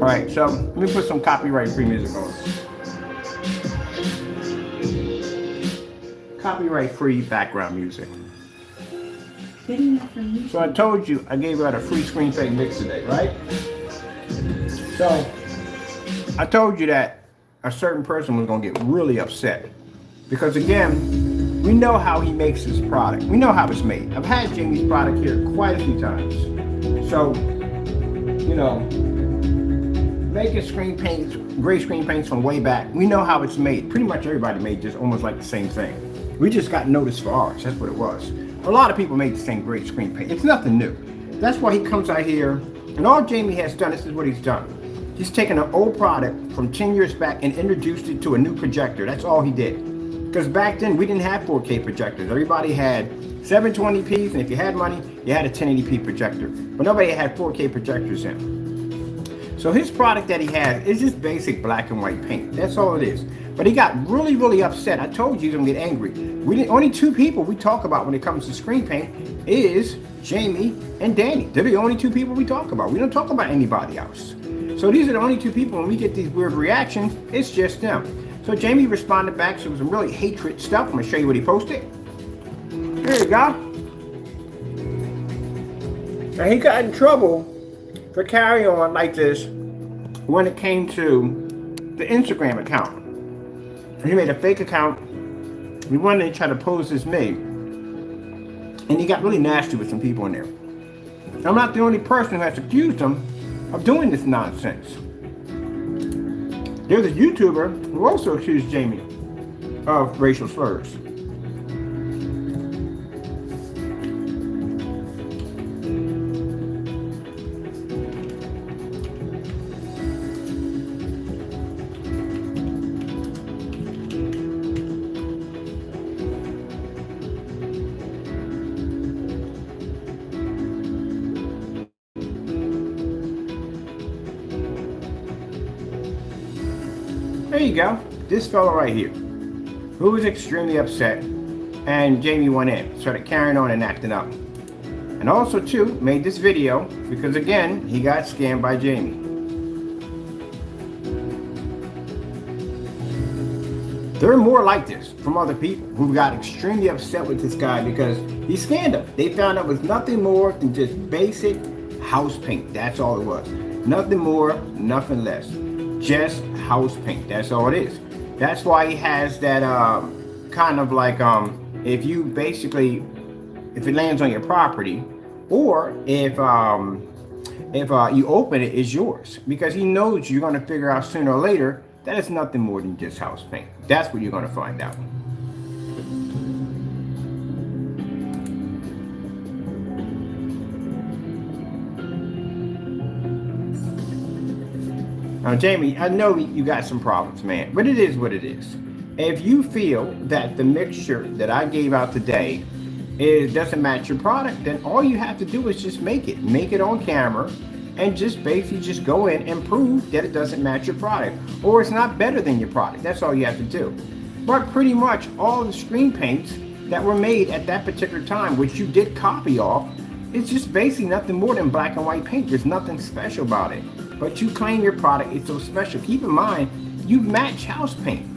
All right, so let me put some copyright-free music on. Copyright-free background music. So I told you I gave out a free screen paint mix today, right? So I told you that a certain person was gonna get really upset because again, we know how he makes his product. We know how it's made. I've had Jamie's product here quite a few times. So, you know, making screen paints, gray screen paints from way back, we know how it's made. Pretty much everybody made just almost like the same thing. We just got noticed for ours, that's what it was. A lot of people made the same gray screen paint. It's nothing new. That's why he comes out here, and all Jamie has done, this is what he's done. He's taken an old product from 10 years back and introduced it to a new projector. That's all he did. Because back then, we didn't have 4K projectors. Everybody had 720p's, and if you had money, you had a 1080p projector. But nobody had 4K projectors in. So his product that he has is just basic black and white paint. That's all it is. But he got really, really upset. I told you he's gonna get angry. Only two people we talk about when it comes to screen paint is Jamie and Danny. They're the only two people we talk about. We don't talk about anybody else. So these are the only two people when we get these weird reactions, it's just them. So Jamie responded back to some really hatred stuff. I'm gonna show you what he posted. Here you go. Now he got in trouble for carrying on like this when it came to the Instagram account. He made a fake account. He wanted to try to pose as me. And he got really nasty with some people in there. I'm not the only person who has accused him of doing this nonsense. There's a YouTuber who also accused Jamie of racial slurs. There you go. This fellow right here, who was extremely upset, and Jamie went in, started carrying on and acting up. And also too, made this video because again, he got scammed by Jamie. There are more like this from other people who got extremely upset with this guy because he scammed them. They found out it was nothing more than just basic house paint. That's all it was. Nothing more, nothing less. Just house paint. That's all it is. That's why he has that kind of like if you basically, if it lands on your property, or if you open it, it's yours, because he knows you're going to figure out sooner or later that it's nothing more than just house paint. That's what you're going to find out. Now, Jamie, I know you got some problems, man, but it is what it is. If you feel that the mixture that I gave out today doesn't match your product, then all you have to do is just make it on camera, and just basically just go in and prove that it doesn't match your product, or it's not better than your product. That's all you have to do. But pretty much all the screen paints that were made at that particular time, which you did copy off, it's just basically nothing more than black and white paint. There's nothing special about it. But you claim your product is so special. Keep in mind, you match house paint.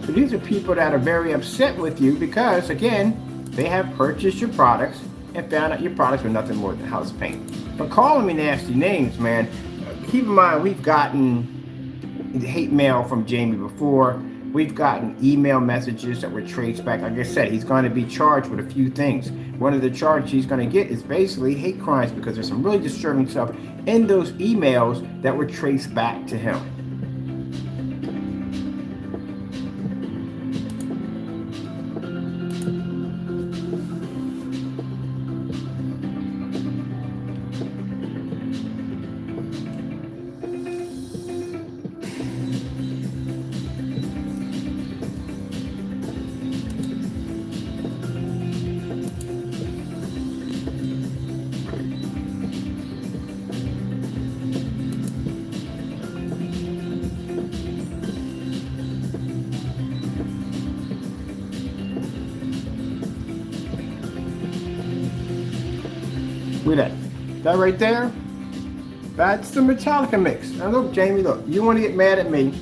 So these are people that are very upset with you because, again, they have purchased your products and found out your products were nothing more than house paint. But calling me nasty names, man, keep in mind, we've gotten hate mail from Jamie before. We've gotten email messages that were traced back. Like I said, he's going to be charged with a few things. One of the charges he's going to get is basically hate crimes, because there's some really disturbing stuff in those emails that were traced back to him. Look at that. That right there, that's the Metallica mix. Now look, Jamie, look, you want to get mad at me.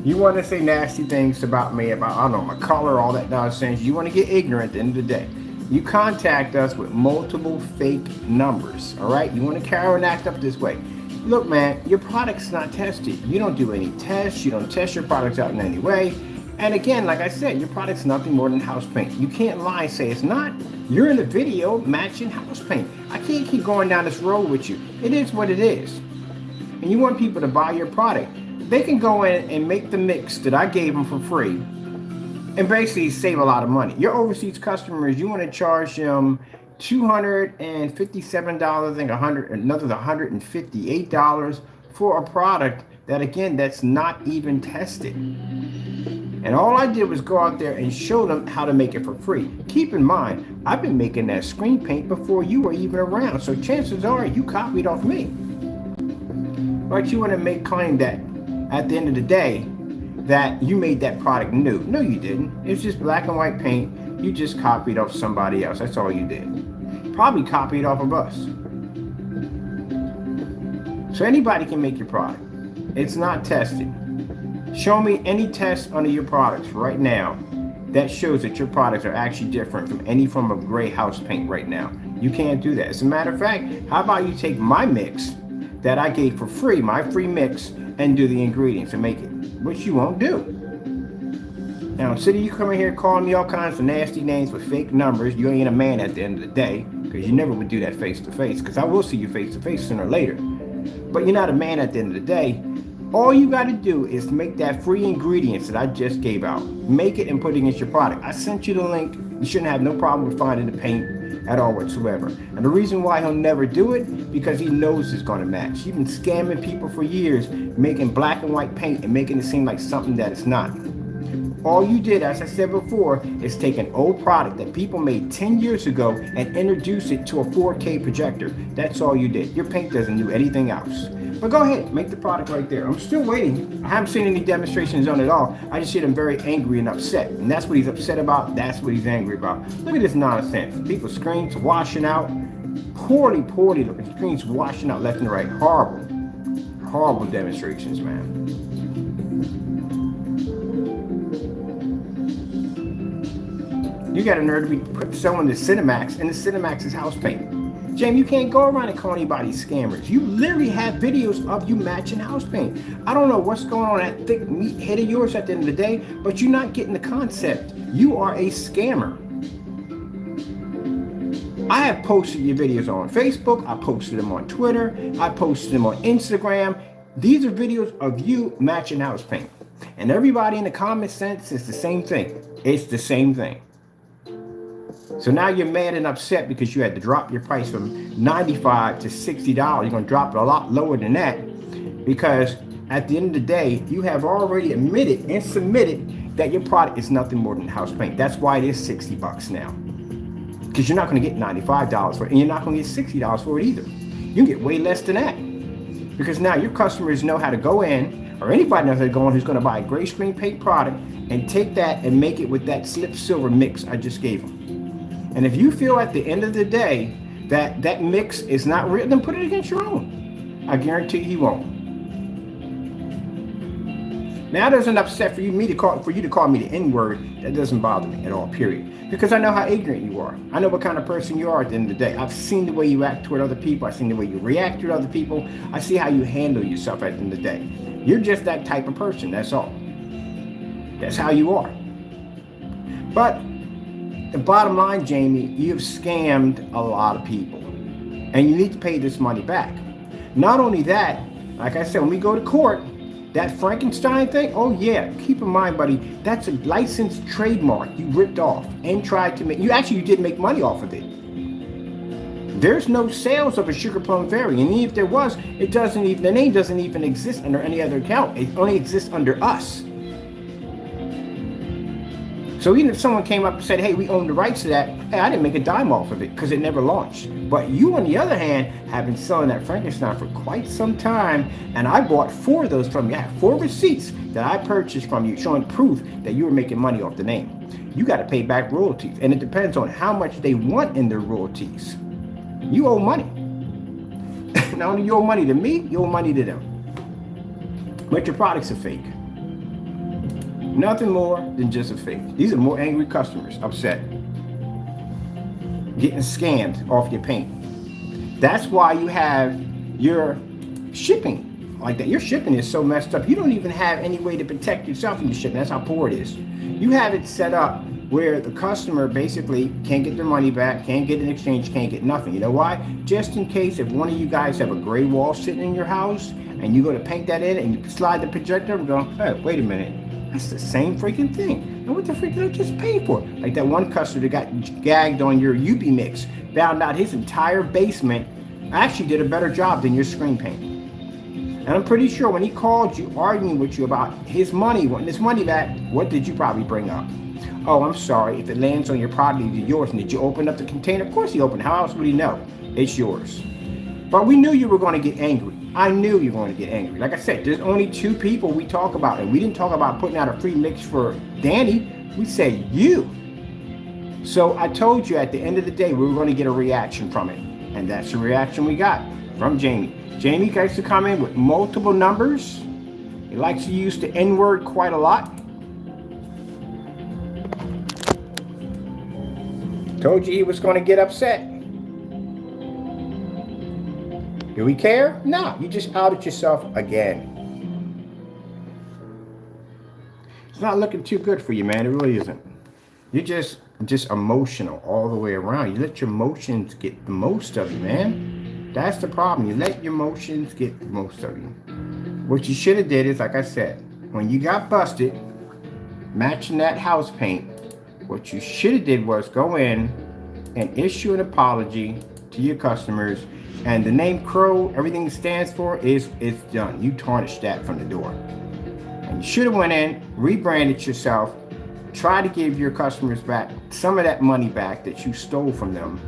You want to say nasty things about me, about, I don't know, my color, all that nonsense. You want to get ignorant at the end of the day. You contact us with multiple fake numbers, all right? You want to carry and act up this way. Look, man, your product's not tested. You don't do any tests. You don't test your products out in any way. And again, like I said, your product's nothing more than house paint. You can't lie and say it's not. You're in the video matching house paint. I can't keep going down this road with you. It is what it is. And you want people to buy your product. They can go in and make the mix that I gave them for free and basically save a lot of money. Your overseas customers, you want to charge them $257, I think another $158 for a product that, again, that's not even tested. And all I did was go out there and show them how to make it for free. Keep in mind, I've been making that screen paint before you were even around, so chances are you copied off me. But you want to make claim that at the end of the day that you made that product new. No, you didn't. It's just black and white paint. You just copied off somebody else. That's all you did. Probably copied off of us. So anybody can make your product. It's not tested. Show me any test under your products right now that shows that your products are actually different from any form of gray house paint right now. You can't do that. As a matter of fact, how about you take my mix that I gave for free, my free mix, and do the ingredients and make it, which you won't do. Now, instead of you coming here calling me all kinds of nasty names with fake numbers, you ain't a man at the end of the day, because you never would do that face to face, because I will see you face to face sooner or later. But you're not a man at the end of the day. All you got to do is make that free ingredients that I just gave out. Make it and put it against your product. I sent you the link. You shouldn't have no problem with finding the paint at all whatsoever. And the reason why he'll never do it, because he knows it's going to match. He's been scamming people for years, making black and white paint and making it seem like something that it's not. All you did, as I said before, is take an old product that people made 10 years ago and introduce it to a 4K projector. That's all you did. Your paint doesn't do anything else. But go ahead, make the product right there. I'm still waiting. I haven't seen any demonstrations on it at all. I just see them very angry and upset. And that's what he's upset about. That's what he's angry about. Look at this nonsense. People's screens washing out. Poorly looking screens washing out left and right. Horrible demonstrations, man. You got a nerve to be selling the Cinemax, and the Cinemax is house paint. Jamie, you can't go around and call anybody scammers. You literally have videos of you matching house paint. I don't know what's going on that thick meat head of yours at the end of the day, but you're not getting the concept. You are a scammer. I have posted your videos on Facebook. I posted them on Twitter. I posted them on Instagram. These are videos of you matching house paint. And everybody in the comment sense is the same thing. It's the same thing. So now you're mad and upset because you had to drop your price from $95 to $60. You're going to drop it a lot lower than that, because at the end of the day, you have already admitted and submitted that your product is nothing more than house paint. That's why it is $60 now, because you're not going to get $95 for it, and you're not going to get $60 for it either. You can get way less than that, because now your customers know how to go in, or anybody knows how to go in who's going to buy a gray screen paint product and take that and make it with that slip silver mix I just gave them. And if you feel at the end of the day that that mix is not real, then put it against your own. I guarantee he won't. Now, it doesn't upset for you to call me the N-word. That doesn't bother me at all, period. Because I know how ignorant you are. I know what kind of person you are at the end of the day. I've seen the way you act toward other people. I've seen the way you react toward other people. I see how you handle yourself at the end of the day. You're just that type of person, that's all. That's how you are. But the bottom line, Jamie, you've scammed a lot of people, and you need to pay this money back. Not only that, like I said, when we go to court, that Frankenstein thing, oh yeah, keep in mind, buddy, that's a licensed trademark you ripped off and tried to make. You did make money off of it. There's no sales of a Sugar Plum Fairy, and even if there was, the name doesn't even exist under any other account. It only exists under us. So even if someone came up and said, hey, we own the rights to that, hey, I didn't make a dime off of it because it never launched. But you, on the other hand, have been selling that Frankenstein for quite some time, and I bought 4 of those from you. I have 4 receipts that I purchased from you showing proof that you were making money off the name. You got to pay back royalties, and it depends on how much they want in their royalties. You owe money. Not only you owe money to me, you owe money to them. But your products are fake. Nothing more than just a fake. These are more angry customers, upset, getting scammed off your paint. That's why you have your shipping like that. Your shipping is so messed up. You don't even have any way to protect yourself in your shipping. That's how poor it is. You have it set up where the customer basically can't get their money back, can't get an exchange, can't get nothing. You know why? Just in case if one of you guys have a gray wall sitting in your house and you go to paint that in and you slide the projector and go, hey, wait a minute. That's the same freaking thing. And what the freak did I just pay for? Like that one customer that got gagged on your UV mix, found out his entire basement actually did a better job than your screen paint. And I'm pretty sure when he called you, arguing with you about his money, wanting his money back, what did you probably bring up? Oh, I'm sorry, if it lands on your property, it's yours. And did you open up the container? Of course he opened. How else would he know? It's yours. But we knew you were going to get angry. I knew you were going to get angry. Like I said, there's only 2 people we talk about. And we didn't talk about putting out a free mix for Danny. We said you. So I told you at the end of the day, we were going to get a reaction from it. And that's the reaction we got from Jamie. Jamie likes to come in with multiple numbers. He likes to use the N-word quite a lot. Told you he was going to get upset. Do we care? No, you just outed yourself again. It's not looking too good for you, man. It really isn't. You're just emotional all the way around. You let your emotions get the most of you, man. That's the problem. You let your emotions get the most of you. What you should have did is, like I said, when you got busted, matching that house paint, what you should have did was go in and issue an apology to your customers. And the name Crow, everything it stands for, it's done. You tarnished that from the door. And you should have went in, rebranded yourself, try to give your customers back some of that money back that you stole from them,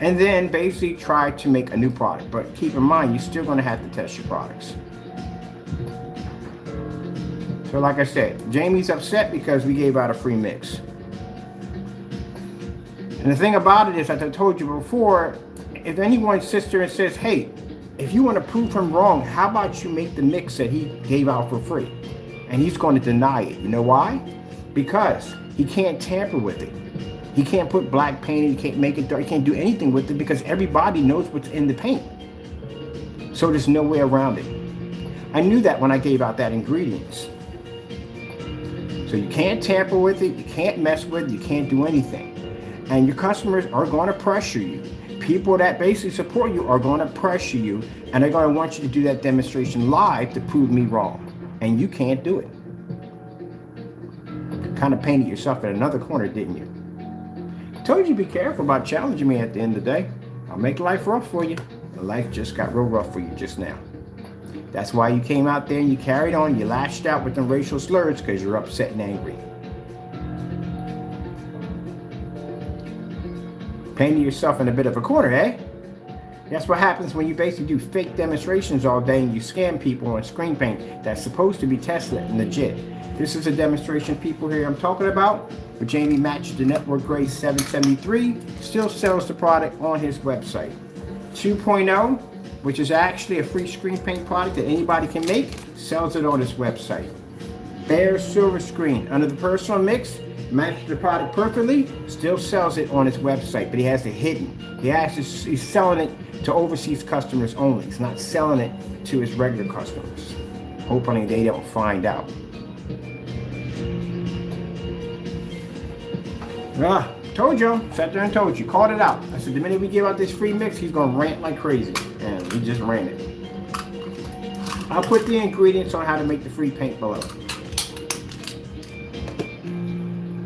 and then basically try to make a new product. But keep in mind, you're still going to have to test your products. So like I said, Jamie's upset because we gave out a free mix. And the thing about it is, as I told you before, if anyone sits there and says, hey, if you want to prove him wrong, how about you make the mix that he gave out for free? And he's going to deny it. You know why? Because he can't tamper with it. He can't put black paint in, he can't make it dark, he can't do anything with it because everybody knows what's in the paint. So there's no way around it. I knew that when I gave out that ingredients. So you can't tamper with it, you can't mess with it, you can't do anything. And your customers are going to pressure you. People that basically support you are going to pressure you, and they're going to want you to do that demonstration live to prove me wrong. And you can't do it. Kind of painted yourself in another corner, didn't you? I told you be careful about challenging me at the end of the day. I'll make life rough for you. And life just got real rough for you just now. That's why you came out there and you carried on. You lashed out with them racial slurs because you're upset and angry. Painting yourself in a bit of a corner, eh? That's what happens when you basically do fake demonstrations all day and you scam people on screen paint that's supposed to be tested and legit. This is a demonstration people here I'm talking about. But Jamie matched the Network Grade 773, still sells the product on his website. 2.0, which is actually a free screen paint product that anybody can make, sells it on his website. Bare silver screen under the personal mix, matches the product perfectly, still sells it on his website, but he has it hidden. He's selling it to overseas customers only. He's not selling it to his regular customers. Hopefully they don't find out. Told you, sat there and told you, called it out. I said the minute we give out this free mix, he's gonna rant like crazy, and he just ran it. I'll put the ingredients on how to make the free paint below.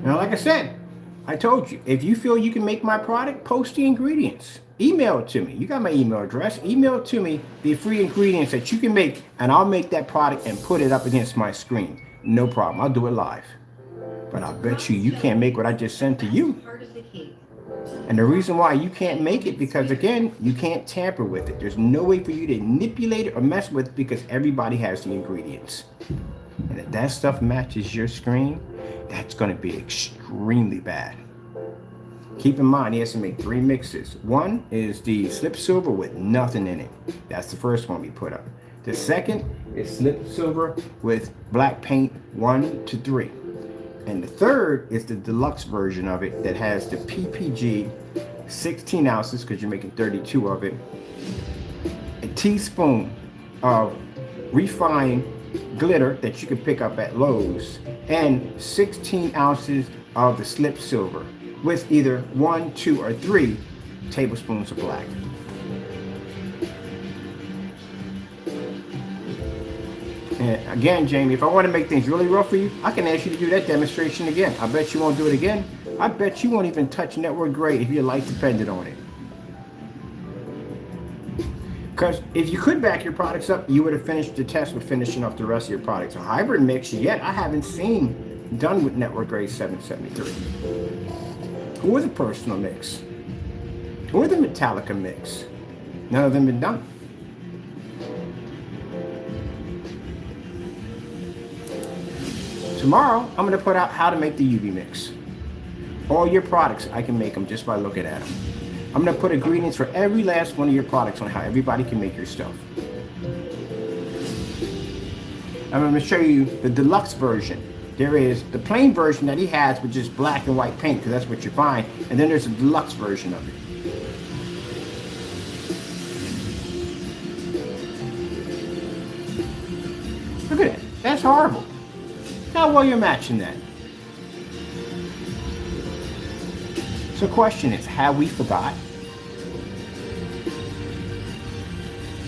Now, like I said, I told you, if you feel you can make my product, post the ingredients. Email it to me. You got my email address. Email it to me, the free ingredients that you can make, and I'll make that product and put it up against my screen. No problem. I'll do it live. But I bet you can't make what I just sent to you. And the reason why you can't make it, because again, you can't tamper with it. There's no way for you to manipulate it or mess with it because everybody has the ingredients. And if that stuff matches your screen, that's going to be extremely bad. Keep in mind, he has to make 3 mixes. One is the slip silver with nothing in it. That's the first one we put up. The second is slip silver with black paint 1 to 3. And the third is the deluxe version of it that has the PPG 16 ounces, because you're making 32 of it, a teaspoon of refined glitter that you can pick up at Lowe's, and 16 ounces of the slip silver with either 1, 2, or 3 tablespoons of black. And again, Jamie, if I want to make things really rough for you, I can ask you to do that demonstration again. I bet you won't do it again. I bet you won't even touch network grade if your life depended on it. Because if you could back your products up, you would have finished the test with finishing off the rest of your products. A hybrid mix, yet I haven't seen done with network grade 773. Or the personal mix. Or the Metallica mix. None of them been done. Tomorrow, I'm going to put out how to make the UV mix. All your products, I can make them just by looking at them. I'm going to put ingredients for every last one of your products on how everybody can make your stuff. I'm going to show you the deluxe version. There is the plain version that he has with just black and white paint, because that's what you find. And then there's a deluxe version of it. Look at it. That's horrible. How well you're matching that. So the question is, have we forgot?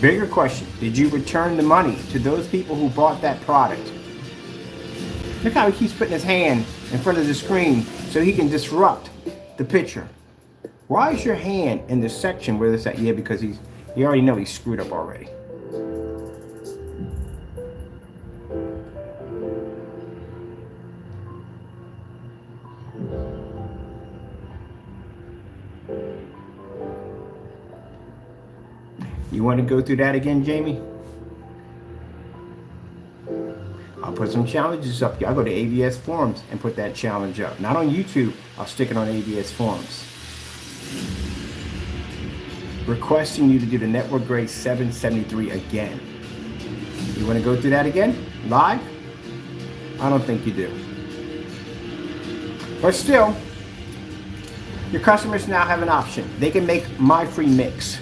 Bigger question, did you return the money to those people who bought that product? Look how he keeps putting his hand in front of the screen so he can disrupt the picture. Why is your hand in the section where it's at? Yeah, because you already know he's screwed up already. You want to go through that again, Jamie? I'll put some challenges up here. I'll go to AVS forums and put that challenge up. Not on YouTube, I'll stick it on AVS forums. Requesting you to do the network grade 773 again. You want to go through that again? Live? I don't think you do. But still, your customers now have an option. They can make my free mix.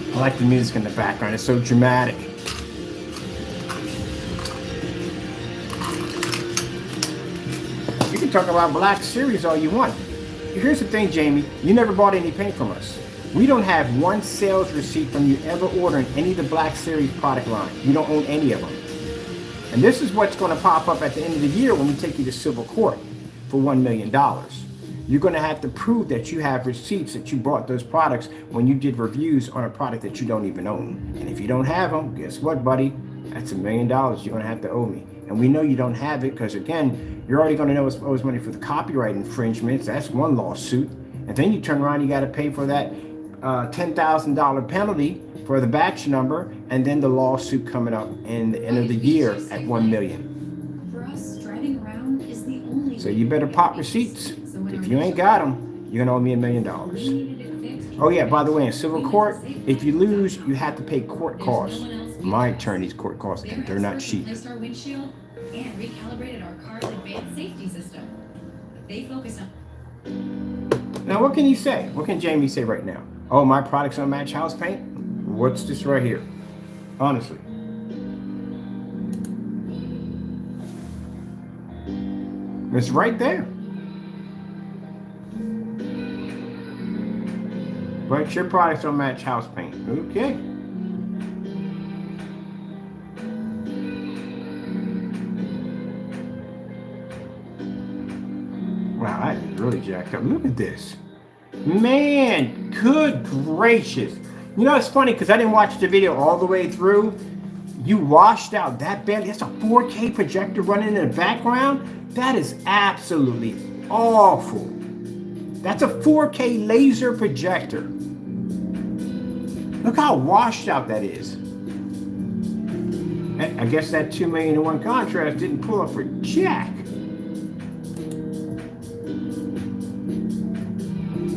I like the music in the background, it's so dramatic. You can talk about Black Series all you want. Here's the thing, Jamie, you never bought any paint from us. We don't have one sales receipt from you ever ordering any of the Black Series product line. You don't own any of them. And this is what's going to pop up at the end of the year when we take you to civil court for $1 million. You're going to have to prove that you have receipts that you bought those products when you did reviews on a product that you don't even own. And if you don't have them, guess what, buddy? That's $1 million you're going to have to owe me. And we know you don't have it because, again, you're already going to know it's owes money for the copyright infringements. That's one lawsuit. And then you turn around, you got to pay for that $10,000 penalty for the batch number, and then the lawsuit coming up in the end of the year at $1 million. For us, driving around is the only. So you better pop receipts. If you ain't got them, you're gonna owe me $1 million. Oh yeah, by the way, in civil court, if you lose, you have to pay court costs. My attorney's court costs, and they're not cheap. Replaced our windshield and recalibrated our car's advanced safety system. They focus on. Now, what can you say? What can Jamie say right now? Oh, my products don't match house paint? What's this right here? Honestly. It's right there. But your products don't match house paint. Okay. Wow, that is really jacked up. Look at this. Man, good gracious. You know, it's funny because I didn't watch the video all the way through. You washed out that badly. That's a 4K projector running in the background. That is absolutely awful. That's a 4K laser projector. Look how washed out that is. I guess that 2 million to 1 contrast didn't pull up for jack.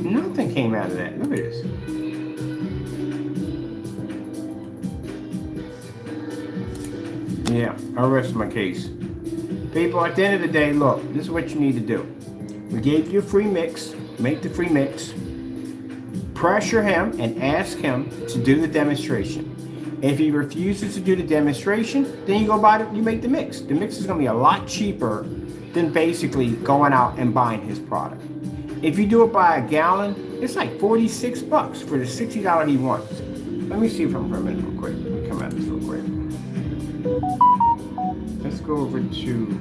Nothing came out of that. Look at this. Yeah, I'll rest my case. People, at the end of the day, look, this is what you need to do. We gave you a free mix. Make the free mix. Pressure him and ask him to do the demonstration. If he refuses to do the demonstration, then you go buy it, you make the mix. The mix is going to be a lot cheaper than basically going out and buying his product. If you do it by a gallon, it's like $46 for the $60 he wants. Let me see if I'm for a minute real quick. Let me come at this real quick. Let's go over to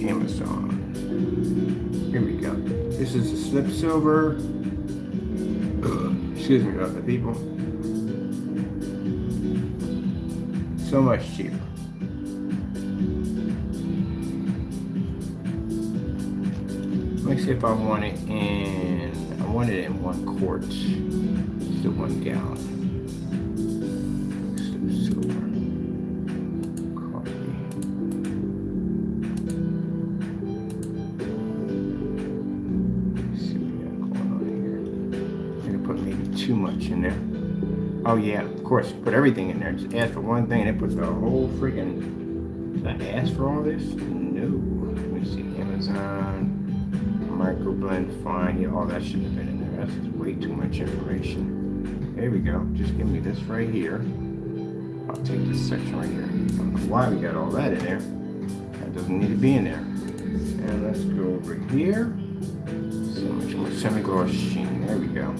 Amazon. Here we go. This is a slip silver. Excuse me, other people. So much cheaper. Let me see if I want it in. I want it in 1 quart. It's the 1 gallon. Silver. Coffee. Let's see what we got going on here. I'm gonna put maybe too much in there. Oh yeah, of course, put everything in there. Just ask for one thing and it puts the whole freaking... Did I ask for all this? No. Let me see, Amazon, microblend, fine. Yeah, all that shouldn't have been in there. That's just way too much information. There we go. Just give me this right here. I'll take this section right here. I don't know why we got all that in there. That doesn't need to be in there. And let's go over here. So much more semi-gloss sheen. There we go.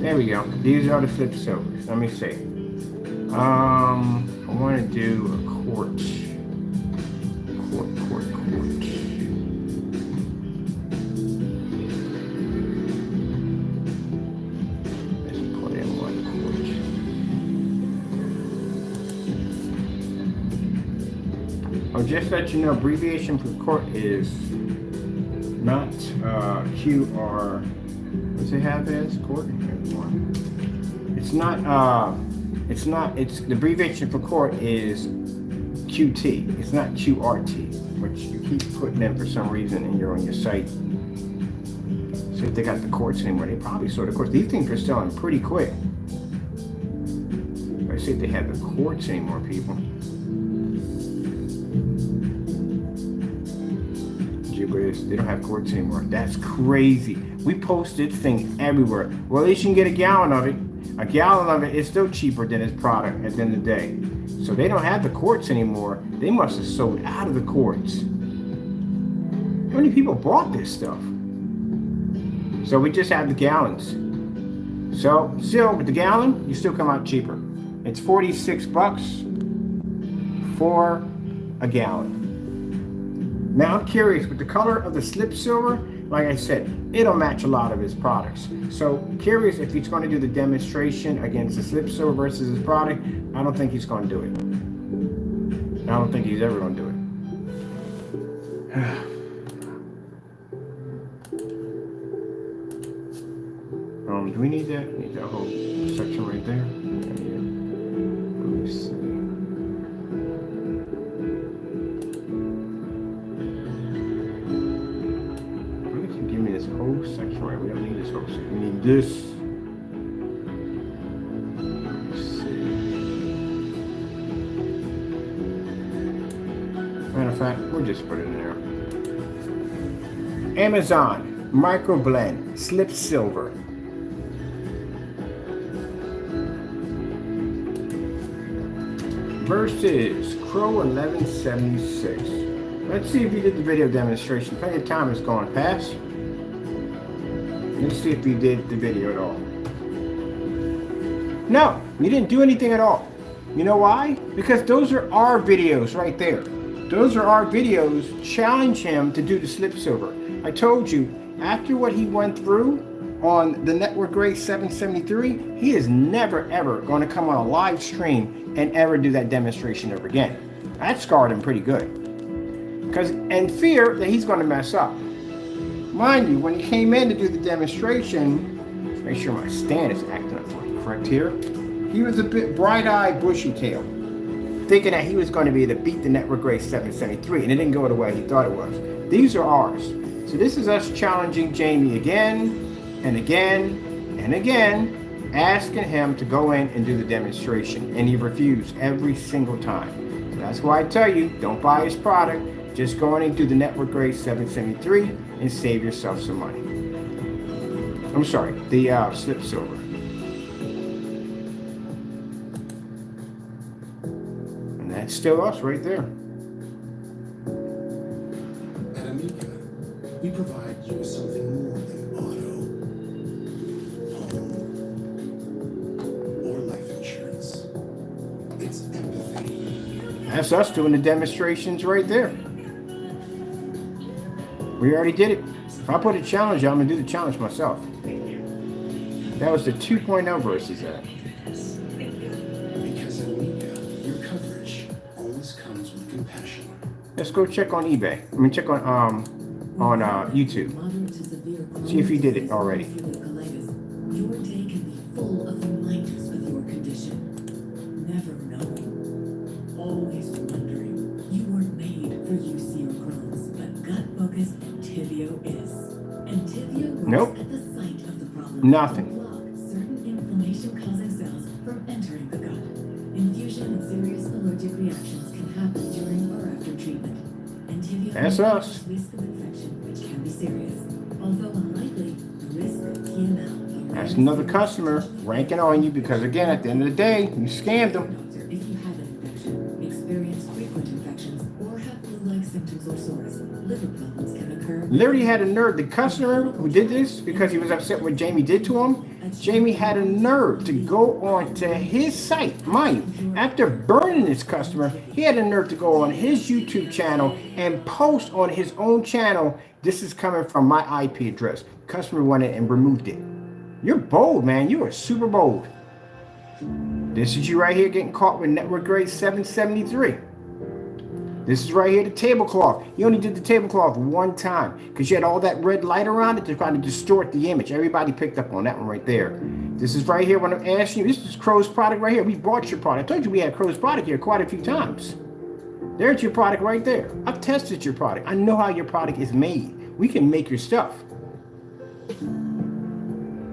There we go. These are the flip silvers. Let me see. I want to do a quart. Quart. Let's put in 1 quart. I'll just let you know, abbreviation for quart is not QR. Does it have it as quart? It's the abbreviation for quart is QT. It's not QRT, which you keep putting in for some reason and you're on your site. See if they got the quarts anymore. They probably sold the quarts. These things are selling pretty quick. Let's see if they have the quarts anymore, people. They don't have quarts anymore. That's crazy. We posted things everywhere. Well, at least you can get a gallon of it. A gallon of it is still cheaper than his product at the end of the day. So they don't have the quarts anymore. They must have sold out of the quarts. How many people bought this stuff? So we just have the gallons. So still with the gallon, you still come out cheaper. It's $46 for a gallon. Now I'm curious, with the color of the slip silver, like I said, it'll match a lot of his products. So curious if he's going to do the demonstration against the slip silver versus his product. I don't think he's going to do it. I don't think he's ever going to do it. Do we need that? We need that whole section right there. Yeah. Let me see. Whole section right. We don't need this whole section. We need this. Let's see. Matter of fact, we'll just put it in there. Amazon microblend slip silver. Versus Crow 1176. Let's see if you did the video demonstration. Plenty of time is going past. Let's see if you did the video at all. No, you didn't do anything at all. You know why? Because those are our videos right there. Those are our videos. Challenge him to do the slip silver. I told you, after what he went through on the Network Grade 773, he is never ever going to come on a live stream and ever do that demonstration ever again. That scarred him pretty good. Because in fear that he's going to mess up. Mind you, when he came in to do the demonstration, make sure my stand is acting up correct here. He was a bit bright-eyed, bushy-tailed, thinking that he was going to be able to beat the network grade 773, and it didn't go the way he thought it was. These are ours. So this is us challenging Jaime again and again and again, asking him to go in and do the demonstration, and he refused every single time. So that's why I tell you, don't buy his product. Just go in and do the network grade 773 and save yourself some money. I'm sorry, the slip silver. And that's still us right there. At Amica, we provide you with something more than auto, home, or life insurance. It's empathy. That's us doing the demonstrations right there. We already did it. If I put a challenge out, I'm going to do the challenge myself. That was the 2.0 versus that. Because at Amica, your coverage always comes with compassion. Let's go check on eBay. I mean, check on YouTube. See if he did it already. Your day can be full of reminders of your condition. Never knowing, always wondering. You weren't made for UC or Crohn's, but gut-focused Tibio is. And Tibio works Nope. at the site of the problem. Nothing. To block certain inflammation-causing cells from entering the gut. Infusion and serious allergic reactions can happen during or after treatment. And Tibio That's us. risk of infection, which can be serious. Although unlikely, the risk of TML. That's another customer ranking on you because, again, at the end of the day, you scammed them. Doctor, if you have an infection, experience frequent infections, or have flu-like symptoms or sores, liver problems can occur. Literally had a nerve. The customer who did this because he was upset what Jaime did to him, Jaime had a nerve to go on to his site. Mind you, after burning this customer, he had a nerve to go on his YouTube channel and post on his own channel, "This is coming from my IP address." The customer went in and removed it. You're bold, man. You are super bold. This is you right here getting caught with network grade 773. This is right here, the tablecloth. You only did the tablecloth one time because you had all that red light around it to try to distort the image. Everybody picked up on that one right there. This is right here when I'm asking you. This is Crow's product right here. We bought your product. I told you we had Crow's product here quite a few times. There's your product right there. I've tested your product. I know how your product is made. We can make your stuff.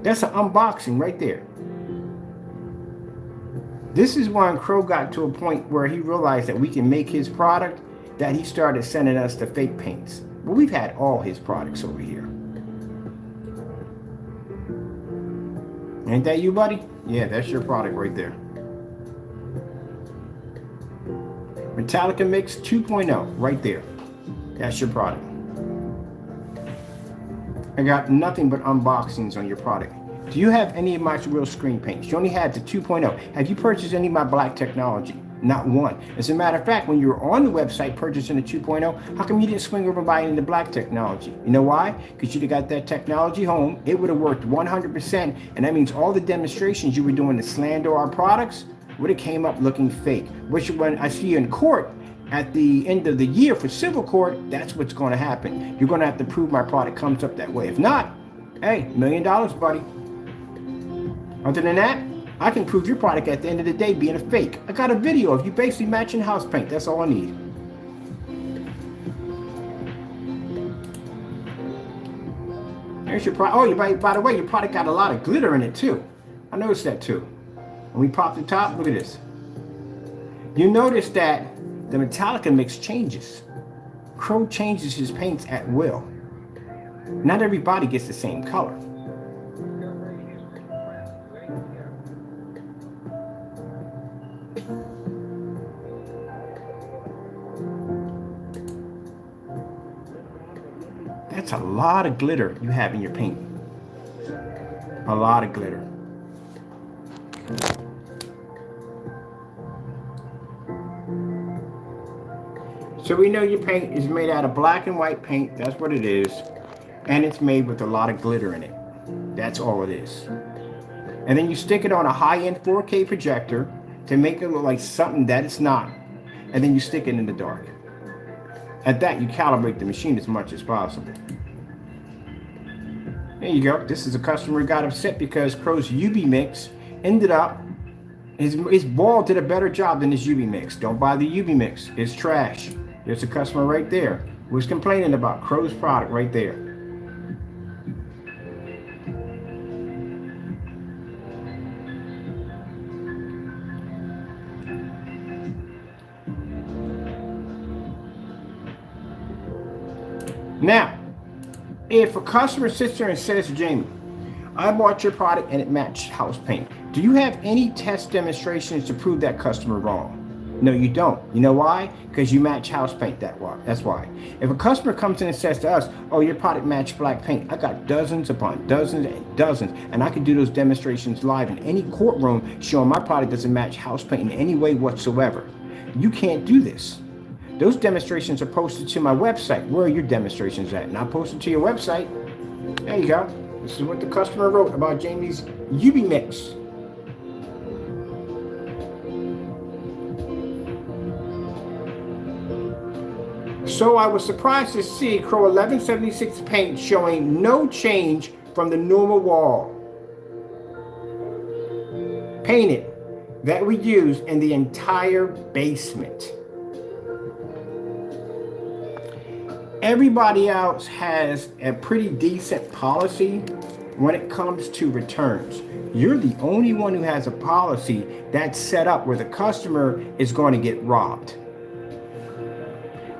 That's an unboxing right there. This is when Crow got to a point where he realized that we can make his product, that he started sending us the fake paints. But we've had all his products over here. Ain't that you, buddy? Yeah, that's your product right there. Metallica Mix 2.0 right there. That's your product. I got nothing but unboxings on your product. Do you have any of my real screen paints? You only had the 2.0. Have you purchased any of my black technology? Not one. As a matter of fact, when you were on the website purchasing the 2.0, how come you didn't swing over and buy any of the black technology? You know why? Because you'd have got that technology home. It would have worked 100%. And that means all the demonstrations you were doing to slander our products would have came up looking fake. Which when I see you in court, at the end of the year for civil court, that's what's going to happen. You're going to have to prove my product comes up that way. If not, hey, $1 million, buddy. Other than that, I can prove your product at the end of the day being a fake. I got a video of you basically matching house paint. That's all I need. There's your product. Oh, by the way, your product got a lot of glitter in it too. I noticed that too. When we pop the top, look at this. You notice that the Metallica mix changes. Crow changes his paints at will. Not everybody gets the same color. That's a lot of glitter you have in your paint. A lot of glitter. So we know your paint is made out of black and white paint. That's what it is. And it's made with a lot of glitter in it. That's all it is. And then you stick it on a high-end 4K projector to make it look like something that it's not. And then you stick it in the dark. At that, you calibrate the machine as much as possible. There you go. This is a customer who got upset because Crow's UV mix ended up His ball did a better job than this UV mix. Don't buy the UV mix. It's trash. There's a customer right there who was complaining about Crow's product right there. Now, if a customer sits there and says, Jamie, I bought your product and it matched house paint, do you have any test demonstrations to prove that customer wrong? No, you don't. You know why? Because you match house paint that's why. If a customer comes in and says to us, oh, your product matched black paint, I got dozens upon dozens and dozens, and I can do those demonstrations live in any courtroom showing my product doesn't match house paint in any way whatsoever. You can't do this. Those demonstrations are posted to my website. Where are your demonstrations at? And I'll post it to your website. There you go. This is what the customer wrote about Jamie's UV mix. So I was surprised to see Crow 1176 paint showing no change from the normal wall painted that we use in the entire basement. Everybody else has a pretty decent policy when it comes to returns. You're the only one who has a policy that's set up where the customer is going to get robbed.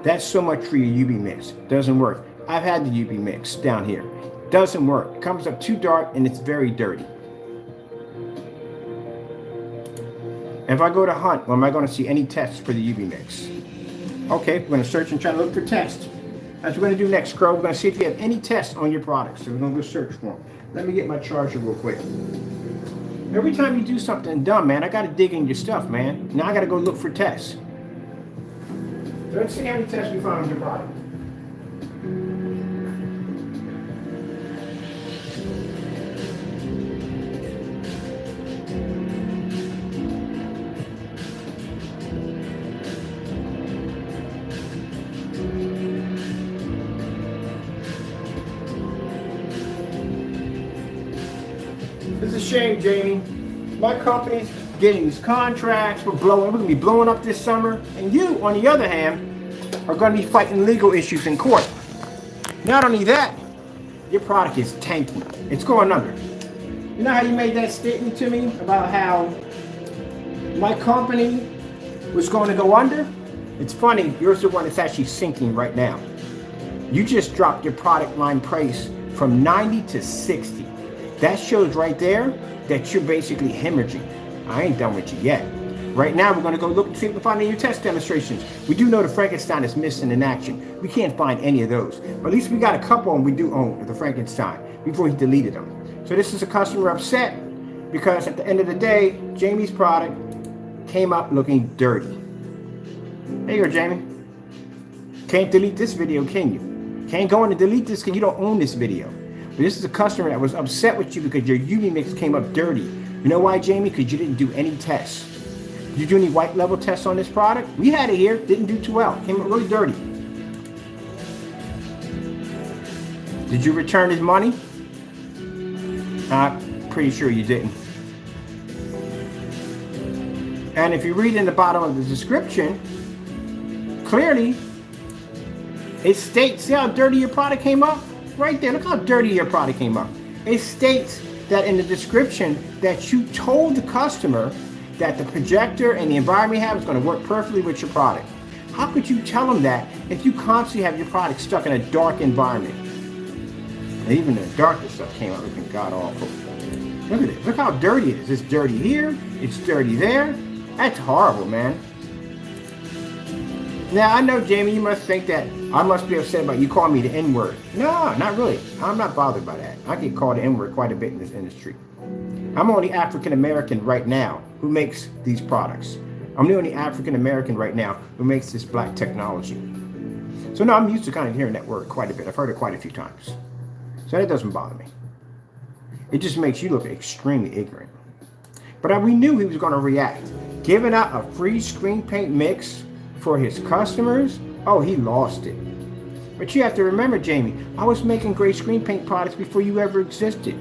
That's so much for your UV mix. Doesn't work. I've had the UV mix down here. Doesn't work. It comes up too dark and it's very dirty. If I go to Hunt, am I going to see any tests for the UV mix? Okay, we're going to search and try to look for tests. That's what we're going to do next, Crow. We're going to see if you have any tests on your products. So we're going to go search for them. Let me get my charger real quick. Every time you do something dumb, man, I got to dig in your stuff, man. Now I got to go look for tests. Let's see how many tests we found on your product. It's a shame, Jamie. My company's getting these contracts. We're going to be blowing up this summer. And you, on the other hand, are going to be fighting legal issues in court. Not only that, your product is tanking. It's going under. You know how you made that statement to me about how my company was going to go under? It's funny, you're the one that's actually sinking right now. You just dropped your product line price from 90 to 60. That shows right there that you're basically hemorrhaging. I ain't done with you yet. Right now, we're going to go look and see if we can find any test demonstrations. We do know the Frankenstein is missing in action. We can't find any of those. But at least we got a couple and we do own the Frankenstein before he deleted them. So this is a customer upset because at the end of the day, Jamie's product came up looking dirty. There you go, Jamie. Can't delete this video, can you? Can't go in and delete this because you don't own this video. But this is a customer that was upset with you because your UV mix came up dirty. You know why, Jamie? Because you didn't do any tests. Did you do any white level tests on this product? We had it here, didn't do too well. Came up really dirty. Did you return his money? I'm pretty sure you didn't. And if you read in the bottom of the description, clearly it states, see how dirty your product came up? Right there, look how dirty your product came up. It states that in the description that you told the customer that the projector and the environment you have is going to work perfectly with your product. How could you tell them that if you constantly have your product stuck in a dark environment? And even the darkest stuff came out looking god awful. Look at it. Look how dirty it is. It's dirty here. It's dirty there. That's horrible, man. Now, I know, Jamie, you must think that I must be upset about you calling me the N-word. No, not really. I'm not bothered by that. I get called the N-word quite a bit in this industry. I'm only African-American right now who makes these products. I'm the only African-American right now who makes this black technology. So no, I'm used to kind of hearing that word quite a bit. I've heard it quite a few times. So that doesn't bother me. It just makes you look extremely ignorant. But we knew he was going to react. Giving out a free screen paint mix for his customers, oh, he lost it. But you have to remember, Jamie, I was making great screen paint products before you ever existed.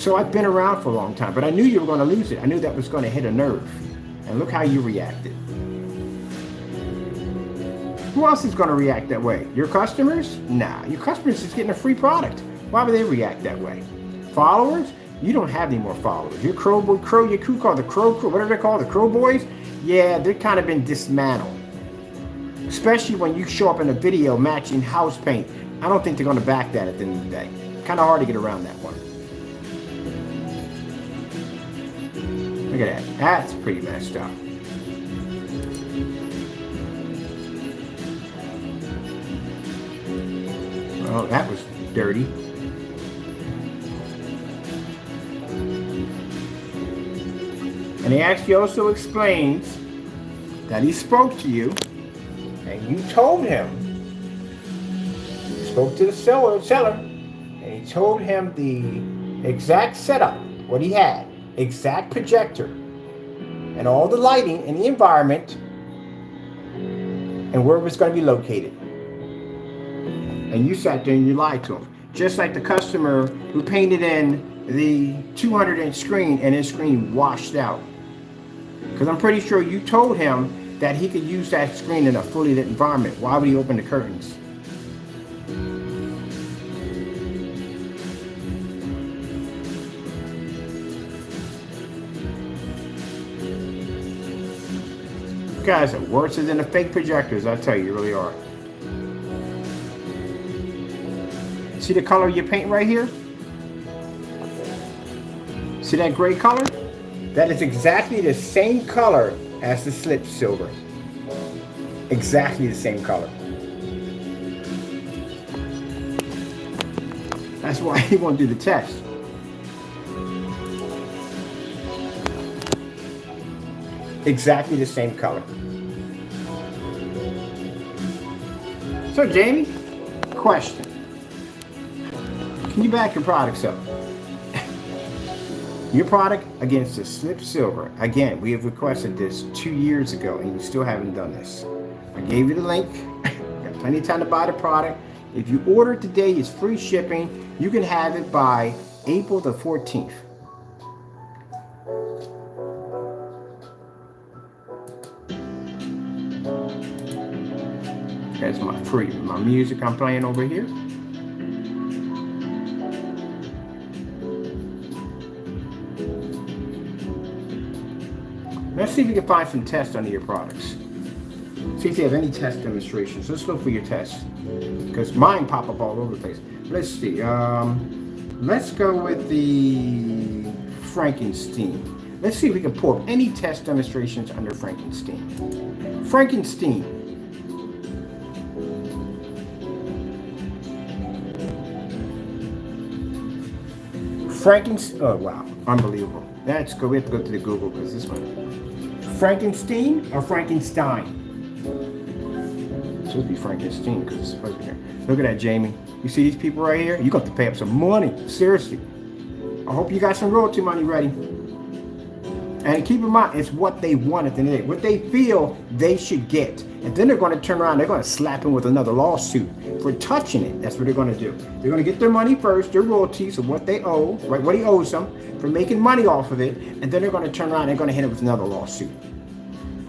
So I've been around for a long time, but I knew you were going to lose it. I knew that was going to hit a nerve. And look how you reacted. Who else is going to react that way? Your customers? Nah, your customers is getting a free product. Why would they react that way? Followers? You don't have any more followers. Your your crew called the Crow Crew, whatever they're called, the Crow Boys? Yeah, they've kind of been dismantled. Especially when you show up in a video matching house paint. I don't think they're going to back that at the end of the day. Kind of hard to get around that one. Look at that. That's pretty messed up. Oh, that was dirty. And he actually also explains that he spoke to you and you told him, he spoke to the seller, and he told him the exact setup, what he had, exact projector, and all the lighting in the environment, and where it was going to be located. And you sat there and you lied to him. Just like the customer who painted in the 200-inch screen and his screen washed out. Because I'm pretty sure you told him that he could use that screen in a fully lit environment. Why would he open the curtains? You guys are worse than the fake projectors, I tell you, you really are. See the color you paint right here? See that gray color? That is exactly the same color as the slip silver. Exactly the same color. That's why he won't do the test. Exactly the same color. So Jamie, question. Can you back your products up? Your product against the slip silver. Again, we have requested this 2 years ago and you still haven't done this. I gave you the link. Got plenty of time to buy the product. If you order it today, it's free shipping. You can have it by April the 14th. That's my music I'm playing over here. Let's see if we can find some tests under your products. See if you have any test demonstrations. Let's look for your tests. Because mine pop up all over the place. Let's see. Let's go with the Frankenstein. Let's see if we can pull up any test demonstrations under Frankenstein. Frankenstein. Oh wow, unbelievable. Let's go, we have to go to the Google because this one. Frankenstein or Frankenstein? It should be Frankenstein because it's supposed to be here. Look at that, Jamie. You see these people right here? You got to pay up some money. Seriously. I hope you got some royalty money ready. And keep in mind, it's what they want at the end of the day. What they feel they should get. And then they're going to turn around, they're going to slap him with another lawsuit for touching it. That's what they're going to do. They're going to get their money first, their royalties of what they owe, right? What he owes them for making money off of it. And then they're going to turn around and they're going to hit him with another lawsuit.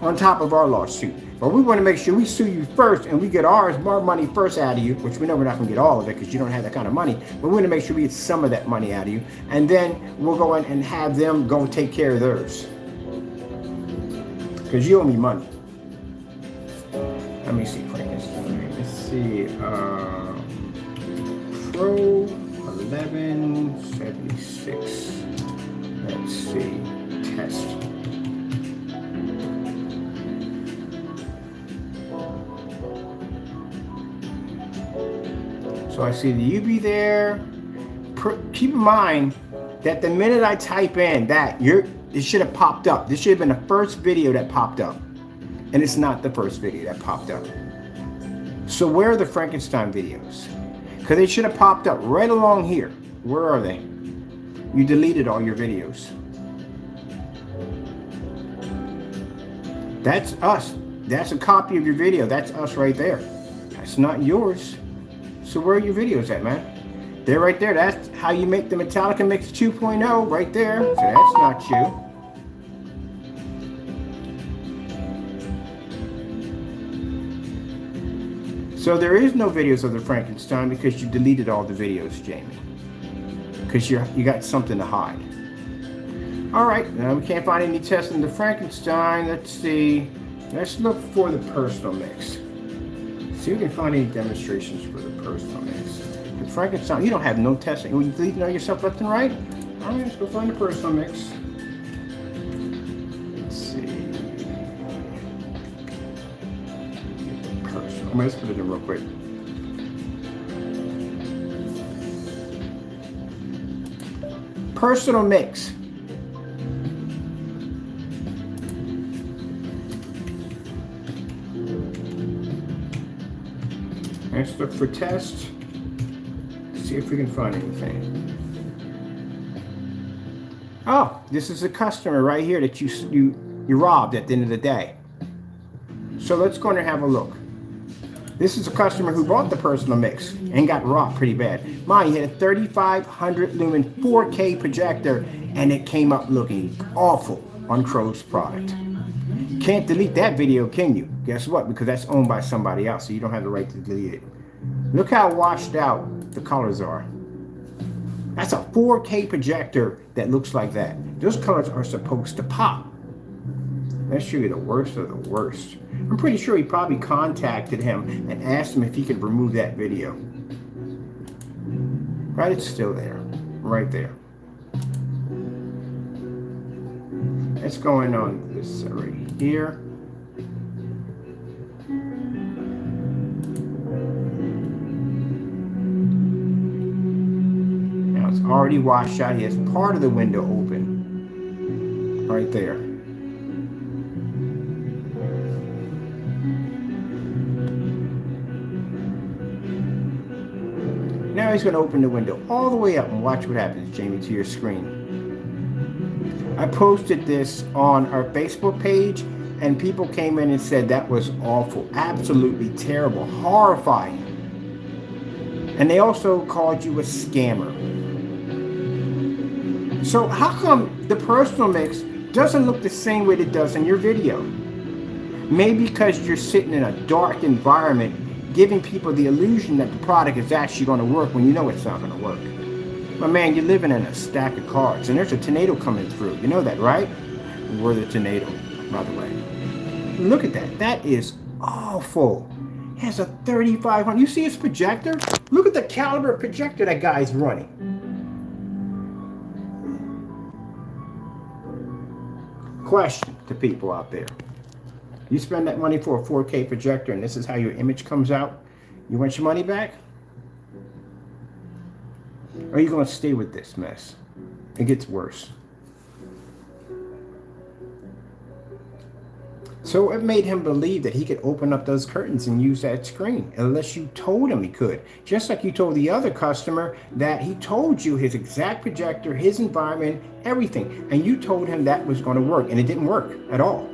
On top of our lawsuit. But we want to make sure we sue you first and we get our money first out of you, which we know we're not going to get all of it because you don't have that kind of money. But we want to make sure we get some of that money out of you. And then we'll go in and have them go take care of theirs. Because you owe me money. Let me see, Frankenstein. Let's see. Pro 1176. Let's see. Test. So I see the UV there. Keep in mind that the minute I type in that, it should have popped up. This should have been the first video that popped up. And it's not the first video that popped up. So where are the Frankenstein videos? Because they should have popped up right along here. Where are they? You deleted all your videos. That's us. That's a copy of your video. That's us right there. That's not yours. So where are your videos at, man? They're right there. That's how you make the Metallica Mix 2.0 right there. So that's not you. So there is no videos of the Frankenstein because you deleted all the videos, Jamie. Because you got something to hide. All right, now we can't find any tests in the Frankenstein. Let's see. Let's look for the personal mix. See if we can find any demonstrations for the personal mix. The Frankenstein, you don't have no testing. You deleting all yourself left and right? All right, let's go find the personal mix. Let's see. Personal. Let's put it in real quick. Personal mix. Let's look for test. See if we can find anything. Oh, this is a customer right here that you robbed at the end of the day. So let's go and have a look. This is a customer who bought the personal mix and got robbed pretty bad. Mine, he had a 3500 lumen 4K projector and it came up looking awful on Crow's product. Can't delete that video, can you? Guess what? Because that's owned by somebody else, so you don't have the right to delete it. Look how washed out the colors are. That's a 4K projector that looks like that. Those colors are supposed to pop. Let's show you the worst of the worst. I'm pretty sure he probably contacted him and asked him if he could remove that video. Right, it's still there. Right there. That's going on this right here. Now it's already washed out. He has part of the window open. Right there. Now he's going to open the window all the way up and watch what happens, Jamie, to your screen. I posted this on our Facebook page and people came in and said that was awful, absolutely terrible, horrifying. And they also called you a scammer. So how come the personal mix doesn't look the same way it does in your video? Maybe because you're sitting in a dark environment giving people the illusion that the product is actually going to work when you know it's not going to work. My man, you're living in a stack of cards, and there's a tornado coming through. You know that, right? We're the tornado, by the way. Look at that. That is awful. It has a 3500. You see his projector? Look at the caliber of projector that guy's running. Question to people out there. You spend that money for a 4K projector and this is how your image comes out. You want your money back? Or are you going to stay with this mess? It gets worse. So it made him believe that he could open up those curtains and use that screen, unless you told him he could. Just like you told the other customer that he told you his exact projector, his environment, everything. And you told him that was going to work, and it didn't work at all.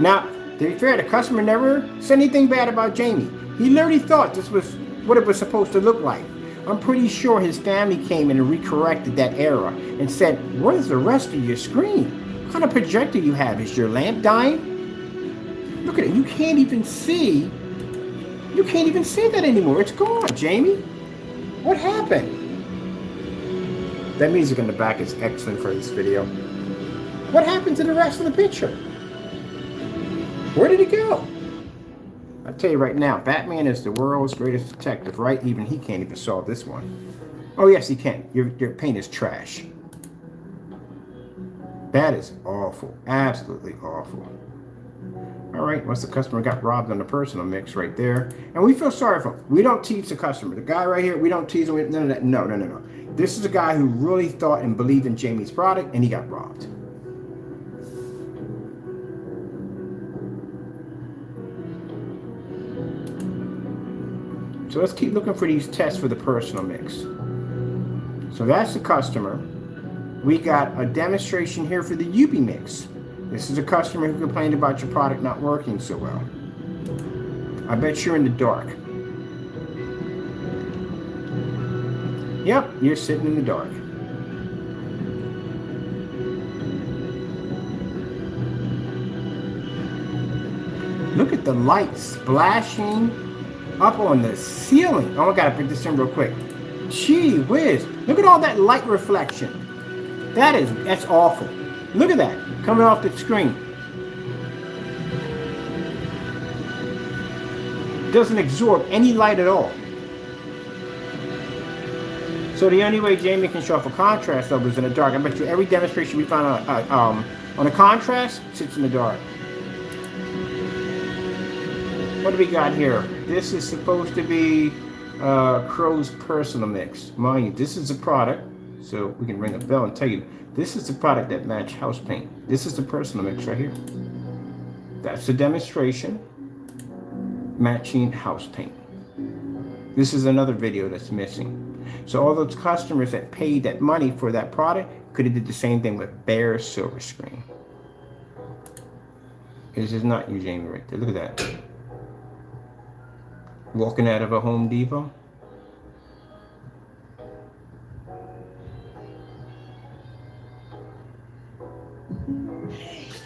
Now, to be fair, the customer never said anything bad about Jamie. He literally thought this was what it was supposed to look like. I'm pretty sure his family came in and recorrected that error and said, what is the rest of your screen? What kind of projector you have? Is your lamp dying? Look at it. You can't even see that anymore. It's gone, Jamie. What happened? That music in the back is excellent for this video. What happened to the rest of the picture? Where did it go? I'll tell you right now, Batman is the world's greatest detective, right? Even he can't even solve this one. Oh, yes, he can. Your paint is trash. That is awful. Absolutely awful. All right, once the customer got robbed on the personal mix right there. And we feel sorry for him. We don't tease the customer. The guy right here, we don't tease him with none of that. No. This is a guy who really thought and believed in Jamie's product, and he got robbed. So let's keep looking for these tests for the personal mix. So that's the customer. We got a demonstration here for the IV mix. This is a customer who complained about your product not working so well. I bet you're in the dark. Yep, you're sitting in the dark. Look at the light splashing up on the ceiling. Oh, I gotta put this in real quick. Gee whiz. Look at all that light reflection. That's awful. Look at that coming off the screen. Doesn't absorb any light at all. So the only way Jaime can show off a contrast though is in the dark. I bet you every demonstration we find on a contrast sits in the dark. What do we got here? This is supposed to be Crow's personal mix. Mind you, this is a product, so we can ring a bell and tell you, this is the product that match house paint. This is the personal mix right here. That's the demonstration, matching house paint. This is another video that's missing. So all those customers that paid that money for that product could have did the same thing with bare silver screen. This is not you, Jaime, right there. Look at that. Walking out of a Home Depot.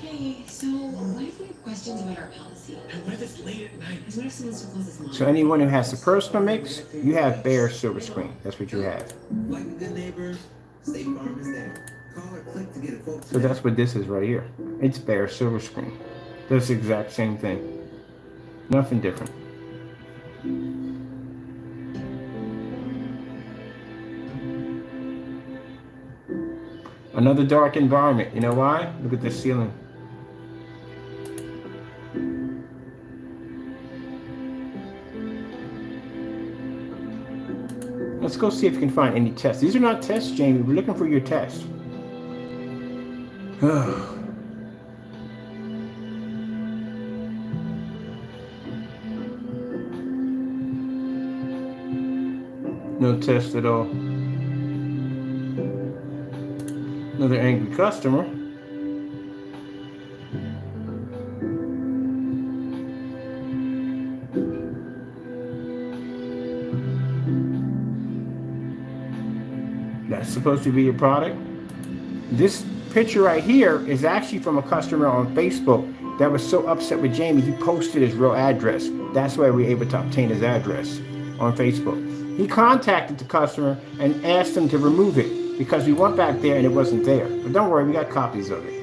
Hey, so what if we have questions about our policy? And what if it's late at night? What if someone's so close as mom? So anyone who has the personal mix, you have bare silver screen. That's what you have. Like a good neighbor, State Farm is there. Call or click to get a quote. So that's what this is right here. It's bare silver screen. Does the exact same thing. Nothing different. Another dark environment. You know why? Look at this ceiling. Let's go see if we can find any tests. These are not tests, Jaime. We're looking for your test. No test at all. Another angry customer. That's supposed to be your product. This picture right here is actually from a customer on Facebook that was so upset with Jaime, he posted his real address. That's why we were able to obtain his address on Facebook. He contacted the customer and asked them to remove it because we went back there and it wasn't there. But don't worry, we got copies of it.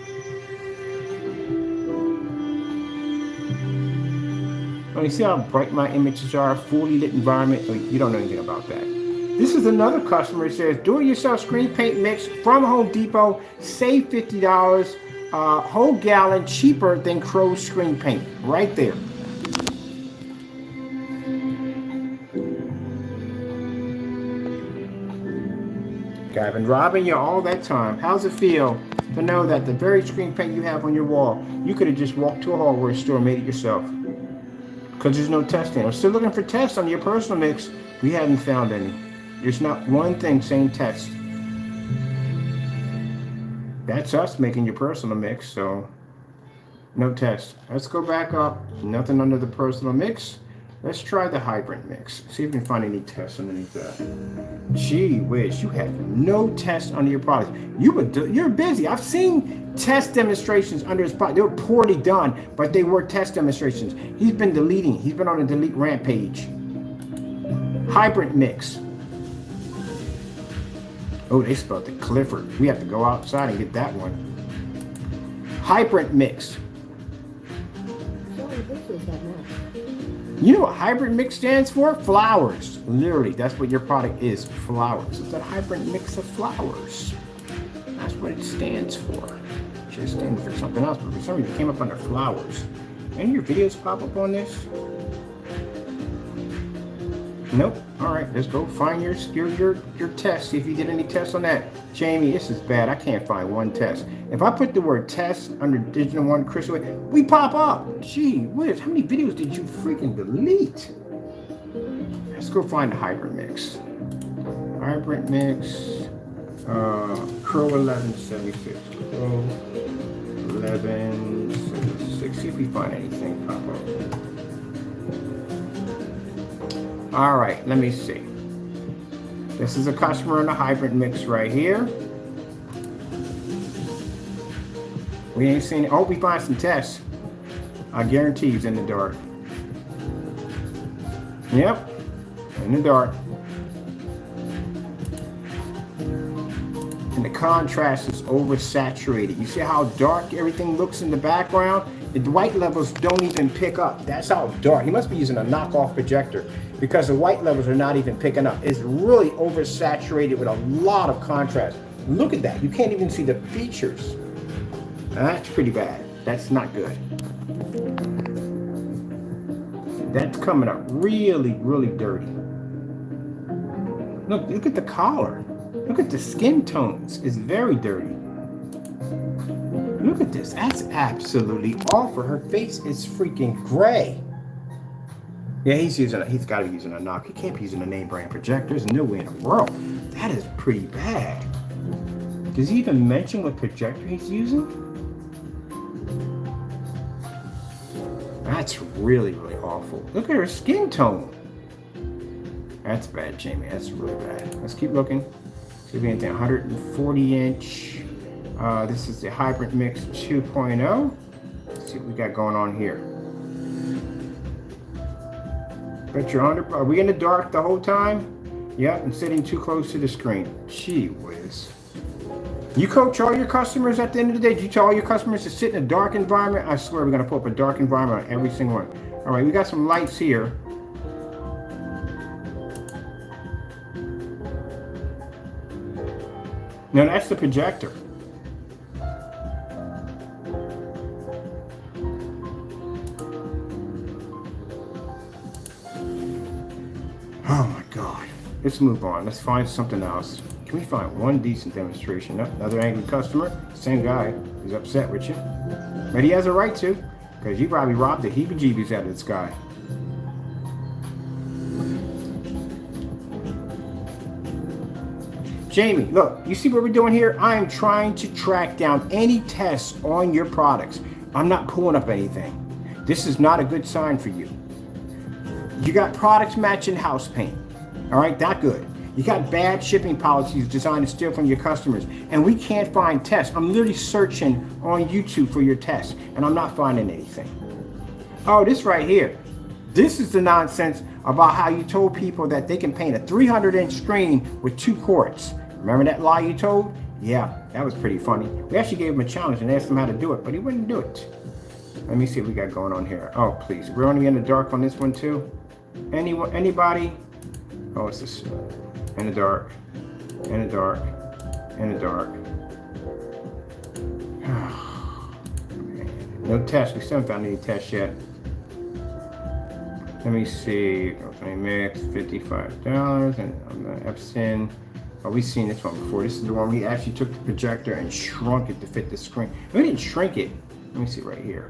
Oh, you see how bright my images are? Fully lit environment. Oh, you don't know anything about that. This is another customer that says, do-it-yourself screen paint mix from Home Depot, save $50, whole gallon, cheaper than Crow's screen paint. Right there. I've been robbing you all that time. How's it feel to know that the very screen paint you have on your wall, you could have just walked to a hardware store and made it yourself? Because there's no testing. I'm still looking for tests on your personal mix. We haven't found any. There's not one thing saying test. That's us making your personal mix, so no test. Let's go back up. Nothing under the personal mix. Let's try the hybrid mix. See if we can find any tests underneath that. Gee whiz, you have no tests under your product. You're busy. I've seen test demonstrations under his product. They were poorly done, but they were test demonstrations. He's been deleting. He's been on a delete rampage. Hybrid mix. Oh, they spelled it Clifford. We have to go outside and get that one. Hybrid mix. You know what hybrid mix stands for? Flowers. Literally, that's what your product is. Flowers. It's a hybrid mix of flowers. That's what it stands for. It should stand for something else, but for some reason it came up under flowers. Any of your videos pop up on this? Nope. All right, let's go find your test. See if you did any tests on that. Jaime, this is bad. I can't find one test. If I put the word test under Digital One Crystal, we pop up. Gee whiz, how many videos did you freaking delete? Let's go find the hybrid mix. Hybrid mix. Crow 1176. Crow 11, 6. See if we find anything pop up. All right, let me see. This is a customer in a hybrid mix right here. We ain't seen it. Oh, we find some tests. I guarantee he's in the dark. Yep, in the dark. And the contrast is oversaturated. You see how dark everything looks in the background? The white levels don't even pick up. That's how dark. He must be using a knockoff projector because the white levels are not even picking up. It's really oversaturated with a lot of contrast. Look at that. You can't even see the features. That's pretty bad. That's not good. That's coming up really, really dirty. Look at the collar. Look at the skin tones. It's very dirty. Look at this. That's absolutely awful. Her face is freaking gray. Yeah, he's got to be using a knock. He can't be using a name brand projector. There's no way in the world. That is pretty bad. Does he even mention what projector he's using? That's really, really awful. Look at her skin tone. That's bad, Jamie. That's really bad. Let's keep looking. See if we anything 140 inch. This is the Hybrid Mix 2.0. Let's see what we got going on here. Bet you're under. Are we in the dark the whole time? Yep, and sitting too close to the screen. Gee whiz. You coach all your customers at the end of the day? Do you tell all your customers to sit in a dark environment? I swear we're going to put up a dark environment on every single one. All right, we got some lights here. No, that's the projector. Oh my God. Let's move on. Let's find something else. Can we find one decent demonstration? Nope. Another angry customer. Same guy. He's upset with you. But he has a right to, because you probably robbed the heebie-jeebies out of this guy. Jamie, look, you see what we're doing here? I am trying to track down any tests on your products. I'm not pulling up anything. This is not a good sign for you. You got products matching house paint. All right, not good. You got bad shipping policies designed to steal from your customers, and we can't find tests. I'm literally searching on YouTube for your tests, and I'm not finding anything. Oh, this right here. This is the nonsense about how you told people that they can paint a 300-inch screen with 2 quarts. Remember that lie you told? Yeah, that was pretty funny. We actually gave him a challenge and asked him how to do it, but he wouldn't do it. Let me see what we got going on here. Oh, please. We're only in the dark on this one, too. Anybody? Oh, it's this. In the dark. In the dark. In the dark. No tests. We still haven't found any tests yet. Let me see. Okay, mix $55 and on the Epson. Oh, we've seen this one before. This is the one we actually took the projector and shrunk it to fit the screen. We didn't shrink it. Let me see right here.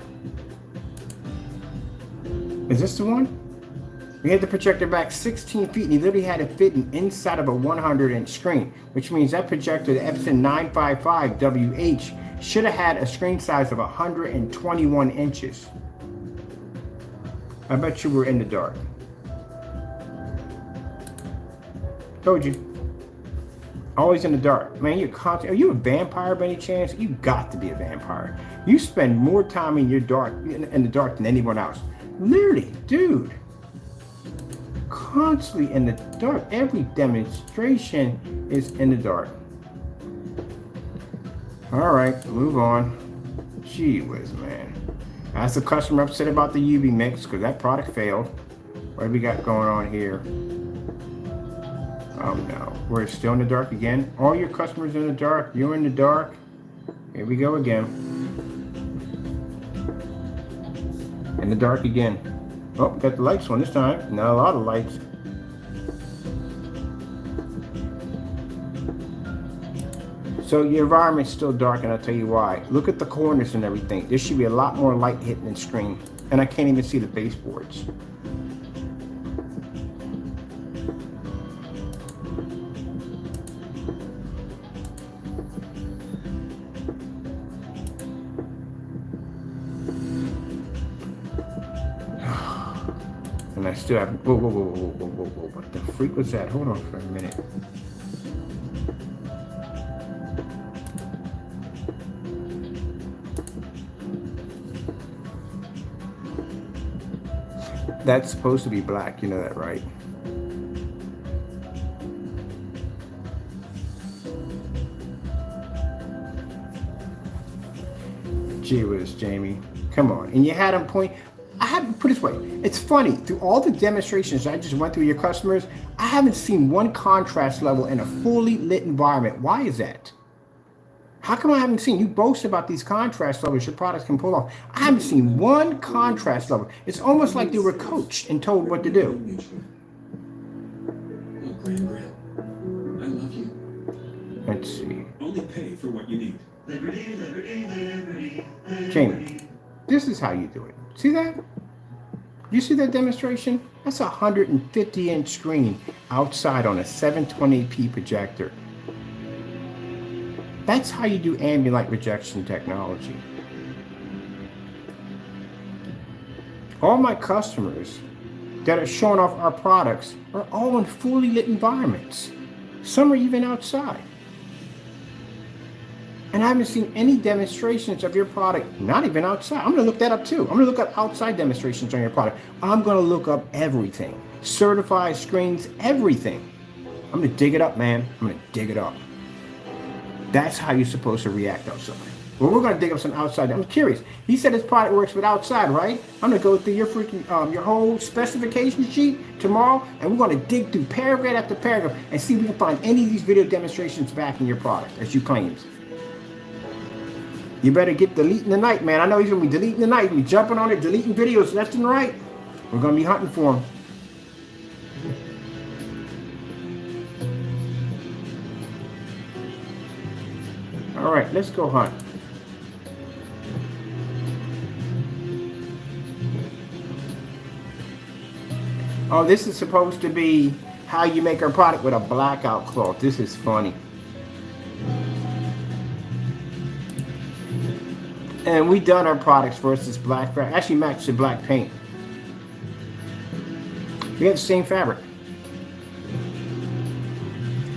Is this the one? We had the projector back 16 feet and he literally had it fit inside of a 100-inch screen, which means that projector, the Epson 955WH, should have had a screen size of 121 inches. I bet you were in the dark. Told you. Always in the dark. Man, you're constant. Are you a vampire by any chance? You got to be a vampire. You spend more time in the dark than anyone else. Literally, dude. Constantly in the dark. Every demonstration is in the dark. All right, move on. Gee whiz, man. That's the customer upset about the UV mix because that product failed. What do we got going on here? Oh no, we're still in the dark again. All your customers in the dark. You're in the dark. Here we go again. In the dark again. Oh, got the lights on this time. Not a lot of lights. So your environment's still dark, and I'll tell you why. Look at the corners and everything. There should be a lot more light hitting the screen. And I can't even see the baseboards. I still have. Whoa, whoa, whoa, whoa, whoa, whoa, whoa. What the freak was that? Hold on for a minute. That's supposed to be black. You know that, right? Gee whiz, Jamie. Come on. And you had them point. I haven't put it this way. It's funny. Through all the demonstrations I just went through your customers, I haven't seen one contrast level in a fully lit environment. Why is that? How come I haven't seen you boast about these contrast levels your products can pull off? I haven't seen one contrast level. It's almost like they were coached and told what to do. Look, Graham Graham, I love you. Let's see. Only pay for what you need. Liberty, liberty, liberty, liberty. Jamie, this is how you do it. See that? You see that demonstration? That's a 150-inch screen outside on a 720p projector. That's how you do ambient light rejection technology. All my customers that are showing off our products are all in fully lit environments. Some are even outside. And I haven't seen any demonstrations of your product, not even outside. I'm gonna look that up too. I'm gonna look up outside demonstrations on your product. I'm gonna look up everything. Certified screens, everything. I'm gonna dig it up, man. I'm gonna dig it up. That's how you're supposed to react outside. Well, we're gonna dig up some outside. I'm curious. He said his product works with outside, right? I'm gonna go through your freaking, your whole specification sheet tomorrow, and we're gonna dig through paragraph after paragraph and see if we can find any of these video demonstrations back in your product, as you claimed. You better get deleting the night, man. I know he's gonna be deleting the night. He's gonna be jumping on it, deleting videos left and right. We're gonna be hunting for him. All right, let's go hunt. Oh, this is supposed to be how you make our product with a blackout cloth. This is funny. And we done our products versus black fabric. Actually matched the black paint. We have the same fabric.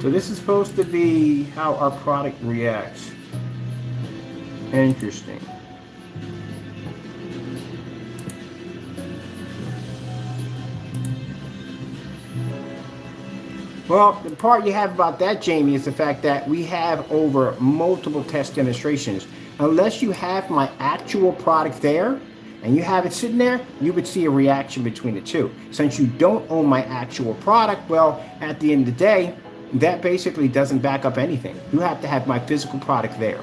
So this is supposed to be how our product reacts. Interesting. Well, the part you have about that, Jamie, is the fact that we have over multiple test demonstrations. Unless you have my actual product there and you have it sitting there, you would see a reaction between the two. Since you don't own my actual product, well, at the end of the day, that basically doesn't back up anything. You have to have my physical product there.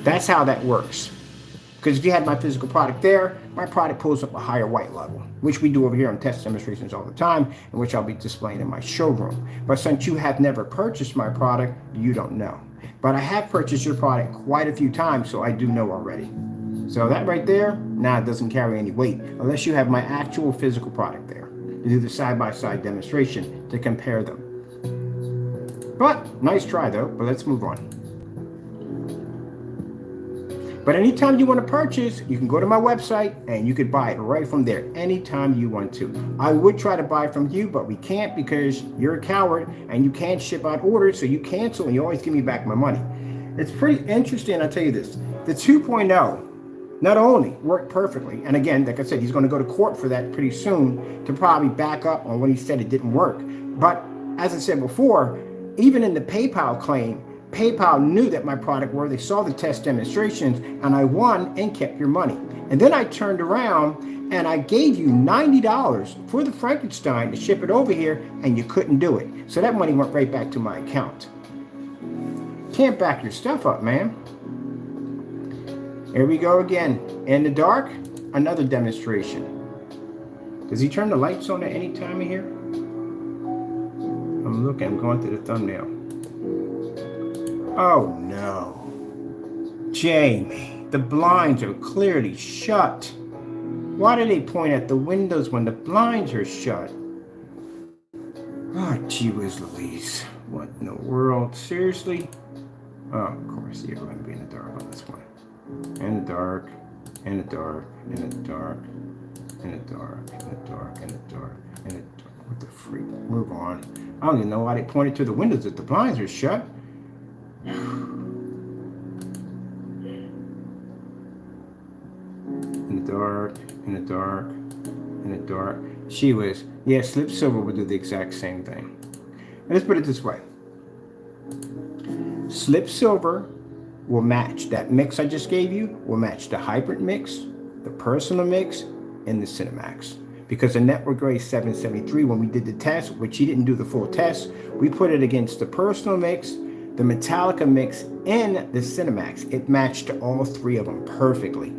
That's how that works. Because if you had my physical product there, my product pulls up a higher white level, which we do over here on test demonstrations all the time, and which I'll be displaying in my showroom. But since you have never purchased my product, you don't know. But I have purchased your product quite a few times, so I do know already. So that right there, it doesn't carry any weight, unless you have my actual physical product there to do the side-by-side demonstration to compare them. But, nice try though, but let's move on. But anytime you want to purchase, you can go to my website and you could buy it right from there anytime you want to. I would try to buy from you, but we can't because you're a coward and you can't ship out orders, so you cancel and you always give me back my money. It's pretty interesting, I'll tell you this. The 2.0 not only worked perfectly, and again, like I said, he's going to go to court for that pretty soon to probably back up on when he said it didn't work. But as I said before, even in the PayPal claim, PayPal knew that my product worked. They saw the test demonstrations and I won and kept your money. And then I turned around and I gave you $90 for the Frankenstein to ship it over here and you couldn't do it. So that money went right back to my account. Can't back your stuff up, man. Here we go again. In the dark, another demonstration. Does he turn the lights on at any time in here? I'm looking, I'm going to the thumbnail. Oh no. Jamie, the blinds are clearly shut. Why do they point at the windows when the blinds are shut? Oh, gee whiz Louise. What in the world? Seriously? Oh, of course, you're going to be in the dark on this one. In the dark, in the dark, in the dark. in the dark, in the dark, in the dark, in the dark. What the freak? Move on. I don't even know why they pointed to the windows if the blinds are shut. In the dark, in the dark, in the dark. She was, yeah, Slip Silver would do the exact same thing. And let's put it this way. Slip Silver will match that mix I just gave you, will match the hybrid mix, the personal mix, and the Cinemax. Because the network grade 773, when we did the test, which he didn't do the full test, we put it against the personal mix, the Metallica mix, and the Cinemax. It matched all three of them perfectly.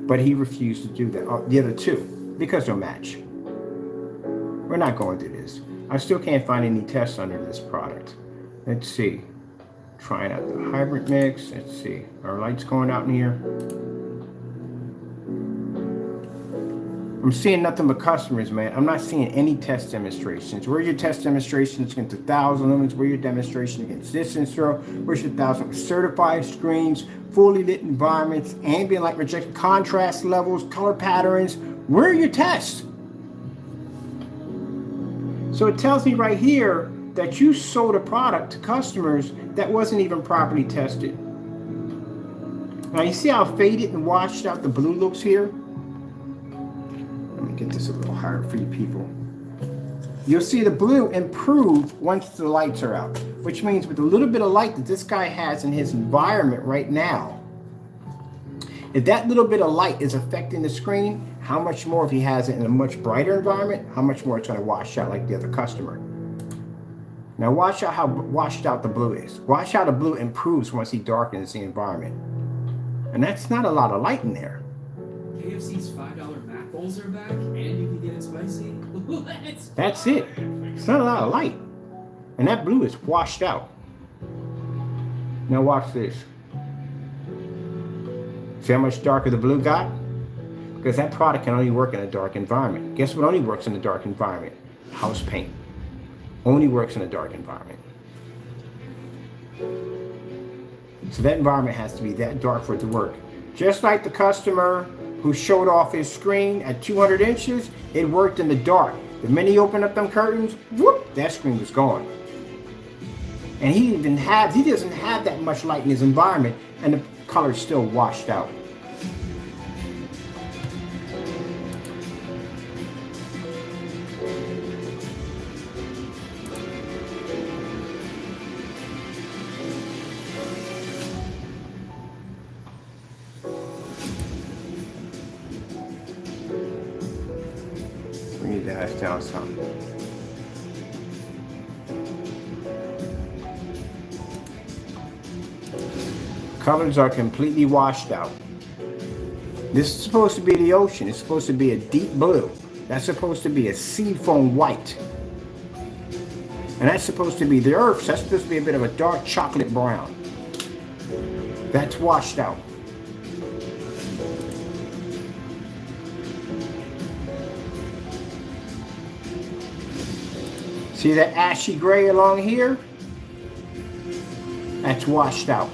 But he refused to do the other two because they'll match. We're not going through this. I still can't find any tests under this product. Let's see. Trying out the hybrid mix. Let's see. Our lights going out in here. I'm seeing nothing but customers, man. I'm not seeing any test demonstrations. Where's your test demonstrations against 1,000 lumens? Where's your demonstration against this intro? Where's your 1,000 certified screens, fully lit environments, ambient light rejection, contrast levels, color patterns? Where are your tests? So it tells me right here that you sold a product to customers that wasn't even properly tested. Now you see how faded and washed out the blue looks here? Let me get this a little higher for you people. You'll see the blue improve once the lights are out, which means with a little bit of light that this guy has in his environment right now, if that little bit of light is affecting the screen, how much more if he has it in a much brighter environment, how much more it's going to wash out like the other customer. Now watch out how washed out the blue is. Watch how the blue improves once he darkens the environment. And that's not a lot of light in there. KFC's $5 Mac bowls are back, and you can get it spicy. That's it. It's not a lot of light. And that blue is washed out. Now watch this. See how much darker the blue got? Because that product can only work in a dark environment. Guess what only works in a dark environment? House paint. Only works in a dark environment. So that environment has to be that dark for it to work. Just like the customer who showed off his screen at 200 inches, it worked in the dark. The minute he opened up them curtains, whoop, that screen was gone. And he doesn't have that much light in his environment, and the color's still washed out. Bring your dash down some. Colors are completely washed out. This is supposed to be the ocean. It's supposed to be a deep blue. That's supposed to be a seafoam white. And that's supposed to be the earth. So that's supposed to be a bit of a dark chocolate brown. That's washed out. See that ashy gray along here? That's washed out.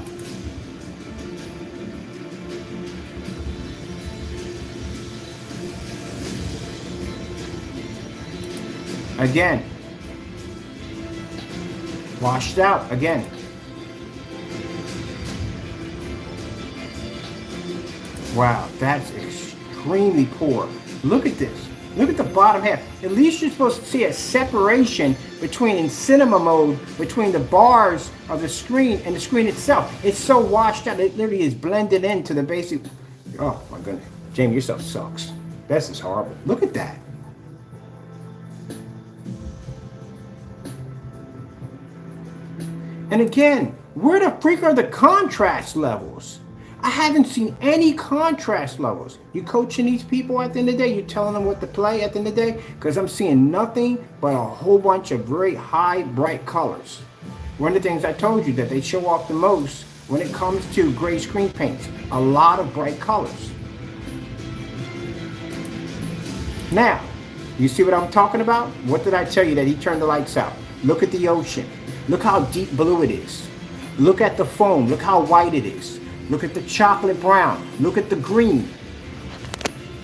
Again. Washed out again. Wow, that's extremely poor. Look at this. Look at the bottom half. At least you're supposed to see a separation between, in cinema mode, between the bars of the screen and the screen itself. It's so washed out, it literally is blended into the basic. Oh my goodness. Jamie, your stuff sucks. This is horrible. Look at that. And again, where the freak are the contrast levels? I haven't seen any contrast levels. You coaching these people at the end of the day? You telling them what to play at the end of the day? Because I'm seeing nothing but a whole bunch of very high, bright colors. One of the things I told you that they show off the most when it comes to gray screen paints, a lot of bright colors. Now, you see what I'm talking about? What did I tell you that he turned the lights out? Look at the ocean. Look how deep blue it is. Look at the foam. Look how white it is. Look at the chocolate brown. Look at the green.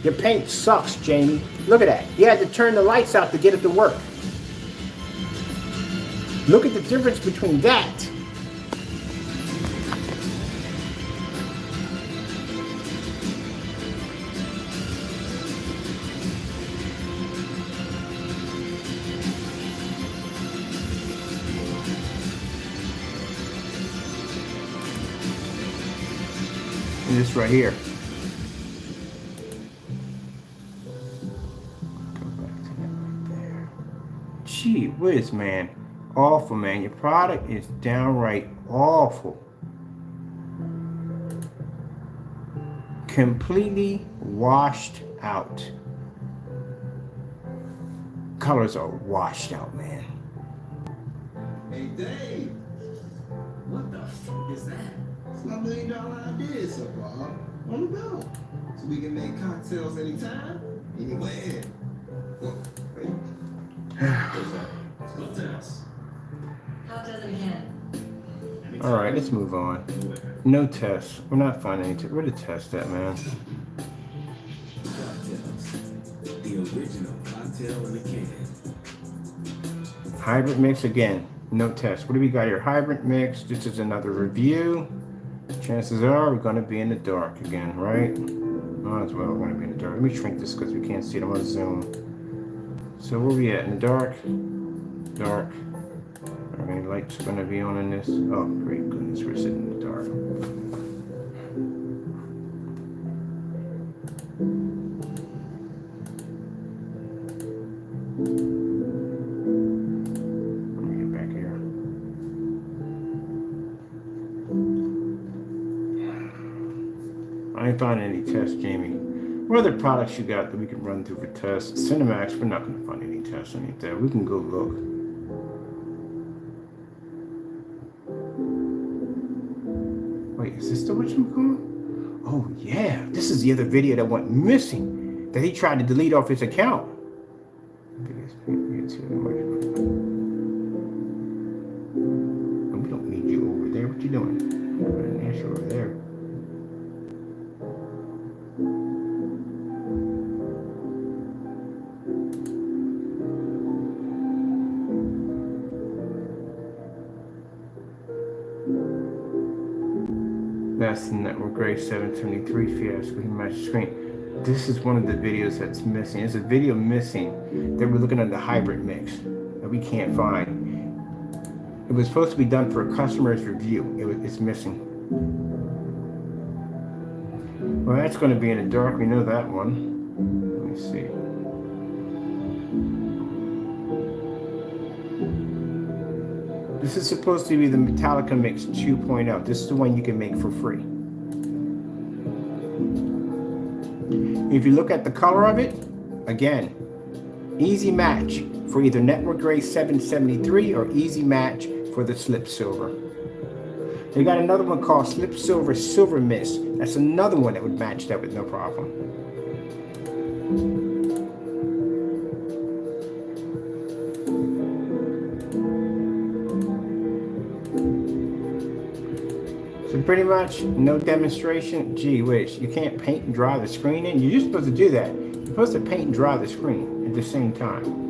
Your paint sucks, Jamie. Look at that. You had to turn the lights out to get it to work. Look at the difference between that. And this right here. Go back to that right there. Gee whiz, man. Awful, man. Your product is downright awful. Completely washed out. Colors are washed out, man. Hey, Dave. What the fuck is that? It's my $1 million idea so far. On the go. So we can make cocktails anytime, anywhere. Well, wait. No test. How does it again? All right, let's move on. No tests. We're not finding any. Where the test at, man? Cocktails. The original cocktail in the can. Hybrid mix again. No test. What do we got here? Hybrid mix. This is another review. Chances are we're going to be in the dark again, right? Might as well we're going to be in the dark. Let me shrink this because we can't see it. I'm on Zoom. So where we at? In the dark? Dark. Are any lights going to be on in this? Oh, great goodness. We're sitting in the dark. Let me get back here. I ain't finding any tests, Jamie. What other products you got that we can run through for tests? Cinemax, we're not going to find any tests or anything. We can go look. Wait, is this the whatchamacallit? Oh, yeah. This is the other video that went missing. That he tried to delete off his account. We don't need you over there. What you doing? Put over there. That's the Network Gray 773 fiasco. He matched the screen. This is one of the videos that's missing. There's a video missing that we're looking at the hybrid mix that we can't find. It was supposed to be done for a customer's review. It's missing. Well, that's going to be in the dark. We know that one. Let me see. This is supposed to be the Metallica Mix 2.0. This is the one you can make for free. If you look at the color of it, again, easy match for either Network Gray 773 or easy match for the Slip Silver. They got another one called Slip Silver Silver Mist. That's another one that would match that with no problem. So pretty much no demonstration. Gee whiz, you can't paint and dry the screen in. You're just supposed to do that. You're supposed to paint and dry the screen at the same time.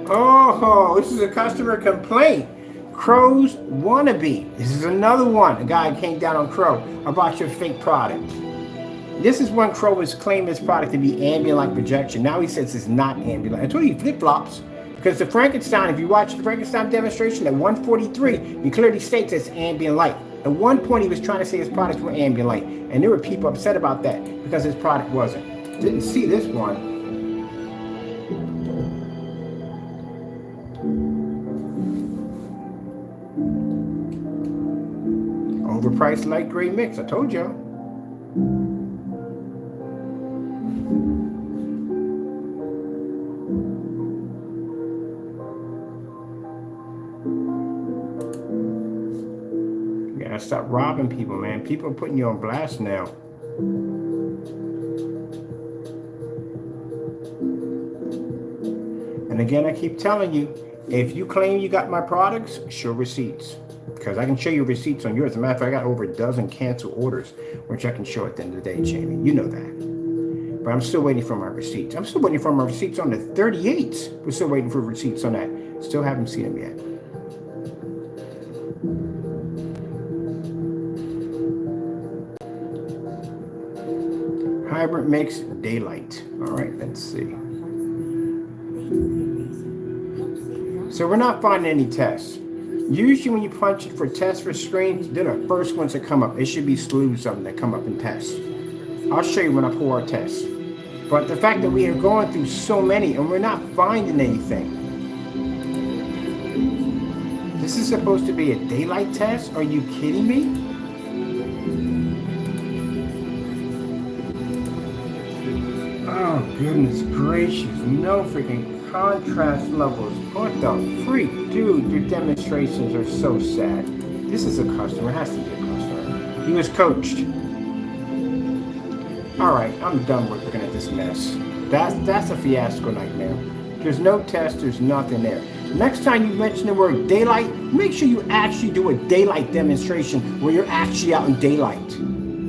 Oh, this is a customer complaint. Crow's wannabe. This is another one. A guy came down on Crow about your fake product. This is when Crow was claiming his product to be ambient light projection. Now he says it's not ambient light. I told you he flip-flops. Because the Frankenstein, if you watch the Frankenstein demonstration at 143, he clearly states it's ambient light. At one point he was trying to say his products were ambient light. And there were people upset about that because his product wasn't. Didn't see this one. Overpriced light gray mix. I told y'all. Gotta stop robbing people, man. People are putting you on blast now. And again, I keep telling you, if you claim you got my products, show receipts. Because I can show you receipts on yours. As a matter of fact, I got over a dozen canceled orders, which I can show at the end of the day, Jamie. You know that. But I'm still waiting for my receipts. I'm still waiting for my receipts on the 38s. We're still waiting for receipts on that. Still haven't seen them yet. Hybrid makes daylight. All right, let's see. So we're not finding any tests. Usually when you punch it for tests for screens, they're the first ones that come up. It should be slews of them that come up in tests. I'll show you when I pull our tests. But the fact that we are going through so many and we're not finding anything. This is supposed to be a daylight test? Are you kidding me? Oh, goodness gracious. No freaking contrast levels. What the freak? Dude, your demonstrations are so sad. This is a customer. It has to be a customer. He was coached. Alright, I'm done with looking at this mess. That's a fiasco nightmare. There's no test, there's nothing there. Next time you mention the word daylight, make sure you actually do a daylight demonstration where you're actually out in daylight.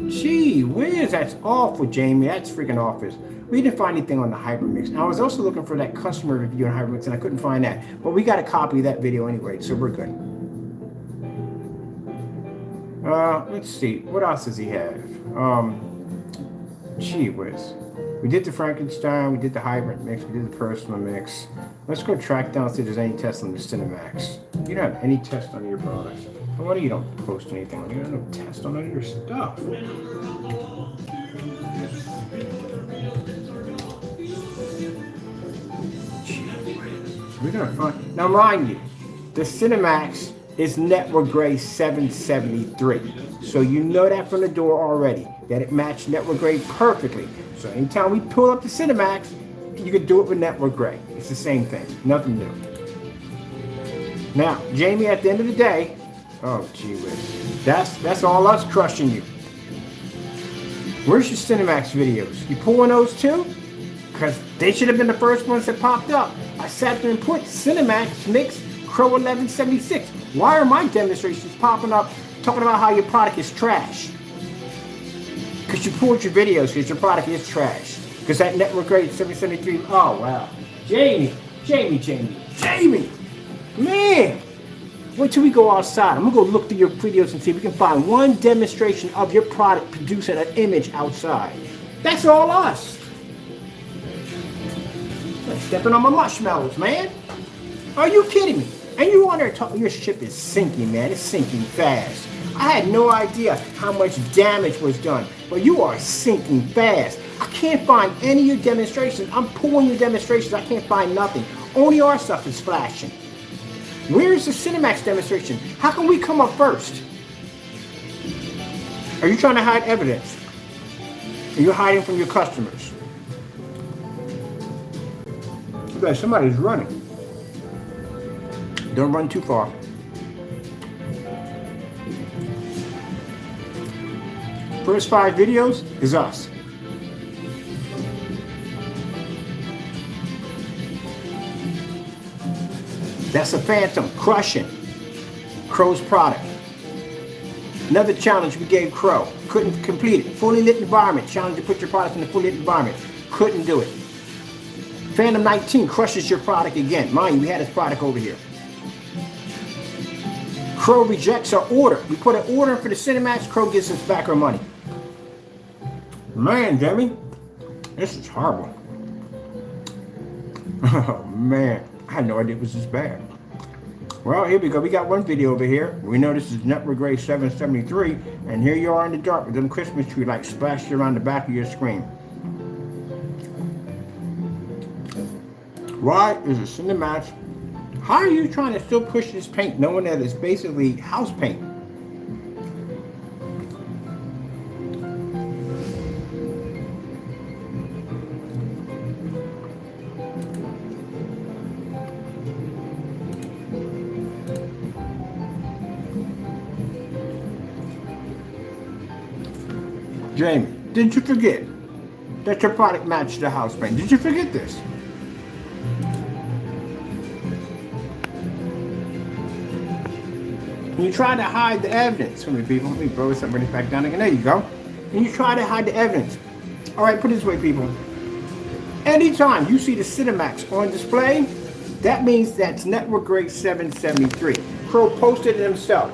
Gee whiz, that's awful, Jamie. That's freaking awful. We didn't find anything on the hybrid mix. I was also looking for that customer review on hybrid mix, and I couldn't find that. But we got a copy of that video anyway, so we're good. Let's see. What else does he have? Gee whiz. We did the Frankenstein, we did the hybrid mix, we did the personal mix. Let's go track down see if there's any tests on the Cinemax. You don't have any tests on your products. No wonder you don't post anything on here. You don't test on any of your stuff. We're gonna find now, mind you, the Cinemax is Network Grade 773. So you know that from the door already, that it matched Network Grade perfectly. So anytime we pull up the Cinemax, you can do it with Network Grade. It's the same thing, nothing new. Now, Jamie, at the end of the day, oh gee whiz, that's all us crushing you. Where's your Cinemax videos? You pulling those too? Because they should have been the first ones that popped up. I sat there and put Cinemax Mix Crow 1176. Why are my demonstrations popping up talking about how your product is trash? Because you pulled your videos because your product is trash. Because that Network Grade 773, oh wow. Jamie. Man. Wait till we go outside. I'm going to go look through your videos and see if we can find one demonstration of your product producing an image outside. That's all us. You're stepping on my marshmallows, man. Are you kidding me? And you on there talking, your ship is sinking, man. It's sinking fast. I had no idea how much damage was done, but you are sinking fast. I can't find any of your demonstrations. I'm pulling your demonstrations. I can't find nothing. Only our stuff is flashing. Where's the Cinemax demonstration? How can we come up first? Are you trying to hide evidence? Are you hiding from your customers? Look like somebody's running. Don't run too far. First 5 videos is us. That's a Phantom crushing Crow's product. Another challenge we gave Crow. Couldn't complete it. Fully lit environment. Challenge to put your product in a fully lit environment. Couldn't do it. Phantom 19 crushes your product again. Mind you, we had his product over here. Crow rejects our order. We put an order for the Cinemax. Crow gives us back our money. Man, Jamie, this is horrible. Oh man, I had no idea it was this bad. Well, here we go. We got one video over here. We know this is Network Grade 773, and here you are in the dark with them Christmas tree lights splashed around the back of your screen. Why is it Cinemax? How are you trying to still push this paint knowing that it's basically house paint? Jaime, did you forget that your product matched the house paint? Did you forget this? And you try to hide the evidence from me, people. Let me throw something back down again. There you go. And you try to hide the evidence. All right, put it this way, people. Anytime you see the Cinemax on display, that means that's network grade 773. Crow posted it himself.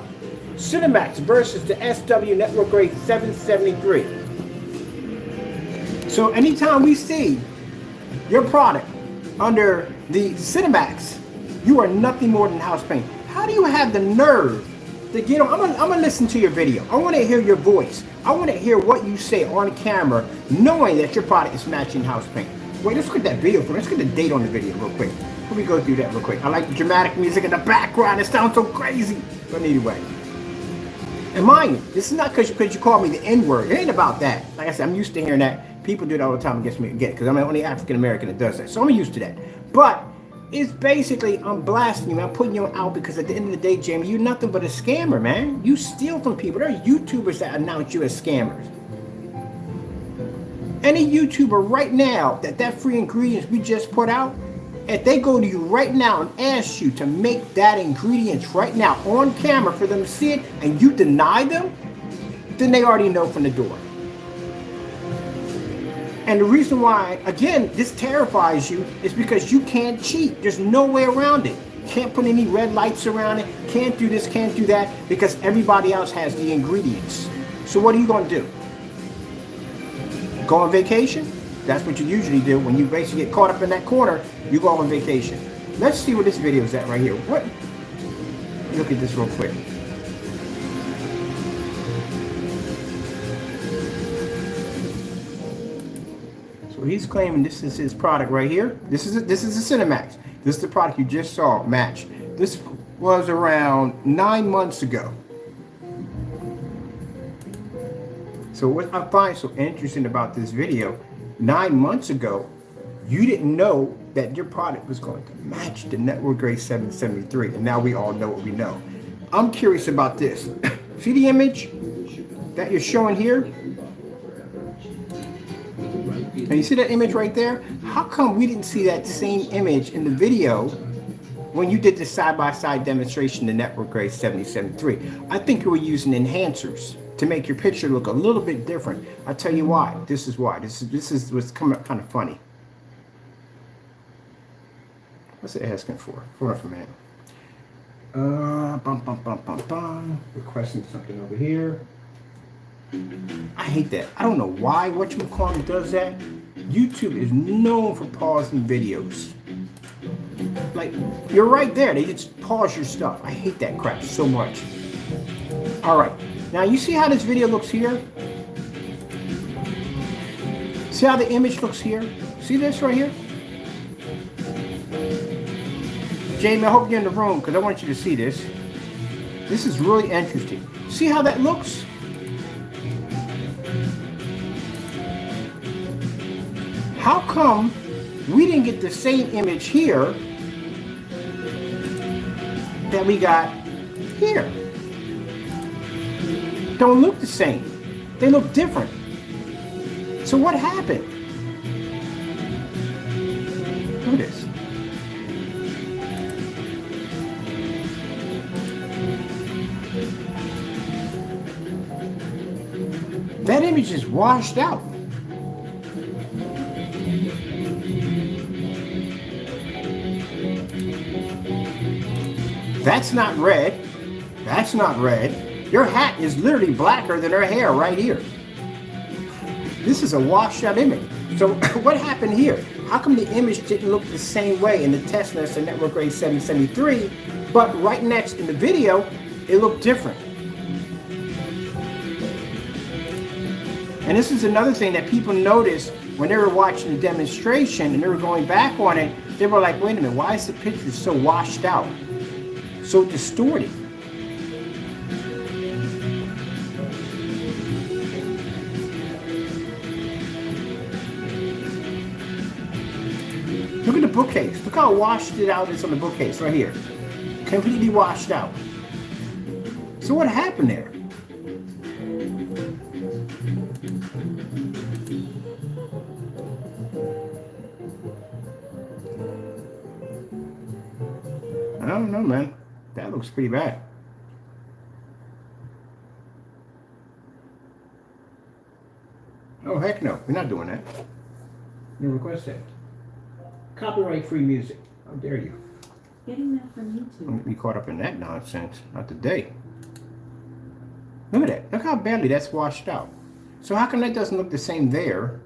Cinemax versus the SW network grade 773. So anytime we see your product under the Cinemax, you are nothing more than house paint. How do you have the nerve to get on? I'm gonna listen to your video. I want to hear your voice. I want to hear what you say on camera, knowing that your product is matching house paint. Wait, let's look at that video for me. Let's get the date on the video real quick. Let me go through that real quick. I like the dramatic music in the background. It sounds so crazy. But anyway. And mind you, this is not because you call me the N-word. It ain't about that. Like I said, I'm used to hearing that. People do it all the time against me again, because I'm the only African American that does that. So I'm used to that. But it's basically, I'm blasting you, I'm putting you out, because at the end of the day, Jaime, you're nothing but a scammer, man. You steal from people. There are YouTubers that announce you as scammers. Any YouTuber right now that free ingredients we just put out, if they go to you right now and ask you to make that ingredients right now on camera for them to see it, and you deny them, then they already know from the door. And the reason why, again, this terrifies you is because you can't cheat. There's no way around it. Can't put any red lights around it. Can't do this, can't do that, because everybody else has the ingredients. So what are you going to do? Go on vacation? That's what you usually do when you basically get caught up in that corner. You go on vacation. Let's see where this video is at right here. What? Look at this real quick. So he's claiming this is his product right here. This is a Cinemax. This is the product you just saw match. This was around 9 months ago. So what I find so interesting about this video, 9 months ago, you didn't know that your product was going to match the network grade 773, and now we all know what we know. I'm curious about this. See the image that you're showing here? And you see that image right there? How come we didn't see that same image in the video when you did the side-by-side demonstration, the network grade 773? I think you were using enhancers to make your picture look a little bit different. I'll tell you why. This is why. This is what's coming up kind of funny. What's it asking for? Hold on for a minute. Requesting something over here. I hate that. I don't know why whatchamacallit does that. YouTube is known for pausing videos. Like, you're right there. They just pause your stuff. I hate that crap so much. All right. Now, you see how this video looks here? See how the image looks here? See this right here? Jaime, I hope you're in the room, because I want you to see this. This is really interesting. See how that looks? How come we didn't get the same image here that we got here? Don't look the same. They look different. So what happened? Look at this. That image is washed out. That's not red. That's not red. Your hat is literally blacker than her hair right here. This is a washed out image. So what happened here? How come the image didn't look the same way in the test nurse and network grade 773, but right next in the video, it looked different? And this is another thing that people noticed when they were watching the demonstration and they were going back on it. They were like, wait a minute, why is the picture so washed out? So distorted. Look at the bookcase. Look how washed it out is on the bookcase right here. Completely washed out. So what happened there? don't know, man. That looks pretty bad. Oh, heck no. We're not doing that. You request that. Copyright free music. How dare you? Getting that from YouTube. Don't get me caught up in that nonsense. Not today. Look at that. Look how badly that's washed out. So how come that doesn't look the same there?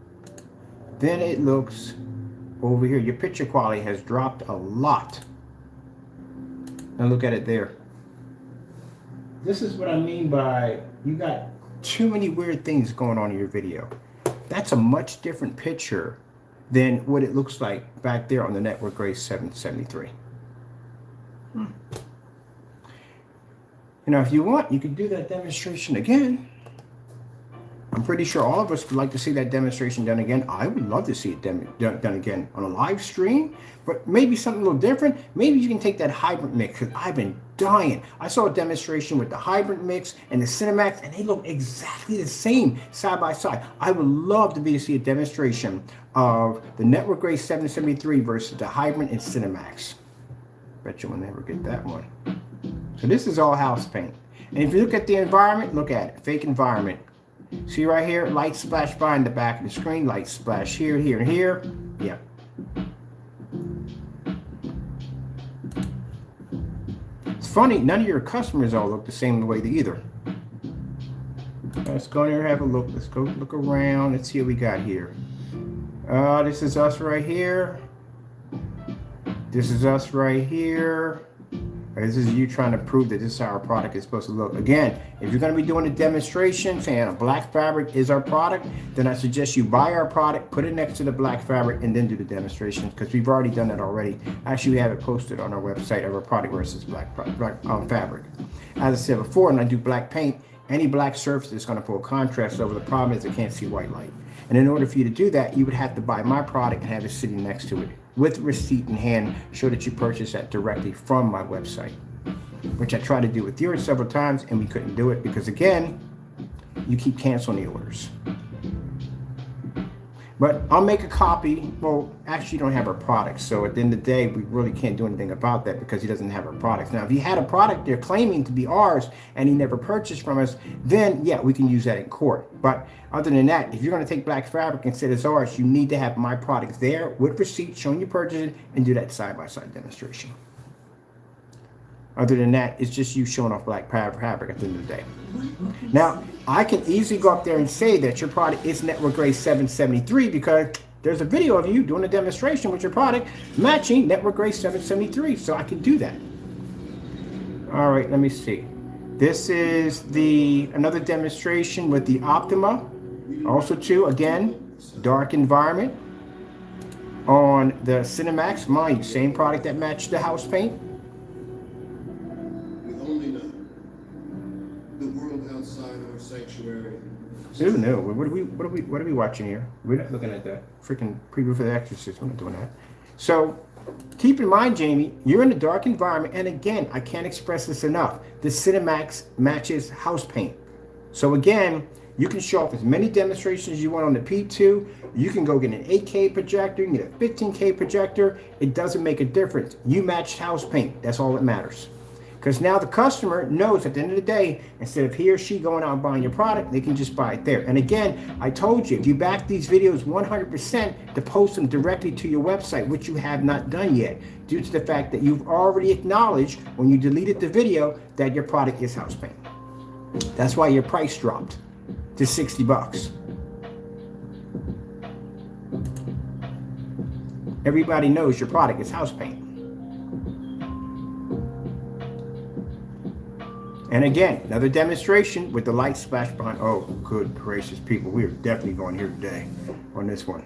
Then it looks over here. Your picture quality has dropped a lot. Now look at it there. This is what I mean by you got too many weird things going on in your video. That's a much different picture than what it looks like back there on the Network Grade 773. You know, if you want, you could do that demonstration again. I'm pretty sure all of us would like to see that demonstration done again. I would love to see it done again on a live stream, but maybe something a little different. Maybe you can take that hybrid mix, because I've been dying. I saw a demonstration with the hybrid mix and the Cinemax, and they look exactly the same side by side. I would love to be to see a demonstration of the Network Grade 773 versus the hybrid and Cinemax. Bet you will never get that one. So this is all house paint. And if you look at the environment, look at it, fake environment. See right here, light splash behind the back of the screen, light splash here, here, and here. Yeah. It's funny, none of your customers all look the same way either. Let's go in there and have a look. Let's go look around. Let's see what we got here. This is us right here. This is us right here. This is you trying to prove that this is how our product is supposed to look. Again, if you're going to be doing a demonstration saying a black fabric is our product, then I suggest you buy our product, put it next to the black fabric, and then do the demonstration, because we've already done that already. Actually, we have it posted on our website of our product versus black fabric. As I said before, when I do black paint, any black surface is going to pull contrast over. The problem is it can't see white light. And in order for you to do that, you would have to buy my product and have it sitting next to it with receipt in hand, show that you purchased that directly from my website, which I tried to do with yours several times and we couldn't do it because, again, you keep canceling the orders. But I'll make a copy. Well, actually, you don't have our products. So at the end of the day, we really can't do anything about that because he doesn't have our products. Now, if he had a product they're claiming to be ours and he never purchased from us, then yeah, we can use that in court. But other than that, if you're going to take black fabric and say it's ours, you need to have my products there with receipt showing you purchased it and do that side-by-side demonstration. Other than that, it's just you showing off black fabric at the end of the day. Now, I can easily go up there and say that your product is Network Grade 773 because there's a video of you doing a demonstration with your product matching Network Grade 773. So I can do that. All right, let me see. This is another demonstration with the Optima. Also too, again, dark environment on the Cinemax. Mind you, same product that matched the house paint. Sanctuary. Who knew? What are we watching here? We're not looking at the freaking preview for The Exorcist. We're not doing that. So keep in mind, Jamie, you're in a dark environment, and again, I can't express this enough. The Cinemax matches house paint. So again, you can show off as many demonstrations as you want on the P2. You can go get an 8K projector, you can get a 15K projector. It doesn't make a difference. You matched house paint. That's all that matters. Because now the customer knows at the end of the day, instead of he or she going out and buying your product, they can just buy it there. And again, I told you, if you back these videos 100% to post them directly to your website, which you have not done yet, due to the fact that you've already acknowledged when you deleted the video that your product is house paint. That's why your price dropped to $60. Everybody knows your product is house paint. And again, another demonstration with the light splash behind. Oh, good gracious people. We are definitely going here today on this one.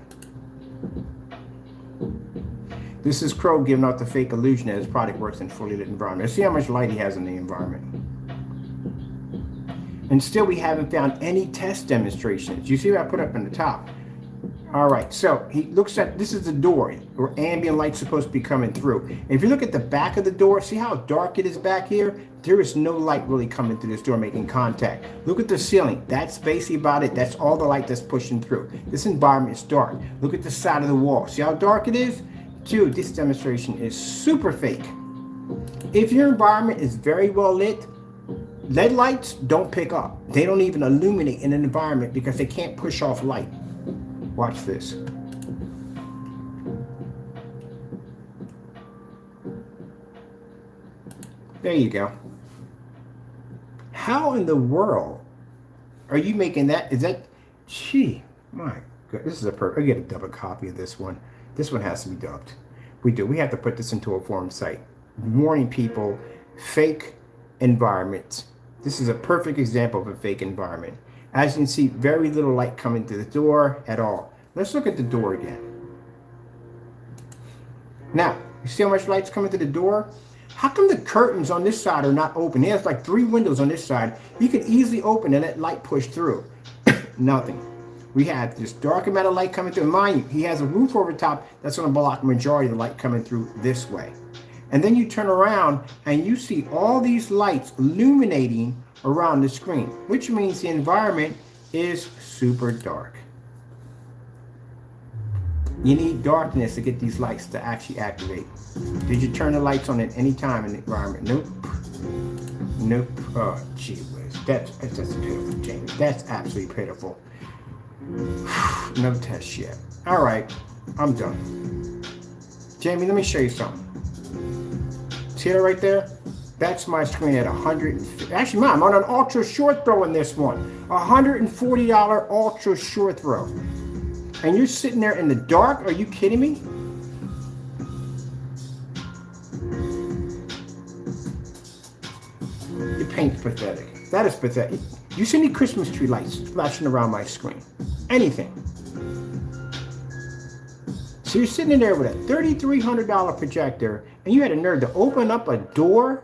This is Crow giving out the fake illusion that his product works in fully lit environment. Let's see how much light he has in the environment. And still we haven't found any test demonstrations. You see what I put up in the top? All right, so he looks at, this is the door where ambient light's supposed to be coming through. And if you look at the back of the door, see how dark it is back here? There is no light really coming through this door making contact. Look at the ceiling. That's basically about it. That's all the light that's pushing through. This environment is dark. Look at the side of the wall. See how dark it is? Dude, this demonstration is super fake. If your environment is very well lit, LED lights don't pick up. They don't even illuminate in an environment because they can't push off light. Watch this. There you go. How in the world are you making that? Is that, gee, my God, this is a perfect, I get a double copy of this one. This one has to be dubbed. We do. We have to put this into a forum site. Warning people, fake environments. This is a perfect example of a fake environment. As you can see, very little light coming through the door at all. Let's look at the door again. Now, you see how much light's coming through the door? How come the curtains on this side are not open? He has like 3 windows on this side. He could easily open and let light push through. Nothing. We have this dark amount of light coming through. Mind you, he has a roof over top that's going to block the majority of the light coming through this way. And then you turn around and you see all these lights illuminating around the screen, which means the environment is super dark. You need darkness to get these lights to actually activate. Did you turn the lights on at any time in the environment? Nope. Nope. Oh, gee whiz. That's pitiful, Jamie. That's absolutely pitiful. No test yet. All right. I'm done. Jamie, let me show you something. See that right there? That's my screen at 150. Actually, I'm on an ultra short throw in this one. $140 ultra short throw. And you're sitting there in the dark? Are you kidding me? Your paint's pathetic. That is pathetic. You see any Christmas tree lights flashing around my screen? Anything. So you're sitting in there with a $3,300 projector and you had a nerve to open up a door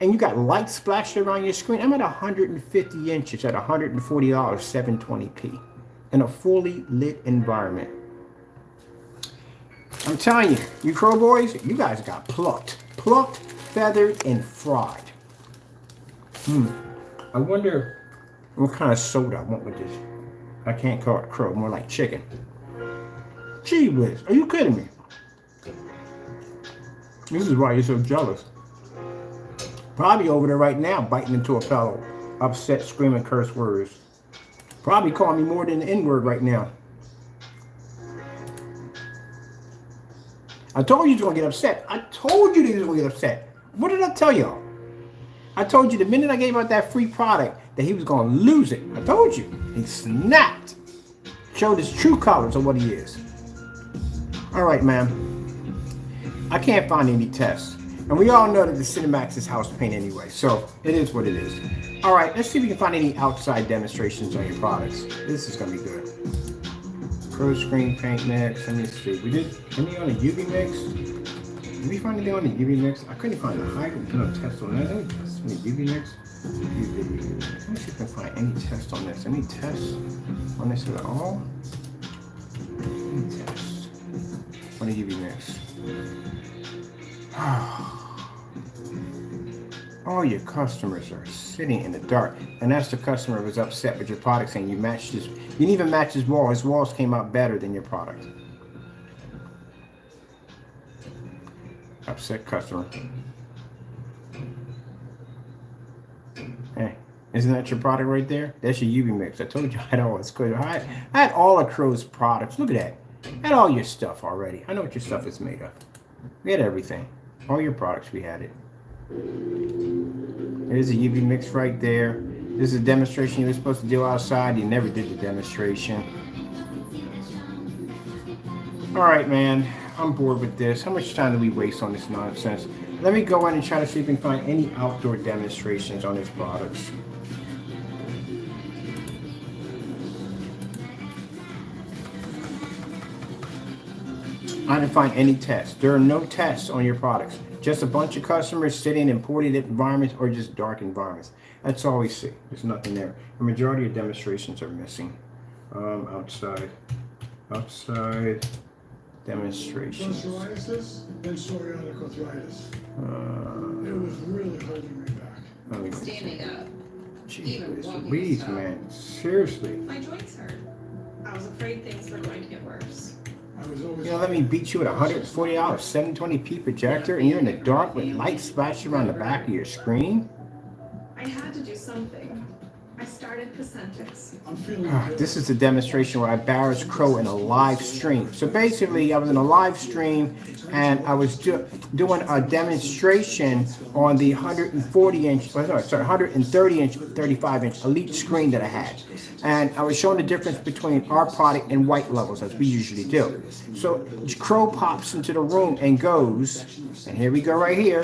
and you got lights splashing around your screen. I'm at 150 inches at $140, 720p. In a fully lit environment. I'm telling you, you Crow boys, you guys got plucked, feathered, and fried. I wonder what kind of soda I want with this. I can't call it crow, more like chicken. Gee whiz, are you kidding me? This is why you're so jealous. Probably over there right now, biting into a pillow, upset, screaming curse words. Probably calling me more than the N-word right now. I told you he was going to get upset. I told you he was going to get upset. What did I tell y'all? I told you the minute I gave out that free product that he was going to lose it. I told you. He snapped. Showed his true colors of what he is. All right, man. I can't find any tests. And we all know that the Cinemax is house paint anyway. So it is what it is. All right, let's see if we can find any outside demonstrations on your products. This is going to be good. Pro screen paint mix. Let me see. We did any on the UV mix? Did we find anything on the UV mix? I couldn't find the high. No test on that. Let me test the UV mix. UV. Let me see if I can find any test on this. Any tests on this at all? Any tests on the UV mix? All your customers are sitting in the dark, and that's the customer was upset with your product saying you matched his. You didn't even match his wall. His walls came out better than your product. Upset customer. Hey, isn't that your product right there? That's your UV mix. I told you I had all this good. I had all of Crow's products. Look at that. I had all your stuff already. I know what your stuff is made of. We had everything. All your products, we had it. There's a UV mix right there. This is a demonstration you were supposed to do outside. You never did the demonstration. All right, man. I'm bored with this. How much time do we waste on this nonsense? Let me go in and try to see if we can find any outdoor demonstrations on these products. I didn't find any tests. There are no tests on your products. Just a bunch of customers sitting in poorly lit environments or just dark environments. That's all we see. There's nothing there. The majority of demonstrations are missing. Outside demonstrations. Psoriasis and psoriatic arthritis. It was really holding me back. Standing up. Jeez Louise, man. Seriously. My joints hurt. I was afraid things were going to get worse. I was always. You know, let me beat you with a $140 720p projector and you're in the dark with light splashing around the back of your screen? I had to do something. I started Placentix. I'm feeling good. This is a demonstration where I embarrassed Crow in a live stream. So basically, I was in a live stream and I was doing a demonstration on the 140-inch, 130-inch, 35-inch Elite screen that I had. And I was showing the difference between our product and white levels, as we usually do. So Crow pops into the room and goes, and here we go right here.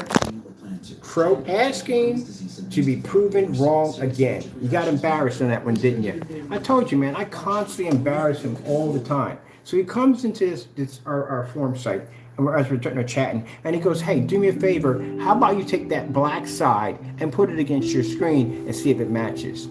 Crow asking to be proven wrong again. You got embarrassed on that one, didn't you? I told you, man, I constantly embarrass him all the time. So he comes into our forum site, and as we're chatting, and he goes, hey, do me a favor, how about you take that black side and put it against your screen and see if it matches?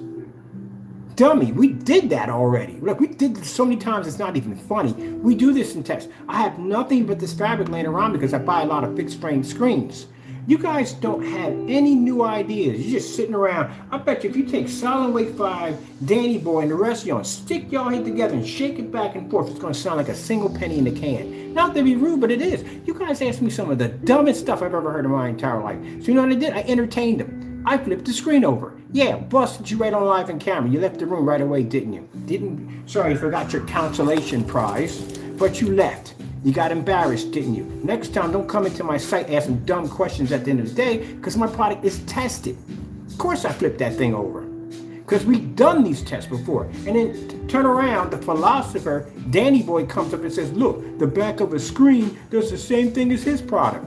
Dummy, we did that already. Look, we did this so many times it's not even funny. We do this in tests. I have nothing but this fabric laying around because I buy a lot of fixed frame screens. You guys don't have any new ideas. You're just sitting around. I bet you if you take Solid Weight 5, Danny Boy, and the rest of y'all and stick y'all head together and shake it back and forth, it's going to sound like a single penny in the can. Not to be rude, but it is. You guys asked me some of the dumbest stuff I've ever heard in my entire life. So you know what I did? I entertained them. I flipped the screen over. Yeah, busted you right on live on camera. You left the room right away, didn't you? Sorry, you forgot your consolation prize, but you left. You got embarrassed, didn't you? Next time, don't come into my site asking dumb questions at the end of the day, because my product is tested. Of course I flipped that thing over, because we've done these tests before. And then turn around, the philosopher, Danny Boy, comes up and says, look, the back of a screen does the same thing as his product.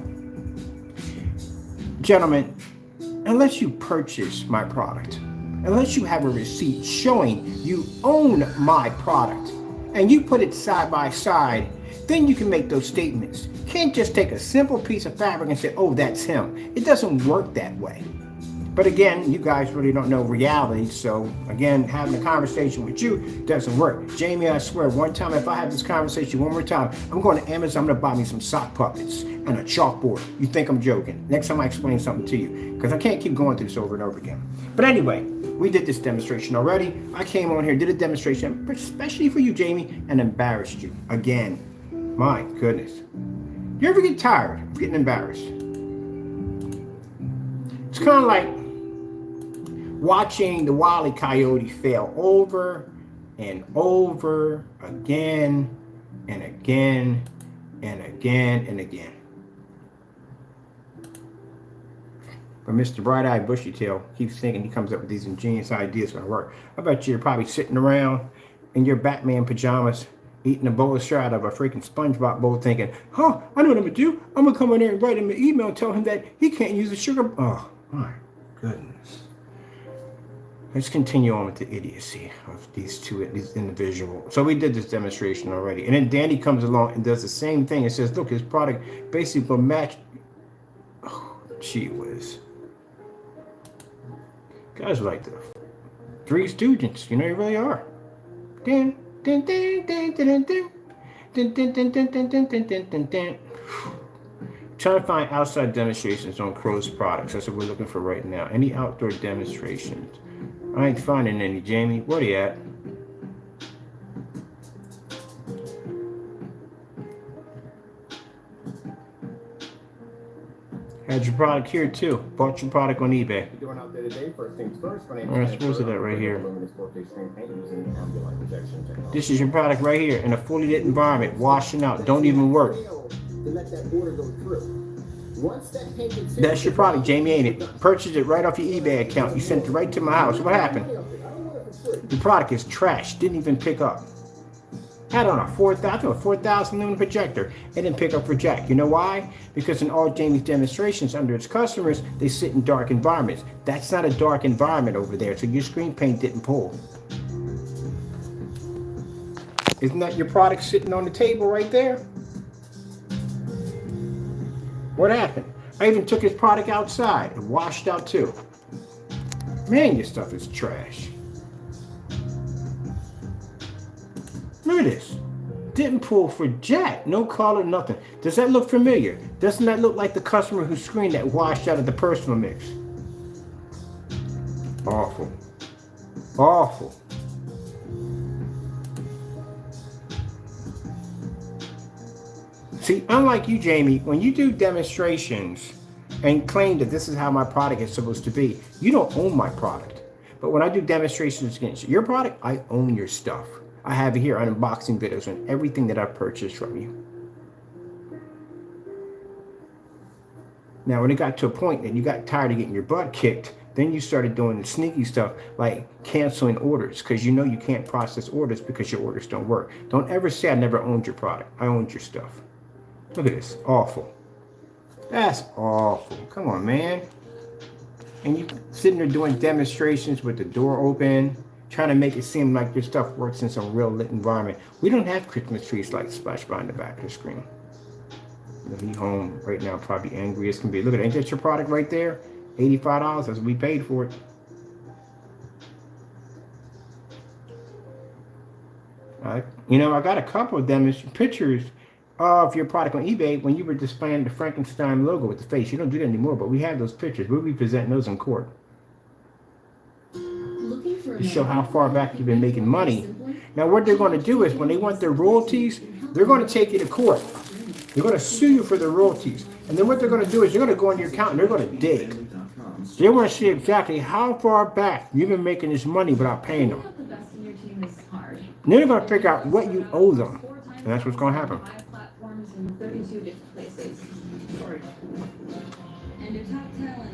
Gentlemen, unless you purchase my product, unless you have a receipt showing you own my product, and you put it side by side, then you can make those statements. You can't just take a simple piece of fabric and say, oh, that's him. It doesn't work that way. But again, you guys really don't know reality. So again, having a conversation with you doesn't work. Jamie, I swear, one time, if I have this conversation one more time, I'm going to Amazon, I'm going to buy me some sock puppets and a chalkboard. You think I'm joking. Next time I explain something to you, because I can't keep going through this over and over again. But anyway, we did this demonstration already. I came on here, did a demonstration, especially for you, Jamie, and embarrassed you again. My goodness. You ever get tired of getting embarrassed? It's kind of like watching the Wile E. Coyote fail over and over again and again and again and again. But Mr. Bright-Eyed Bushy-Tail keeps thinking he comes up with these ingenious ideas going to work. I bet you're probably sitting around in your Batman pajamas eating a bowl of straw out of a freaking SpongeBob bowl thinking, huh, I know what I'm going to do. I'm going to come in there and write him an email and tell him that he can't use the sugar. Oh, my goodness. Let's continue on with the idiocy of these individuals. So we did this demonstration already. And then Danny comes along and does the same thing and says, look, his product basically will match. Oh, gee whiz. Guys are like the Three Stooges. You know, you really are. Dun, dun, dun, dun, dun, dun. Dun, dun, dun, dun, dun, dun, dun, dun, dun, dun. Trying to find outside demonstrations on Crow's products. That's what we're looking for right now. Any outdoor demonstrations? I ain't finding any, Jamie. Where you at? Had your product here too. Bought your product on eBay. Going out there today, first things first. Where's that right here? This is your product right here in a fully lit environment, washing out, don't even work. That's your product, Jamie, ain't it? Purchased it right off your eBay account. You sent it right to my house. What happened? The product is trash. Didn't even pick up. Had on a 4,000 lumen projector. It didn't pick up for jack. You know why? Because in all Jamie's demonstrations under its customers, they sit in dark environments. That's not a dark environment over there, so your screen paint didn't pull. Isn't that your product sitting on the table right there? What happened? I even took his product outside and washed out too. Man, your stuff is trash. Look at this. Didn't pull for jack. No color, nothing. Does that look familiar? Doesn't that look like the customer whose screen that washed out of the personal mix? Awful. Awful. See, unlike you, Jamie, when you do demonstrations and claim that this is how my product is supposed to be, you don't own my product. But when I do demonstrations against your product, I own your stuff. I have it here on unboxing videos on everything that I purchased from you. Now, when it got to a point that you got tired of getting your butt kicked, then you started doing the sneaky stuff like canceling orders because you know you can't process orders because your orders don't work. Don't ever say I never owned your product. I owned your stuff. Look at this. Awful. That's awful. Come on, man. And you sitting there doing demonstrations with the door open, trying to make it seem like your stuff works in some real lit environment. We don't have Christmas trees like splashed by in the back of the screen. He's home right now, probably angry as can be. Look at it. Ain't that your product right there? $85. That's what we paid for it. You know, I got a couple of them pictures of your product on eBay when you were displaying the Frankenstein logo with the face. You don't do that anymore, but we have those pictures. We'll be presenting those in court. To show how far back you've been making money. Now, what they're going to do is when they want their royalties, they're going to take you to court. They're going to sue you for the royalties. And then what they're going to do is they're going to go on your account and they're going to dig. They want to see exactly how far back you've been making this money without paying them. And then they're going to figure out what you owe them. And that's what's going to happen. In 32 different places. And your top talent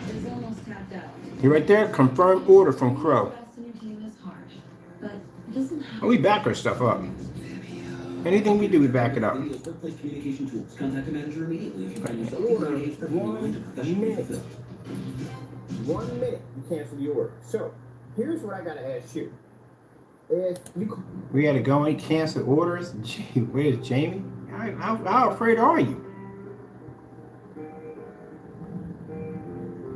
is almost tapped out. You're right there. Confirmed order from Crow. Oh, we back our stuff up. Anything we do, we back it up. 1 minute, you cancel the order. So, here's what I gotta ask you. We had to go and cancel orders. Gee, where's Jamie? How afraid are you?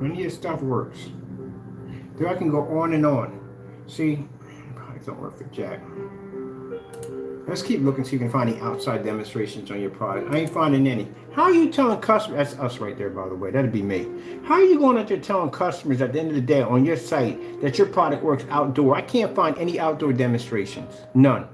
None of your stuff works. Then I can go on and on. See, products don't work for Jack. Let's keep looking so you can find any outside demonstrations on your product. I ain't finding any. How are you telling customers, that's us right there, by the way, that'd be me. How are you going out there telling customers at the end of the day on your site that your product works outdoor? I can't find any outdoor demonstrations. None.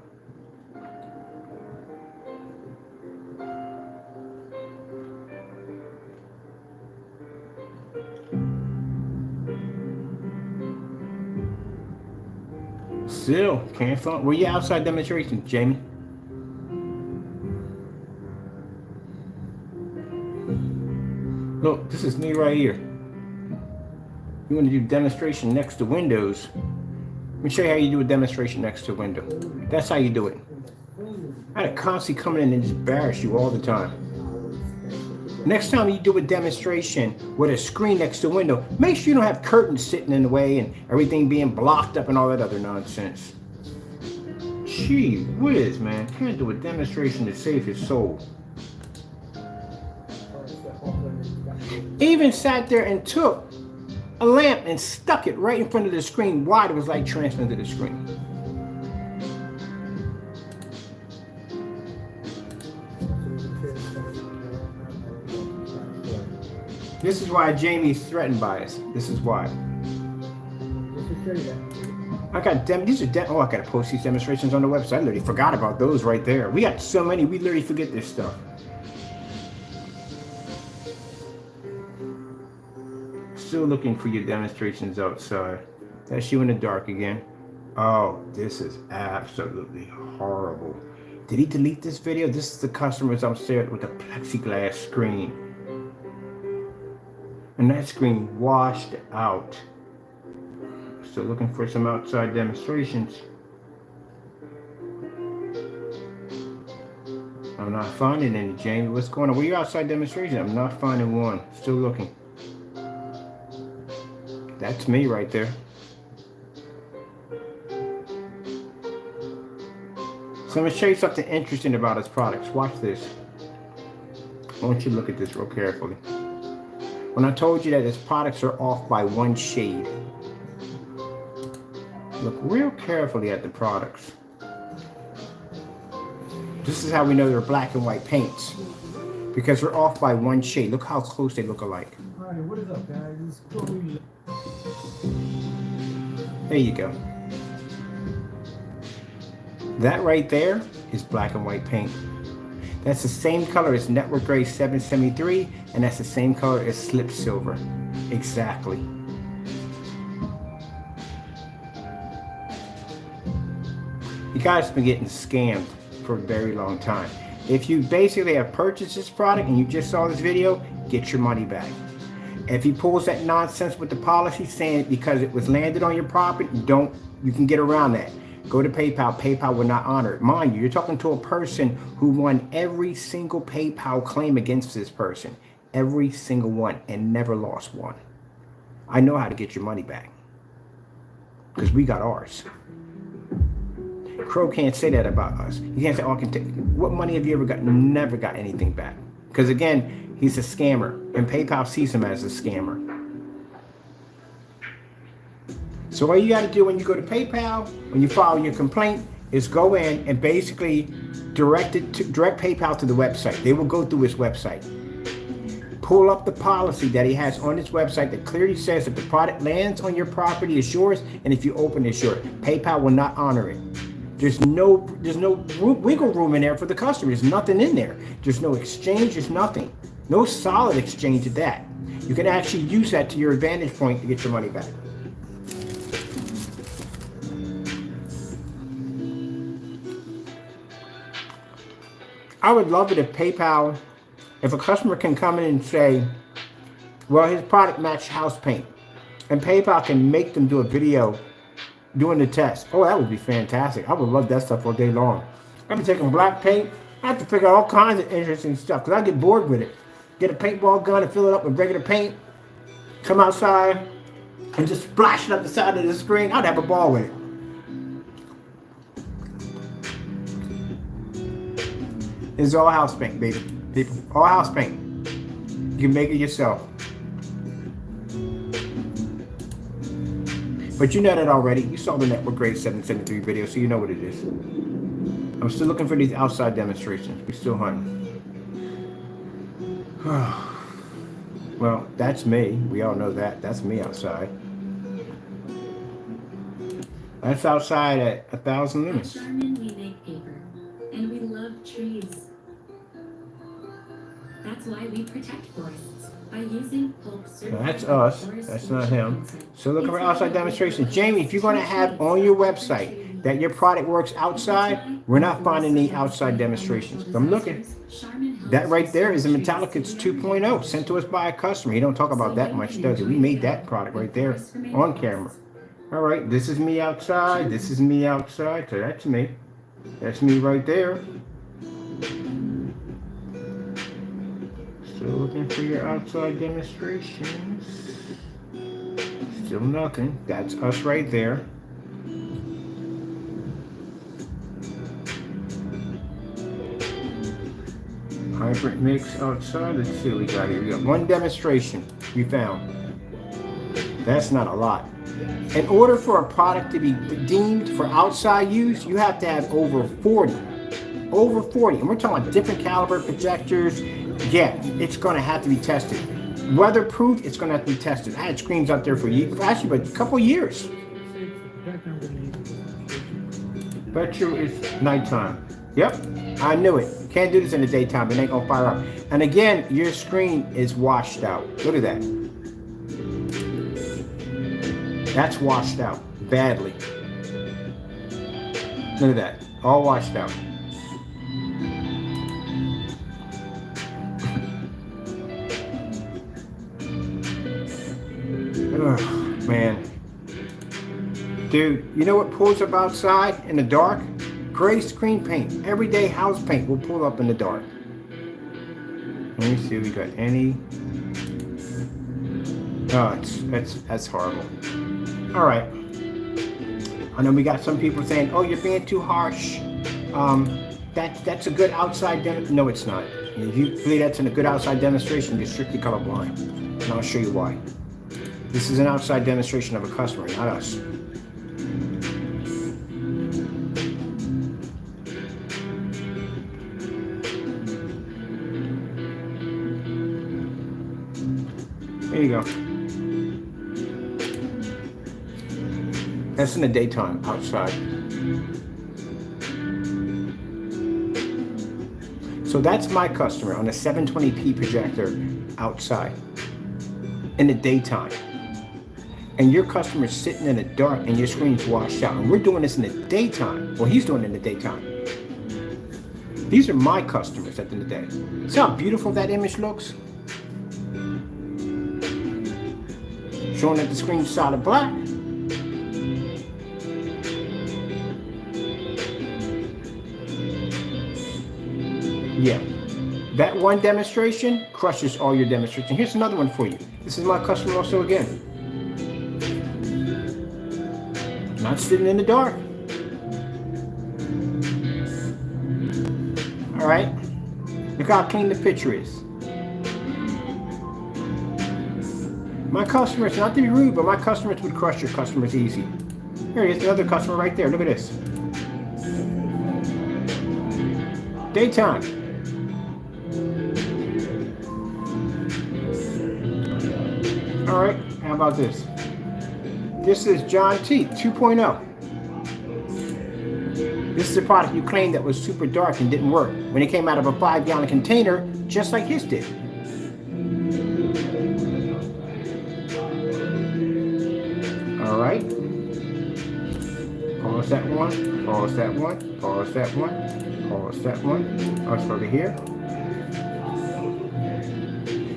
Still, can't find, where your outside demonstrations, Jamie? Look, this is me right here. You want to do demonstration next to windows? Let me show you how you do a demonstration next to a window. That's how you do it. I had to constantly come in and just embarrass you all the time. Next time you do a demonstration with a screen next to a window, make sure you don't have curtains sitting in the way and everything being blocked up and all that other nonsense. Gee whiz, man. Can't do a demonstration to save his soul. Even sat there and took a lamp and stuck it right in front of the screen while it was like transmitting to the screen. This is why Jamie's threatened by us. This is why. I got these are oh, I gotta post these demonstrations on the website. I literally forgot about those right there. We got so many, we literally forget this stuff. Still looking for your demonstrations outside. That's you in the dark again. Oh, this is absolutely horrible. Did he delete this video? This is the customers upstairs with the plexiglass screen. And that screen washed out. Still looking for some outside demonstrations. I'm not finding any, Jamie. What's going on? Where your outside demonstration? I'm not finding one. Still looking. That's me right there. So I'm going to show you something interesting about his products. Watch this. I want you to look at this real carefully. When I told you that his products are off by one shade, look real carefully at the products. This is how we know they're black and white paints, because they're off by one shade. Look how close they look alike. Alright, what is up, guys? It's Chloe. There you go. That right there is black and white paint. That's the same color as network grade 773, and that's the same color as slip silver. Exactly. You guys have been getting scammed for a very long time. If you basically have purchased this product and you just saw this video, get your money back. If he pulls that nonsense with the policy saying because it was landed on your property, you can get around that. Go to PayPal. PayPal will not honor it. Mind you, you're talking to a person who won every single PayPal claim against this person. Every single one, and never lost one. I know how to get your money back. Because we got ours. Crow can't say that about us. He can't say, oh, I can take. What money have you ever got? Never got anything back. Because again, he's a scammer. And PayPal sees him as a scammer. So all you got to do when you go to PayPal, when you file your complaint, is go in and basically direct PayPal to the website. They will go through his website. Pull up the policy that he has on his website that clearly says if the product lands on your property, it's yours, and if you open it, it's yours. PayPal will not honor it. There's no wiggle room in there for the customer. There's nothing in there. There's no exchange. There's nothing. No solid exchange at that. You can actually use that to your advantage point to get your money back. I would love it if PayPal, if a customer can come in and say, well, his product matched house paint, and PayPal can make them do a video doing the test. Oh, that would be fantastic. I would love that stuff all day long. I've been taking black paint. I have to figure out all kinds of interesting stuff because I get bored with it. Get a paintball gun and fill it up with regular paint. Come outside and just splash it up the side of the screen. I'd have a ball with it. It's all house paint, baby. People, all house paint. You can make it yourself. But you know that already. You saw the network grade 773 video, so you know what it is. I'm still looking for these outside demonstrations. We're still hunting. Well, that's me. We all know that. That's me outside. That's outside at 1,000 lumens. At Charmin, we make paper, and we love trees. That's why we protect forests by using pulp certified. That's us. That's not him. So looking for outside demonstrations. Jamie, if you're going to have on your website that your product works outside, we're not finding any outside demonstrations. I'm looking. That right there is a Metallica's 2.0 sent to us by a customer. He don't talk about that much, does he? We made that product right there on camera. All right, this is me outside. This is me outside. So that's me. That's me right there. Still looking for your outside demonstrations. Still nothing. That's us right there. Hybrid mix outside. Let's see what we got here. We got one demonstration we found. That's not a lot. In order for a product to be deemed for outside use, you have to have over 40. Over 40. And we're talking about different caliber projectors. Yeah, it's going to have to be tested. Weatherproof, it's going to have to be tested. I had screens out there for years, actually, but a couple years. Bet you it's nighttime. Yep, I knew it. Can't do this in the daytime. It ain't going to fire up. And again, your screen is washed out. Look at that. That's washed out badly. Look at that. All washed out. Ugh, man. Dude, you know what pulls up outside in the dark? Gray screen paint. Everyday house paint will pull up in the dark. Let me see if we got any. Oh, that's horrible. All right. I know we got some people saying, "Oh, you're being too harsh." That's a good outside demonstration. No, it's not. If you believe that's a good outside demonstration, you're strictly colorblind, and I'll show you why. This is an outside demonstration of a customer, not us. There you go. That's in the daytime, outside. So So that's my customer on a 720p projector outside in the daytime. And your customer's sitting in the dark and your screen's washed out. And we're doing this in the daytime. Well, he's doing it in the daytime. These are my customers at the end of the day. See how beautiful that image looks? Showing that the screen's solid black. Yeah. That one demonstration crushes all your demonstrations. Here's another one for you. This is my customer also again. Not sitting in the dark. All right. Look how clean the picture is. My customers, not to be rude, but my customers would crush your customers easy. Here he is, another customer right there. Look at this. Daytime. All right, how about this? This is John T 2.0. This is a product you claimed that was super dark and didn't work when it came out of a 5-gallon container, just like his did. All right. Pause that one. Pause that one. Pause that one. Pause that one. Let's go to here.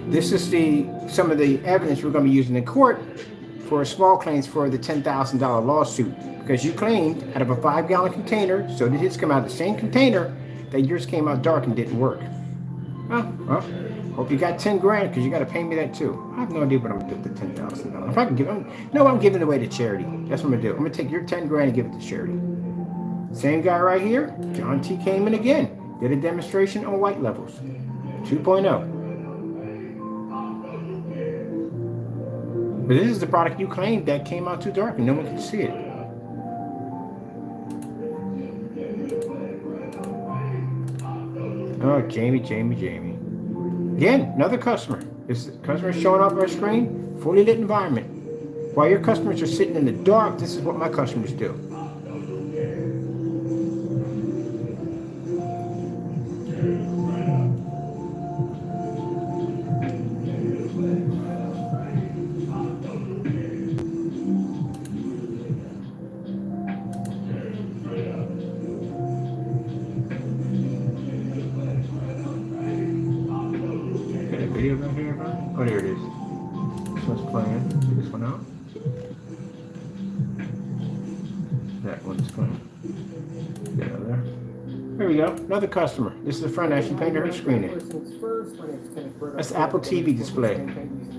This is some of the evidence we're going to be using in court for small claims for the $10,000 lawsuit, because you claimed out of a 5-gallon container, so did his come out of the same container, that yours came out dark and didn't work. Well, hope you got 10 grand, because you got to pay me that too. I have no idea what I'm going to do with the $10,000. If I can give them, no, I'm giving it away to charity. That's what I'm going to do. I'm going to take your 10 grand and give it to charity. Same guy right here, John T came in again, did a demonstration on white levels, 2.0. But this is the product you claimed that came out too dark and no one could see it. Oh, Jamie. Again, another customer. This customer is showing off our screen, fully lit environment. While your customers are sitting in the dark, this is what my customers do. Oh, there it is. This one's playing. Get this one out. That one's playing. Get out of there. There we go. Another customer. This is the front actually painted her screen in. That's the Apple TV display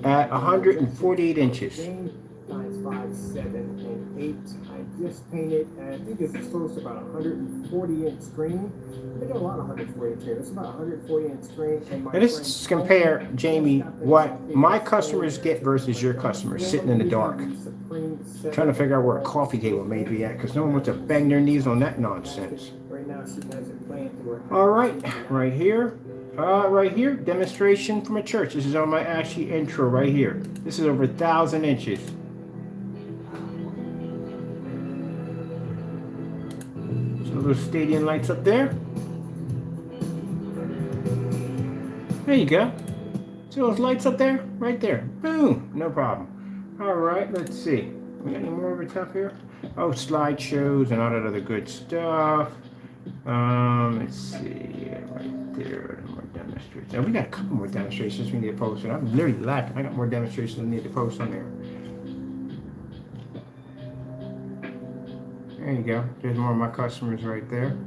at 148 inches. 5, 7, and 8. I just painted, I think it's close to about 140 inch screen. They got a lot of 140 inch screen. It's about 140 inch screen. And now let's compare, Jamie, what my customers get versus your customers sitting in the dark. Trying to figure out where a coffee table may be at, because no one wants to bang their knees on that nonsense. All right, right here, demonstration from a church. This is on my actually intro right here. This is over 1,000 inches. Those stadium lights up there. There you go. See those lights up there? Right there. Boom. No problem. All right, let's see. We got any more of it up here? Oh, slideshows and all that other good stuff. Let's see. Right there. More demonstrations. Now, we got a couple more demonstrations we need to post. And I'm literally lacking. I got more demonstrations I need to post on there. There you go. There's more of my customers right there.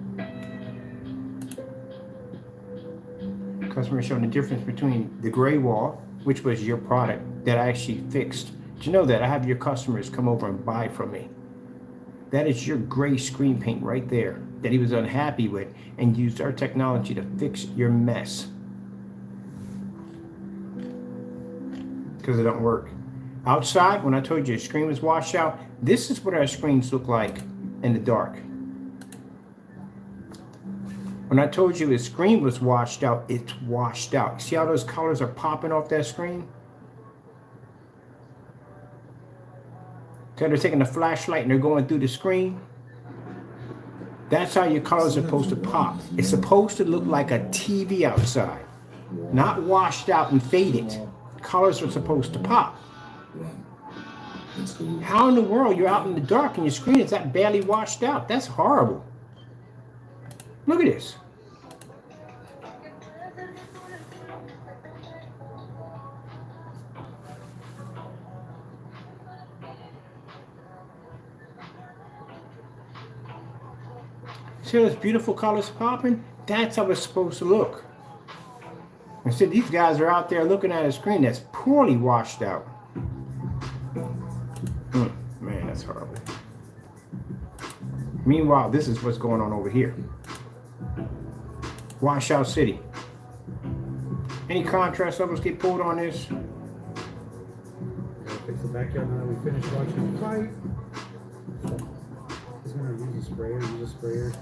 Customer showing the difference between the gray wall, which was your product that I actually fixed. Did you know that I have your customers come over and buy from me? That is your gray screen paint right there that he was unhappy with, and used our technology to fix your mess. Because it don't work. Outside, when I told you your screen was washed out, this is what our screens look like in the dark. When I told you his screen was washed out, it's washed out. See how those colors are popping off that screen? So they're taking a flashlight and they're going through the screen. That's how your colors are supposed to pop. It's supposed to look like a TV outside, not washed out and faded. Colors are supposed to pop. How in the world you're out in the dark and your screen is that barely washed out? That's horrible. Look at this. See those beautiful colors popping? That's how it's supposed to look. Instead, these guys are out there looking at a screen that's poorly washed out. Man, that's horrible. Meanwhile, this is what's going on over here. Washout City. Any contrast levels get pulled on this? Fix the backyard now that we finished watching the fight. He's gonna use a sprayer,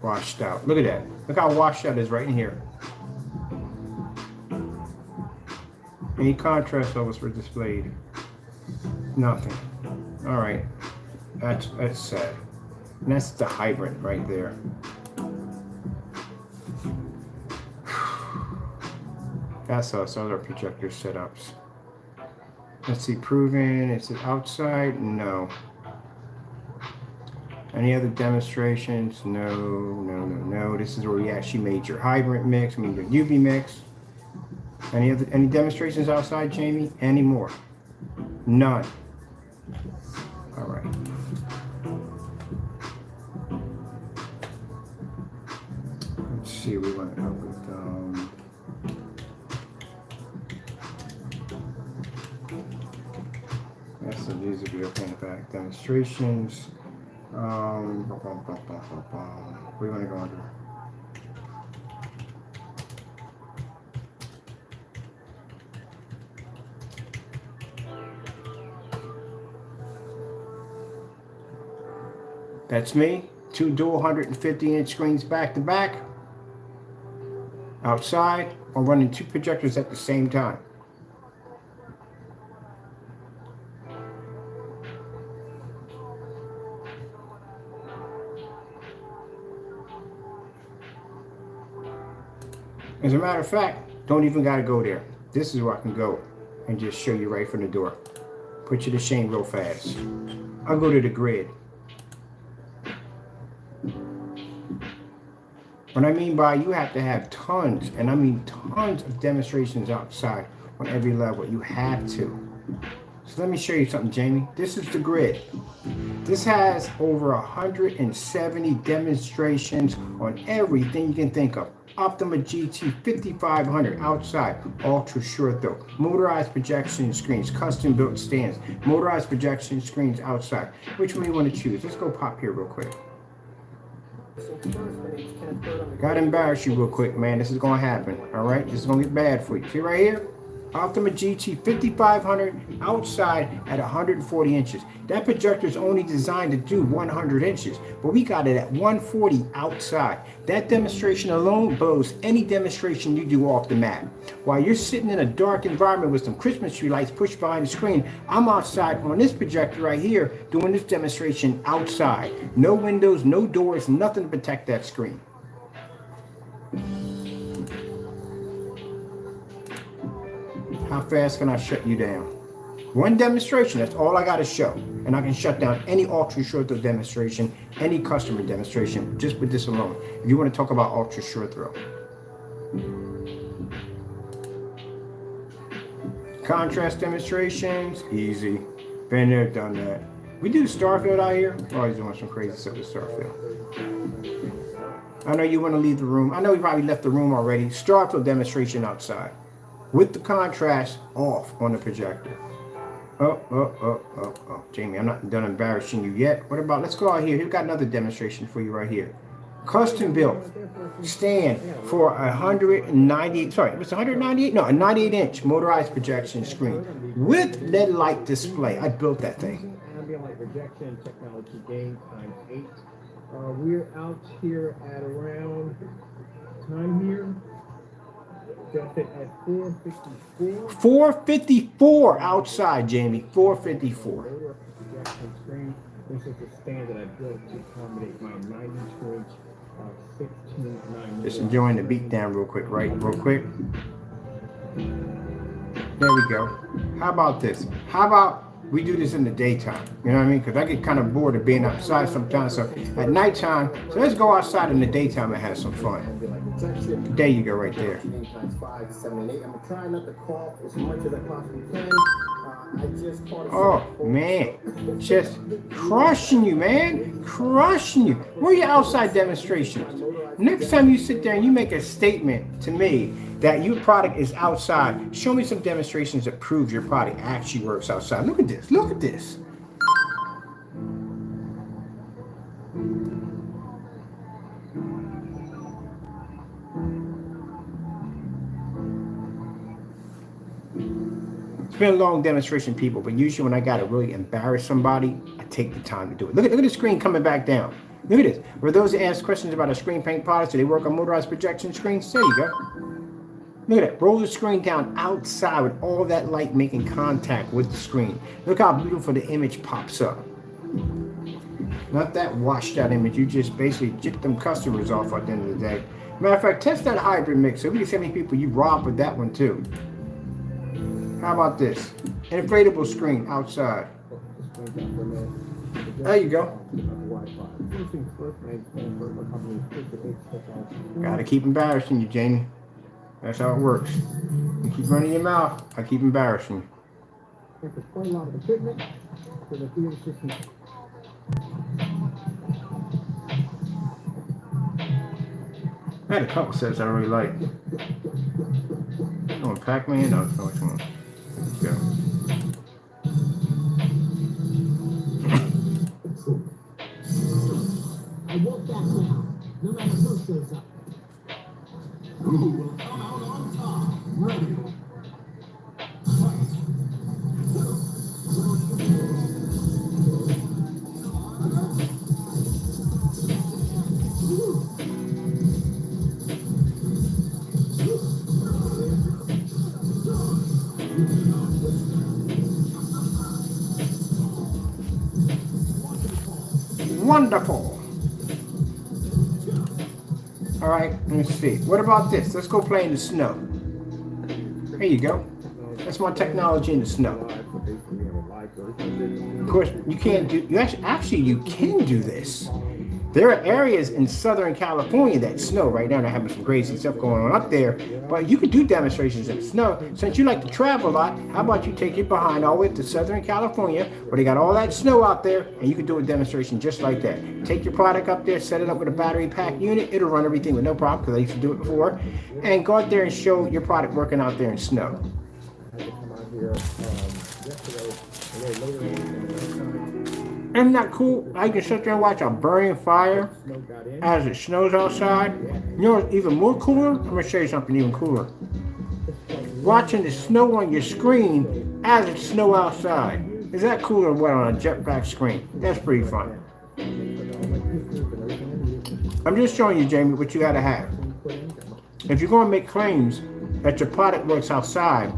Washed out. Look at that. Look how washed out it is right in here. Any contrast levels were displayed? Nothing. All right. That's sad. And that's the hydrant right there. That's us. Those are projector setups. Let's see. Proven. Is it outside? No. Any other demonstrations? No. This is where we actually made your hydrant mix. I mean your UV mix. Any demonstrations outside, Jamie? Any more? None. All right. Let's see. We want to go with that's the these will be okay in the back demonstrations. We want to go under. That's me. 2 dual 150-inch screens back to back. Outside, I'm running 2 projectors at the same time. As a matter of fact, don't even gotta go there. This is where I can go and just show you right from the door. Put you to shame real fast. I'll go to the grid. What I mean by you have to have tons, and I mean tons of demonstrations outside on every level. You have to. So let me show you something, Jamie. This is the grid. This has over 170 demonstrations on everything you can think of. Optima GT 5500 outside, ultra short throw, motorized projection screens, custom built stands, motorized projection screens outside. Which one do you want to choose? Let's go pop here real quick. Gotta embarrass you real quick, man. This is gonna happen. All right, this is gonna get bad for you. See right here? Optima GT 5500 outside at 140 inches. That projector is only designed to do 100 inches, but we got it at 140 outside. That demonstration alone blows any demonstration you do off the map. While you're sitting in a dark environment with some Christmas tree lights pushed behind the screen, I'm outside on this projector right here doing this demonstration outside. No windows, no doors, nothing to protect that screen. How fast can I shut you down? One demonstration, that's all I got to show. And I can shut down any ultra short throw demonstration, any customer demonstration, just with this alone. If you want to talk about ultra short throw. Contrast demonstrations, easy. Been there, done that. We do Starfield out here. We're always doing some crazy stuff with Starfield. I know you want to leave the room. I know you probably left the room already. Starfield demonstration outside. With the contrast off on the projector. Oh. Jamie, I'm not done embarrassing you yet. What about, let's go out here. We've got another demonstration for you right here. Custom built stand for 198, sorry, it was 198? No, a 98-inch motorized projection screen with LED light display. I built that thing. Ambient light projection technology gain times 8. We're out here at around time here. At 454. 454 outside, Jamie. 454. Projection screen This is the stand that I built to accommodate my 92-inch 16:9. Just enjoying the beat down real quick, right? Real quick. There we go. How about this? How about we do this in the daytime? You know what I mean? Because I get kind of bored of being outside sometimes. So at nighttime, so let's go outside in the daytime and have some fun. There you go, right there. 5, 7, and 8. I'm gonna try not to cough as much as I possibly can. I just caught Oh man, just crushing you, man, crushing you. Where are your outside demonstrations? Next time you sit there and you make a statement to me that your product is outside, show me some demonstrations that prove your product actually works outside. Look at this, look at this. It's been a long demonstration, people, but usually when I gotta really embarrass somebody, I take the time to do it. Look at the screen coming back down. Look at this. For those that ask questions about a screen paint products, do they work on motorized projection screens? There you go. Look at that. Roll the screen down outside with all that light making contact with the screen. Look how beautiful the image pops up. Not that washed out image. You just basically get them customers off at the end of the day. Matter of fact, test that hybrid mixer. We can see how many people you rob with that one too. How about this? Inflatable screen outside. There you go. Gotta keep embarrassing you, Jamie. That's how it works. You keep running your mouth, I keep embarrassing you. I had a couple sets I really like. Oh, Pac-Man? No, it's not which one. Let's go. I won't back down, no matter who shows up. Who will come out on top? Ready. Fight. Wonderful. All right, let's see. What about this? Let's go play in the snow. There you go. That's my technology in the snow. Of course, you can't do. You actually you can do this. There are areas in Southern California that snow right now. They're having some crazy stuff going on up there. But you could do demonstrations in the snow. Since you like to travel a lot, how about you take it behind all the way to Southern California, where they got all that snow out there, and you can do a demonstration just like that. Take your product up there, set it up with a battery pack unit. It'll run everything with no problem, because I used to do it before. And go out there and show your product working out there in snow. Isn't that cool? I can sit there and watch a burning fire as it snows outside. You know what's even more cooler? I'm going to show you something even cooler. Watching the snow on your screen as it snows outside. Is that cooler than what on a jetpack screen? That's pretty fun. I'm just showing you, Jamie, what you got to have. If you're going to make claims that your product works outside,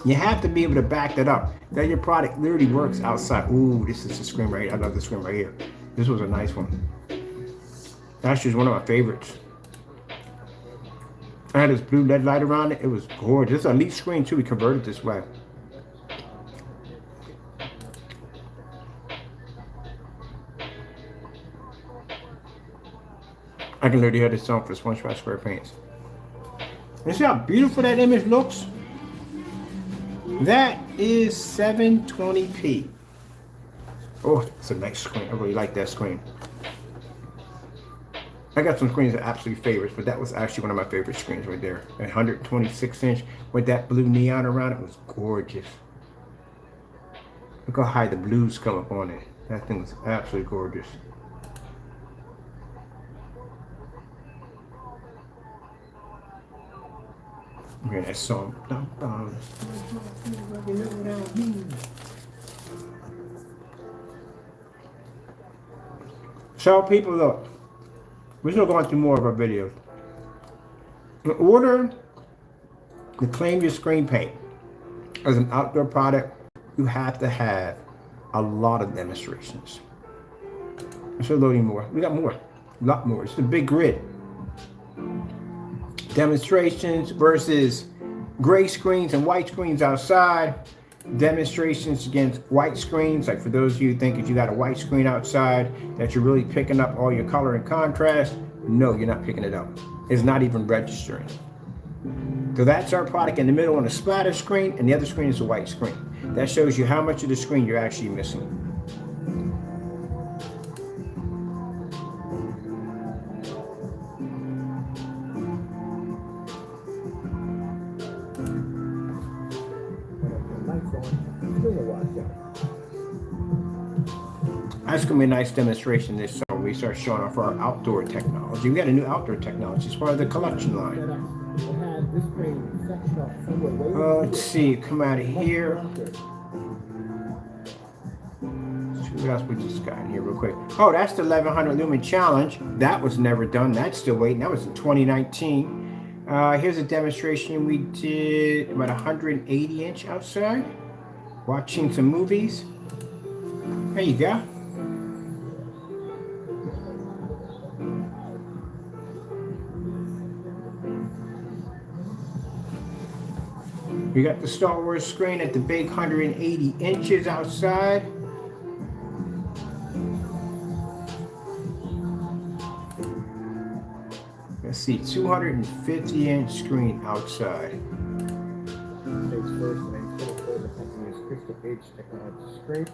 you have to be able to back that up. That your product literally works outside. Ooh, this is the screen right here. I love this screen right here. This was a nice one. That's just one of my favorites. I had this blue LED light around it. It was gorgeous. It's an elite screen too. We converted this way. I can literally have this on for SpongeBob SquarePants. You see how beautiful that image looks? That is 720p. Oh, it's a nice screen. I really like that screen. I got some screens that are absolutely favorites, but that was actually one of my favorite screens right there. A 126-inch with that blue neon around it was gorgeous. Look how high the blues come up on it. That thing was absolutely gorgeous. Okay, that song. So people, look, we're still going through more of our videos. In order to claim your screen paint as an outdoor product, you have to have a lot of demonstrations. Let's loading more. We got more, a lot more. It's a big grid. Demonstrations versus gray screens and white screens outside. Demonstrations against white screens. Like for those of you who think if you got a white screen outside that you're really picking up all your color and contrast. No, you're not picking it up. It's not even registering. So that's our product in the middle on a splatter screen, and the other screen is a white screen. That shows you how much of the screen you're actually missing. That's going to be a nice demonstration this summer. We start showing off our outdoor technology. We got a new outdoor technology as part of the collection line. Let's see, come out of here. Let's see what else we just got in here real quick. Oh, that's the 1100 lumen challenge. That was never done. That's still waiting. That was in 2019. Here's a demonstration we did about 180 inch outside, watching some movies. There you go. We got the Star Wars screen at the big 180 inches outside. Let's see, 250 inch screen outside. Page first, and then for the company's Crystal Page technology screen.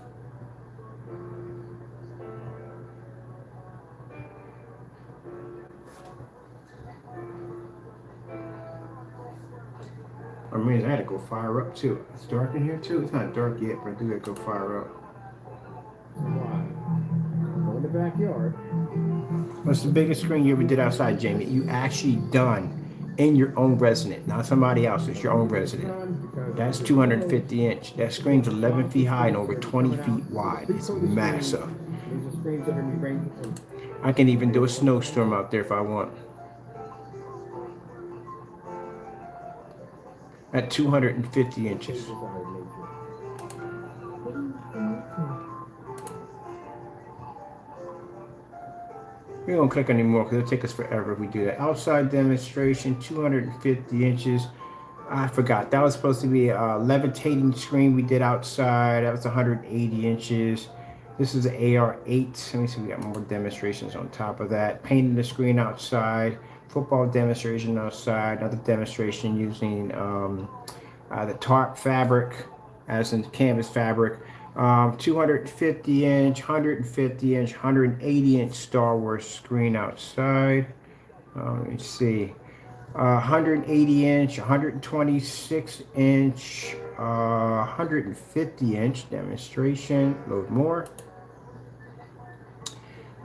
I mean, I had to go fire up too. It's dark in here too. It's not dark yet, but I do have to go fire up. Go in the backyard. What's the biggest screen you ever did outside, Jamie? You actually done in your own resident, not somebody else's, your own resident. That's 250 inch. That screen's 11 feet high and over 20 feet wide. It's massive. I can even do a snowstorm out there if I want. At 250 inches. We don't click anymore because it'll take us forever if we do that. Outside demonstration, 250 inches. I forgot. That was supposed to be a levitating screen we did outside. That was 180 inches. This is an AR-8. Let me see, we got more demonstrations on top of that. Painting the screen outside. Football demonstration outside. Another demonstration using the tarp fabric, as in canvas fabric. 250 inch, 150 inch, 180 inch Star Wars screen outside. Let me see. 180 inch, 126 inch, 150 inch demonstration. Load more.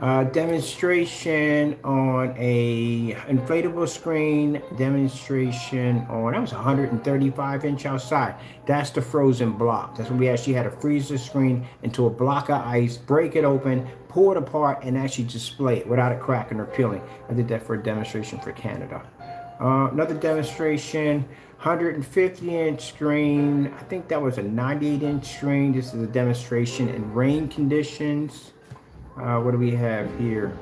Demonstration on a inflatable screen. Demonstration on, that was 135 inch outside. That's the frozen block. That's when we actually had to freeze the screen into a block of ice, break it open, pull it apart, and actually display it without it cracking or peeling. I did that for a demonstration for Canada. Another demonstration, 150 inch screen. I think that was a 98 inch screen. This is a demonstration in rain conditions. What do we have here?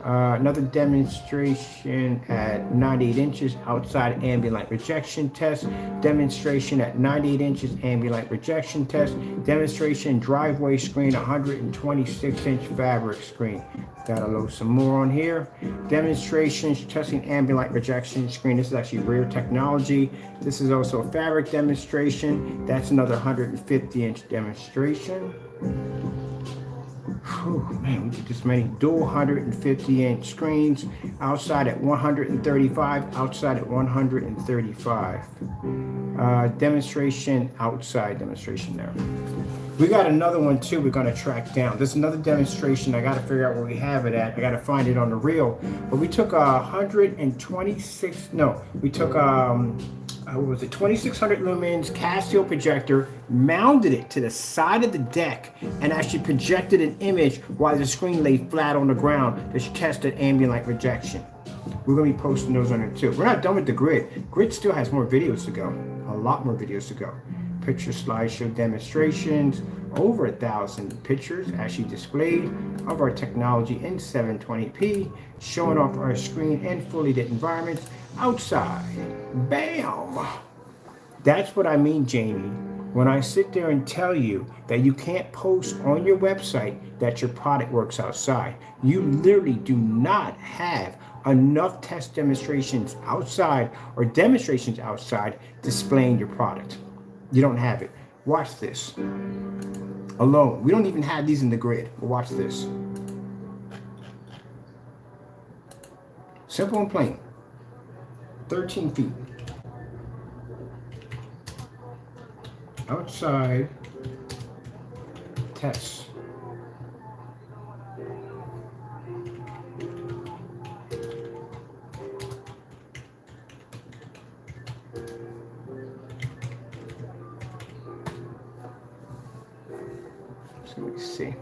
Another demonstration at 98 inches outside ambient light rejection test. Demonstration at 98 inches ambient light rejection test. Demonstration driveway screen, 126 inch fabric screen. Gotta load some more on here. Demonstrations testing ambient light rejection screen. This is actually rare technology. This is also a fabric demonstration. That's another 150 inch demonstration. Oh man, we did this many. Dual 150 inch screens. Outside at 135, outside at 135. Demonstration, outside demonstration there. We got another one too we're gonna track down. This is another demonstration. I gotta figure out where we have it at. I gotta find it on the reel. But we took 126, no, we took what was it, 2600 lumens Casio projector, mounted it to the side of the deck, and actually projected an image while the screen lay flat on the ground to test ambient light rejection. We're gonna be posting those on there too. We're not done with the grid. Grid still has more videos to go, a lot more videos to go. Picture slideshow demonstrations, over 1,000 pictures actually displayed of our technology in 720p, showing off our screen and fully lit environments outside. Bam! That's what I mean, Jamie, when I sit there and tell you that you can't post on your website that your product works outside. You literally do not have enough test demonstrations outside or demonstrations outside displaying your product. You don't have it. Watch this. Alone. We don't even have these in the grid. But watch this. Simple and plain. 13 feet. Outside tests. So let me see.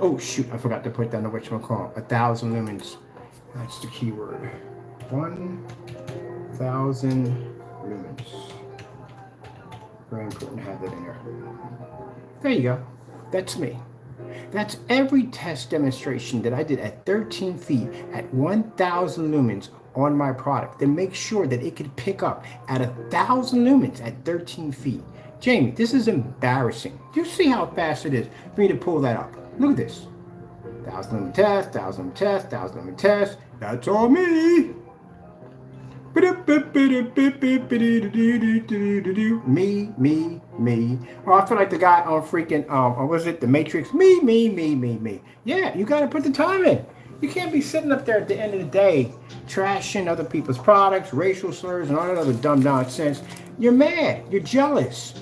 Oh shoot, I forgot to put down the whatchamacallit. 1,000 lumens. That's the keyword. 1,000 lumens. Very important to have that in there. There you go. That's me. That's every test demonstration that I did at 13 feet at 1,000 lumens on my product to make sure that it could pick up at 1,000 lumens at 13 feet. Jamie, this is embarrassing. Do you see how fast it is for me to pull that up? Look at this. 1,000 lumen test, 1,000 lumen test, 1,000 lumen test. That's all me. Me. Oh, I feel like the guy on freaking, or was it The Matrix? Me. Yeah, you got to put the time in. You can't be sitting up there at the end of the day trashing other people's products, racial slurs, and all that other dumb nonsense. You're mad. You're jealous.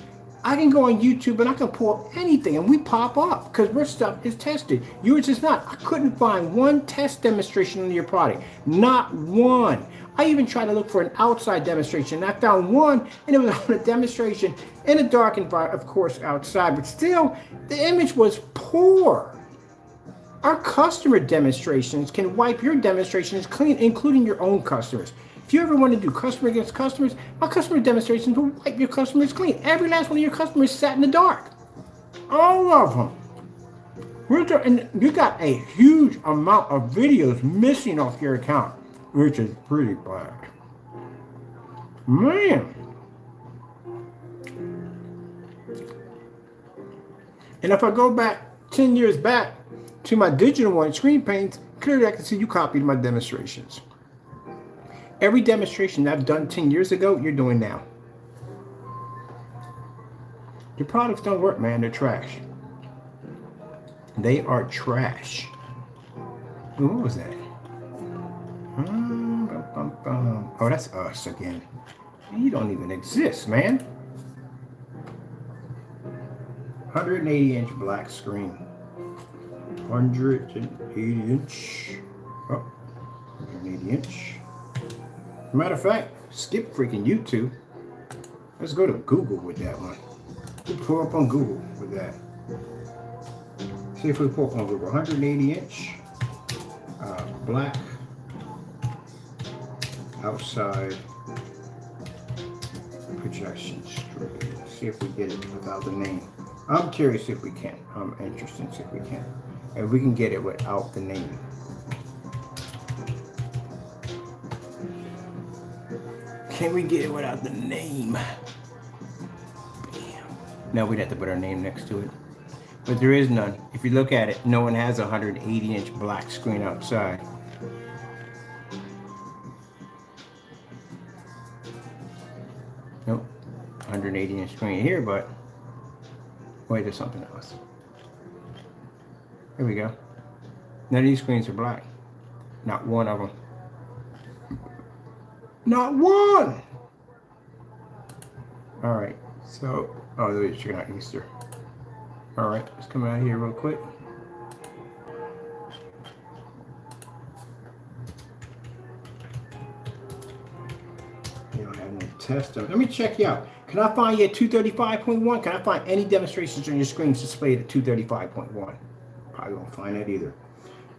I can go on YouTube and I can pull up anything and we pop up because our stuff is tested. Yours is not. I couldn't find one test demonstration on your product. Not one. I even tried to look for an outside demonstration. And I found one and it was on a demonstration in a dark environment, of course, outside, but still the image was poor. Our customer demonstrations can wipe your demonstrations clean, including your own customers. If you ever want to do customer against customers, my customer demonstrations will wipe your customers clean. Every last one of your customers sat in the dark. All of them. And you got a huge amount of videos missing off your account, which is pretty bad. Man. And if I go back 10 years back to my digital one, screen paints, clearly I can see you copied my demonstrations. Every demonstration that I've done 10 years ago, you're doing now. Your products don't work, man. They're trash. They are trash. Ooh, what was that? Oh, that's us again. You don't even exist, man. 180-inch black screen. 180-inch. Oh, 180-inch. Matter of fact, skip freaking YouTube. Let's go to Google with that one. We'll pull up on Google with that. See if we pull up on Google. 180-inch black outside projection screen. See if we get it without the name. I'm curious if we can. I'm interested to see if we can. If we can get it without the name. Can we get it without the name? Damn. No, we'd have to put our name next to it. But there is none. If you look at it, no one has a 180-inch black screen outside. Nope. 180-inch screen here, but wait, there's something else. Here we go. None of these screens are black. Not one of them. Not one! Alright, so, oh, they're checking out Easter. Alright, let's come out here real quick. You don't have no test. Let me check you out. Can I find you at 235.1? Can I find any demonstrations on your screens displayed at 235.1? Probably won't find that either.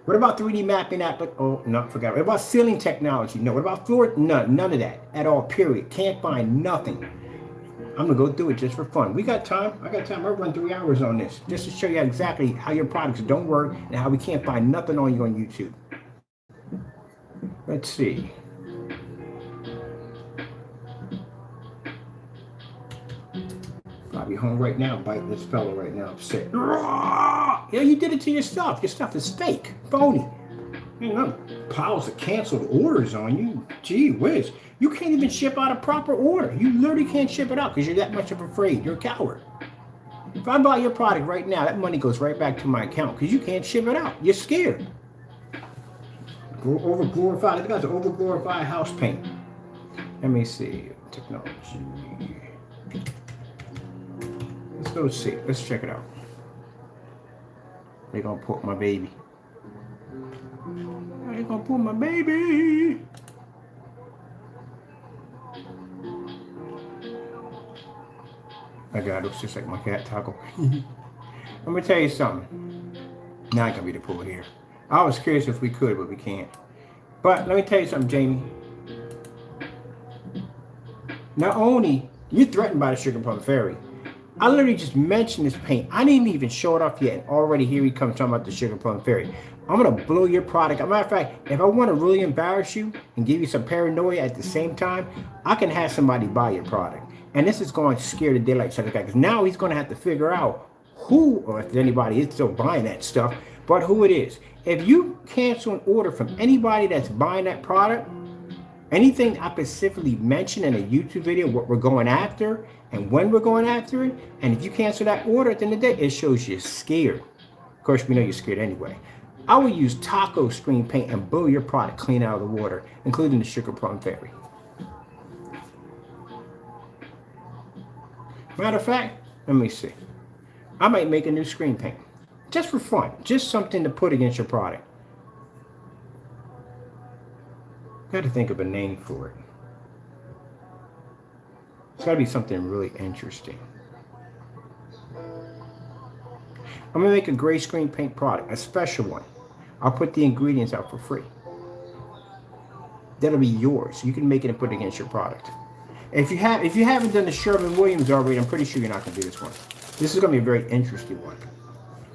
What about 3D mapping oh, no, forgot. What about sealing technology? No. What about floor? None of that at all, period. Can't find nothing. I'm gonna go through it just for fun. We got time. I got time. I'll run 3 hours on this just to show you exactly how your products don't work and how we can't find nothing on you on YouTube. Let's see. Probably home right now, biting this fella right now, upset. Yeah, you did it to yourself. Your stuff is fake, phony. You know, piles of canceled orders on you. Gee whiz. You can't even ship out a proper order. You literally can't ship it out because you're that much of afraid. You're a coward. If I buy your product right now, that money goes right back to my account because you can't ship it out. You're scared. Over-glorified. This guy's an over-glorified house paint. Let me see. Technology. Let's go see. Let's check it out. They're gonna put my baby. They're gonna put my baby. My God, it looks just like my cat Taco. I'm gonna tell you something. Not gonna be the pool here. I was curious if we could, but we can't. But let me tell you something, Jamie. Not only you're threatened by the Sugar Plum Fairy. I literally just mentioned this paint. I didn't even show it off yet, and already here he comes talking about the Sugar Plum Fairy. I'm gonna blow your product. As a matter of fact, if I want to really embarrass you and give you some paranoia at the same time, I can have somebody buy your product. And this is going to scare the daylights out of the guy because now he's going to have to figure out who, or if anybody is still buying that stuff, but who it is. If you cancel an order from anybody that's buying that product, anything I specifically mentioned in a YouTube video, what we're going after and when we're going after it, and if you cancel that order at the end of the day, it shows you're scared. Of course, we know you're scared anyway. I will use taco screen paint and blow your product clean out of the water, including the Sugar Plum Fairy. Matter of fact, let me see. I might make a new screen paint. Just for fun. Just something to put against your product. Got to think of a name for it. It's got to be something really interesting. I'm going to make a gray screen paint product, a special one. I'll put the ingredients out for free. That'll be yours. You can make it and put it against your product. If you haven't done the Sherwin-Williams already, I'm pretty sure you're not going to do this one. This is going to be a very interesting one.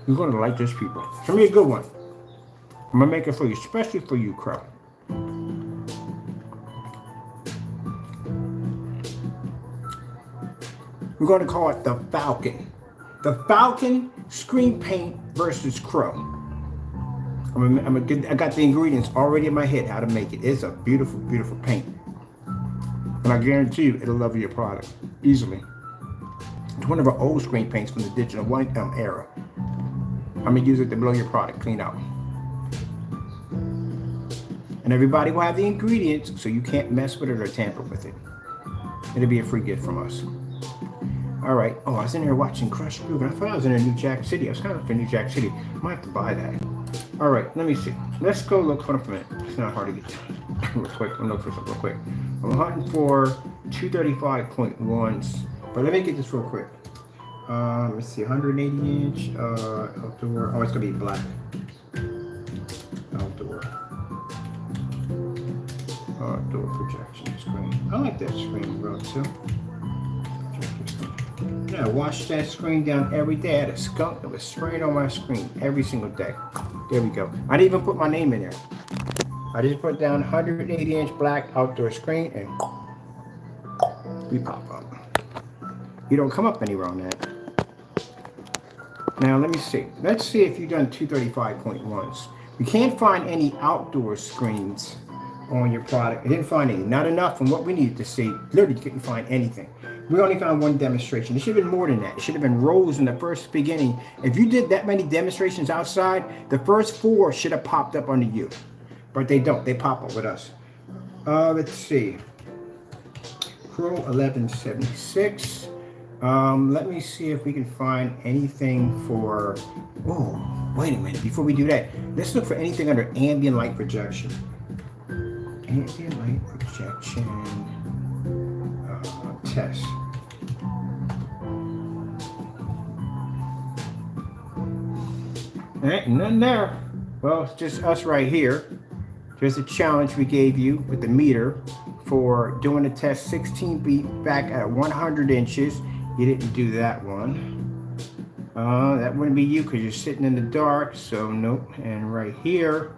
You're going to like this, people. It's going to be a good one. I'm going to make it for you, especially for you, Crow. We're going to call it the Falcon. The Falcon screen paint versus Crow. I got the ingredients already in my head how to make it. It's a beautiful, beautiful paint. And I guarantee you, it'll love your product easily. It's one of our old screen paints from the digital white era. I'm gonna use it to blow your product clean out. And everybody will have the ingredients, so you can't mess with it or tamper with it. It'll be a free gift from us. All right. Oh, I was in there watching Crush Groove, and I thought I was in a New Jack City. I was kind of in New Jack City. I might have to buy that. All right, let me see. Let's go look for a minute. It's not hard to get to. Real quick. I'm looking for something real quick. I'm hunting for 235.1s, but let me get this real quick. Let's see, 180 inch outdoor. Oh, it's gonna be black. Outdoor projection screen. I like that screen, bro, too. Yeah, I washed that screen down every day. I had a skunk that was spraying on my screen every single day. There we go. I didn't even put my name in there. I just put down 180 inch black outdoor screen and we pop up. You don't come up anywhere on that. Now let me see. Let's see if you've done 235.1s. We can't find any outdoor screens on your product. I didn't find any. Not enough from what we needed to see. Literally couldn't find anything. We only found one demonstration. It should have been more than that. It should have been rows in the first beginning. If you did that many demonstrations outside, the first 4 should have popped up under you. But they don't. They pop up with us. Let's see. Crow 1176. Let me see if we can find anything for... Oh, wait a minute. Before we do that, let's look for anything under ambient light projection. Ambient light projection test. There ain't nothing there. Well, it's just us right here. There's a challenge we gave you with the meter for doing a test 16 feet back at 100 inches. You didn't do that one. That wouldn't be you because you're sitting in the dark, so nope. And right here,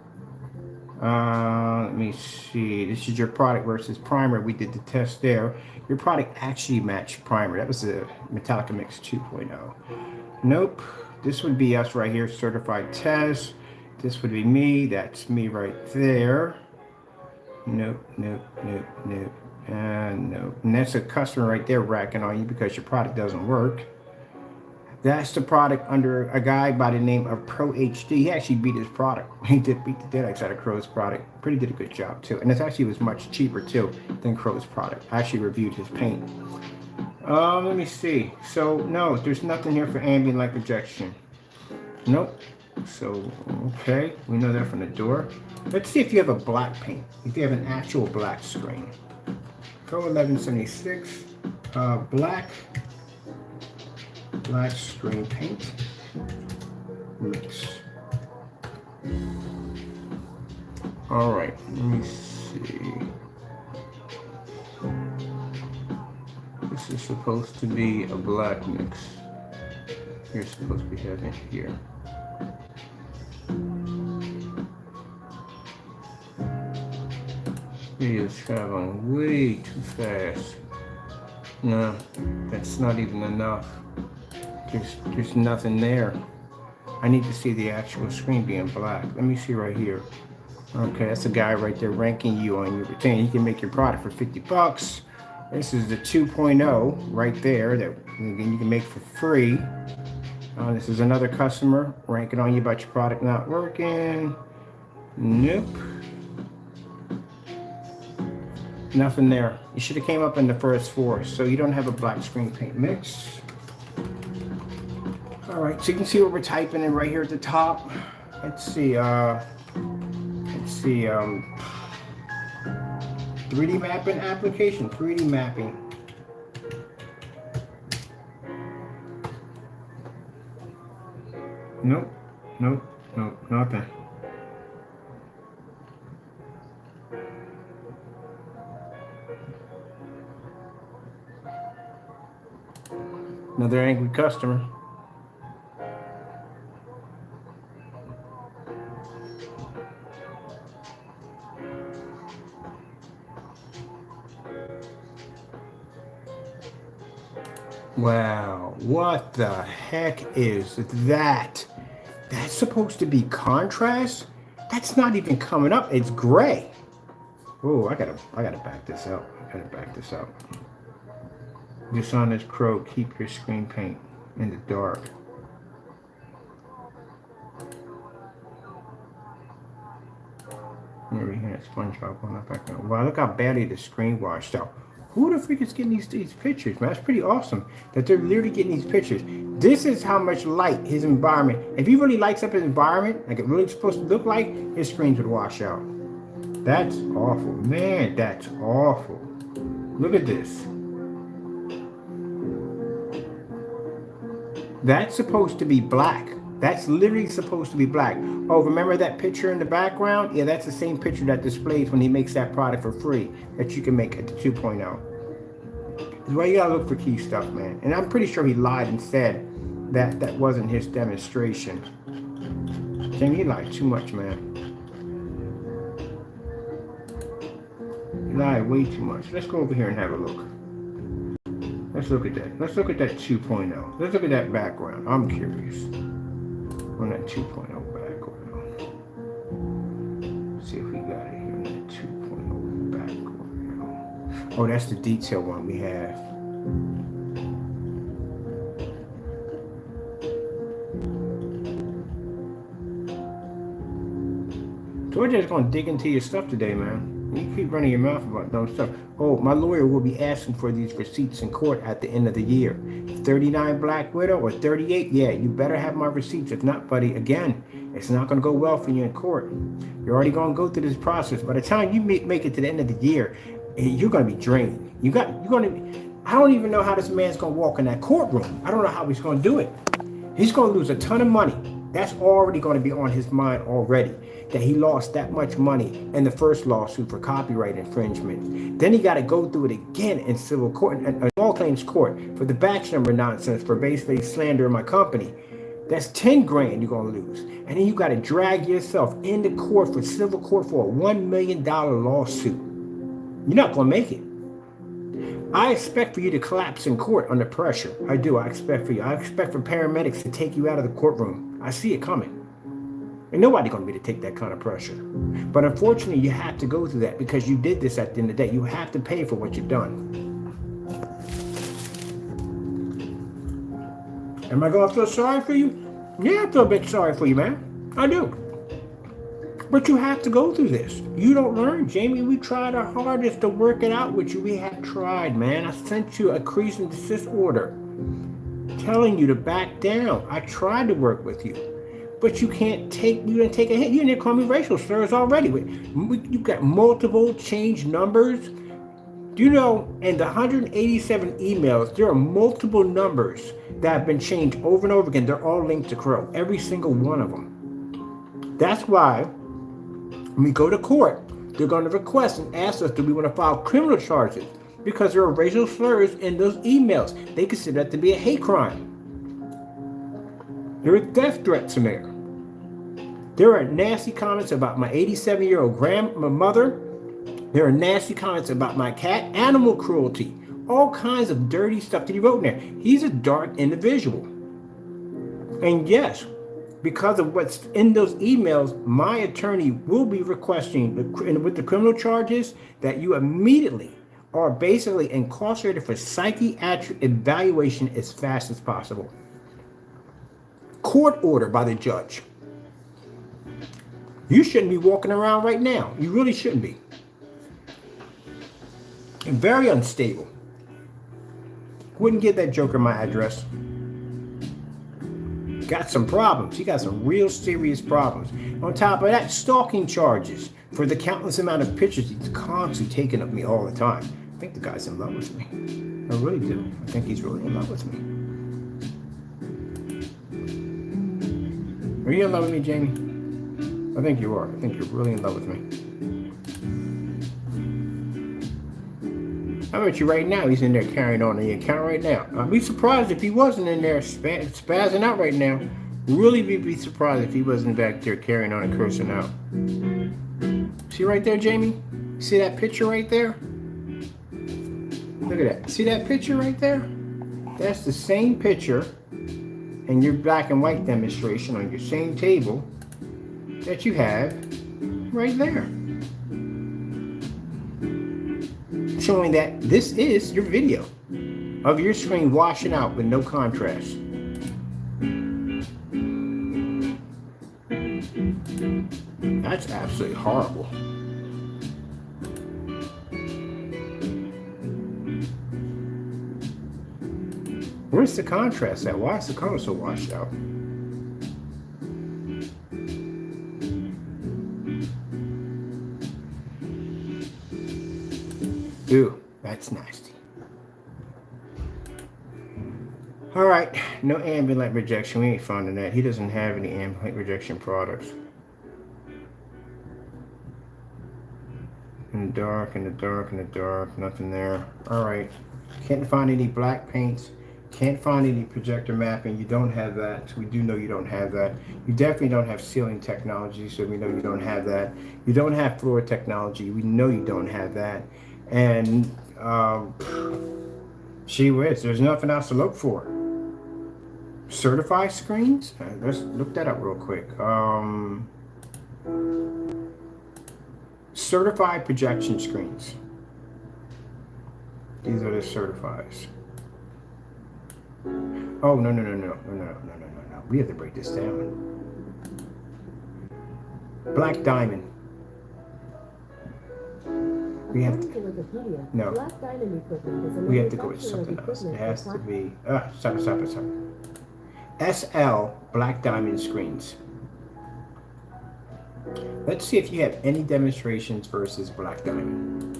let me see. This is your product versus primer. We did the test there. Your product actually matched primer. That was the Metallica Mix 2.0. Nope. This would be us right here, certified test. This would be me. That's me right there. Nope, nope, nope, nope, and nope. And that's a customer right there racking on you because your product doesn't work. That's the product under a guy by the name of Pro HD. He actually beat his product. He did beat the dead out of Crow's product. Pretty did a good job too. And it actually was much cheaper too than Crow's product. I actually reviewed his paint. Let me see. So no, there's nothing here for ambient light projection. Nope. So, okay, we know that from the door. Let's see if you have a black paint, if you have an actual black screen. Pro 1176, black screen paint mix. All right, let me see. This is supposed to be a black mix. You're supposed to be having here. He is traveling way too fast. No, that's not even enough. There's nothing there. I need to see the actual screen being black. Let me see right here. Okay, that's a guy right there ranking you on your retain. You can make your product for 50 bucks. This is the 2.0 right there that again you can make for free. This is another customer ranking on you about your product not working. Nope. Nothing there. You should have came up in the first four. So you don't have a black screen paint mix. All right, so you can see what we're typing in right here at the top. Let's see. 3D mapping application. 3D mapping. Nope. Nope. Nope. Nothing. Another angry customer. Wow, what the heck is that? That's supposed to be contrast? That's not even coming up, it's gray. Oh, I gotta back this up. Dishonest Crow, keep your screen paint in the dark. Here we have SpongeBob on that background. Wow, look how badly the screen washed out. Who the freak is getting these pictures, man? That's pretty awesome that they're literally getting these pictures. This is how much light his environment. If he really lights up his environment, like it really supposed to look like, his screens would wash out. That's awful, man. That's awful. Look at this. That's supposed to be black. That's literally supposed to be black. Oh, remember that picture in the background? Yeah, that's the same picture that displays when he makes that product for free that you can make at the 2.0. That's why you gotta look for key stuff, man. And I'm pretty sure he lied and said that that wasn't his demonstration. Jaime, he lied too much, man. He lied way too much. Let's go over here and have a look. Let's look at that. Let's look at that 2.0. Let's look at that background. I'm curious. On that 2.0 background. Let's see if we got it here on that 2.0 background. Oh, that's the detail one we have. Georgia's gonna dig into your stuff today, man. You keep running your mouth about dumb stuff. Oh, my lawyer will be asking for these receipts in court at the end of the year. 39 Black Widow or 38, yeah, you better have my receipts. If not, buddy, again, it's not going to go well for you in court. You're already going to go through this process. By the time you make it to the end of the year, you're going to be drained. I don't even know how this man's going to walk in that courtroom. I don't know how he's going to do it. He's going to lose a ton of money. That's already going to be on his mind already, that he lost that much money in the first lawsuit for copyright infringement. Then he got to go through it again in civil court, a small claims court, for the batch number nonsense, for basically slandering my company. That's 10 grand you're going to lose. And then you got to drag yourself into court for civil court for a $1 million lawsuit. You're not going to make it. I expect for you to collapse in court under pressure. I do. I expect for you. I expect for paramedics to take you out of the courtroom. I see it coming. And nobody's going to be able to take that kind of pressure. But unfortunately, you have to go through that because you did this at the end of the day. You have to pay for what you've done. Am I going to feel sorry for you? Yeah, I feel a bit sorry for you, man. I do. But you have to go through this. You don't learn, Jamie. We tried our hardest to work it out with you. We have tried, man. I sent you a cease and desist order telling you to back down. I tried to work with you. But you didn't take a hit. You didn't call me racial slurs already. You've got multiple changed numbers. Do you know, in the 187 emails, there are multiple numbers that have been changed over and over again. They're all linked to Crow, every single one of them. That's why when we go to court, they're going to request and ask us, do we want to file criminal charges? Because there are racial slurs in those emails. They consider that to be a hate crime. There are death threats in there. There are nasty comments about my 87-year-old grandmother. There are nasty comments about my cat, animal cruelty, all kinds of dirty stuff that he wrote in there. He's a dark individual. And yes, because of what's in those emails, my attorney will be requesting with the criminal charges that you immediately are basically incarcerated for psychiatric evaluation as fast as possible. Court order by the judge. You shouldn't be walking around right now. You really shouldn't be. And very unstable. Wouldn't give that joker my address. Got some problems. He got some real serious problems. On top of that, stalking charges for the countless amount of pictures he's constantly taking of me all the time. I think the guy's in love with me. I really do. I think he's really in love with me. Are you in love with me, Jamie? I think you are. I think you're really in love with me. I bet you right now he's in there carrying on the account right now. I'd be surprised if he wasn't in there spazzing out right now. Really be surprised if he wasn't back there carrying on and cursing out. See right there, Jamie? See that picture right there? Look at that. See that picture right there? That's the same picture in your black and white demonstration on your same table that you have right there. Showing that this is your video of your screen washing out with no contrast. That's absolutely horrible. Where's the contrast at? Why is the color so washed out? Ew, that's nasty. All right, no ambient rejection. We ain't finding that. He doesn't have any ambient rejection products. In the dark, in the dark, in the dark, nothing there. All right, can't find any black paints. Can't find any projector mapping. You don't have that. So we do know you don't have that. You definitely don't have sealing technology, so we know you don't have that. You don't have floor technology. We know you don't have that. And gee whiz, there's nothing else to look for. Certified screens? Let's look that up real quick. Certified projection screens. These are the certifieds. Oh, no. We have to break this down. Black Diamond. We have to, no. We have to go with something else. It has to be, stop. SL Black Diamond screens. Let's see if you have any demonstrations versus Black Diamond.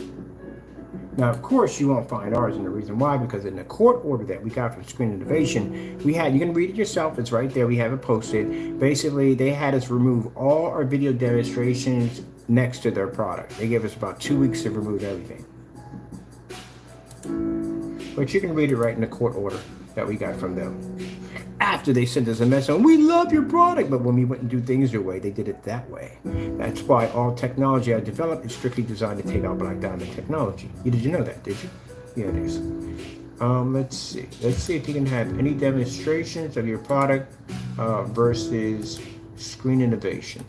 Now, of course, you won't find ours, and the reason why, because in the court order that we got from Screen Innovation, we had, you can read it yourself, it's right there, we have it posted. Basically, they had us remove all our video demonstrations next to their product. They gave us about 2 weeks to remove everything. But you can read it right in the court order that we got from them. After they sent us a message, we love your product, but when we wouldn't do things your way, they did it that way. That's why all technology I developed is strictly designed to take out black diamond technology. Did you know that, did you? Yeah, it is. Let's see. Let's see if you can have any demonstrations of your product versus Screen Innovation.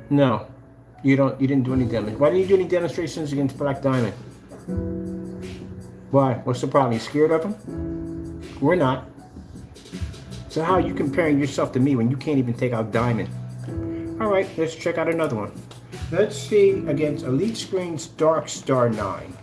No. You didn't do any demonstrations. Why didn't you do any demonstrations against black diamond? Why? What's the problem? You scared of them? We're not. So how are you comparing yourself to me when you can't even take out diamond? All right, let's check out another one. Let's see against Elite Screen's Dark Star 9.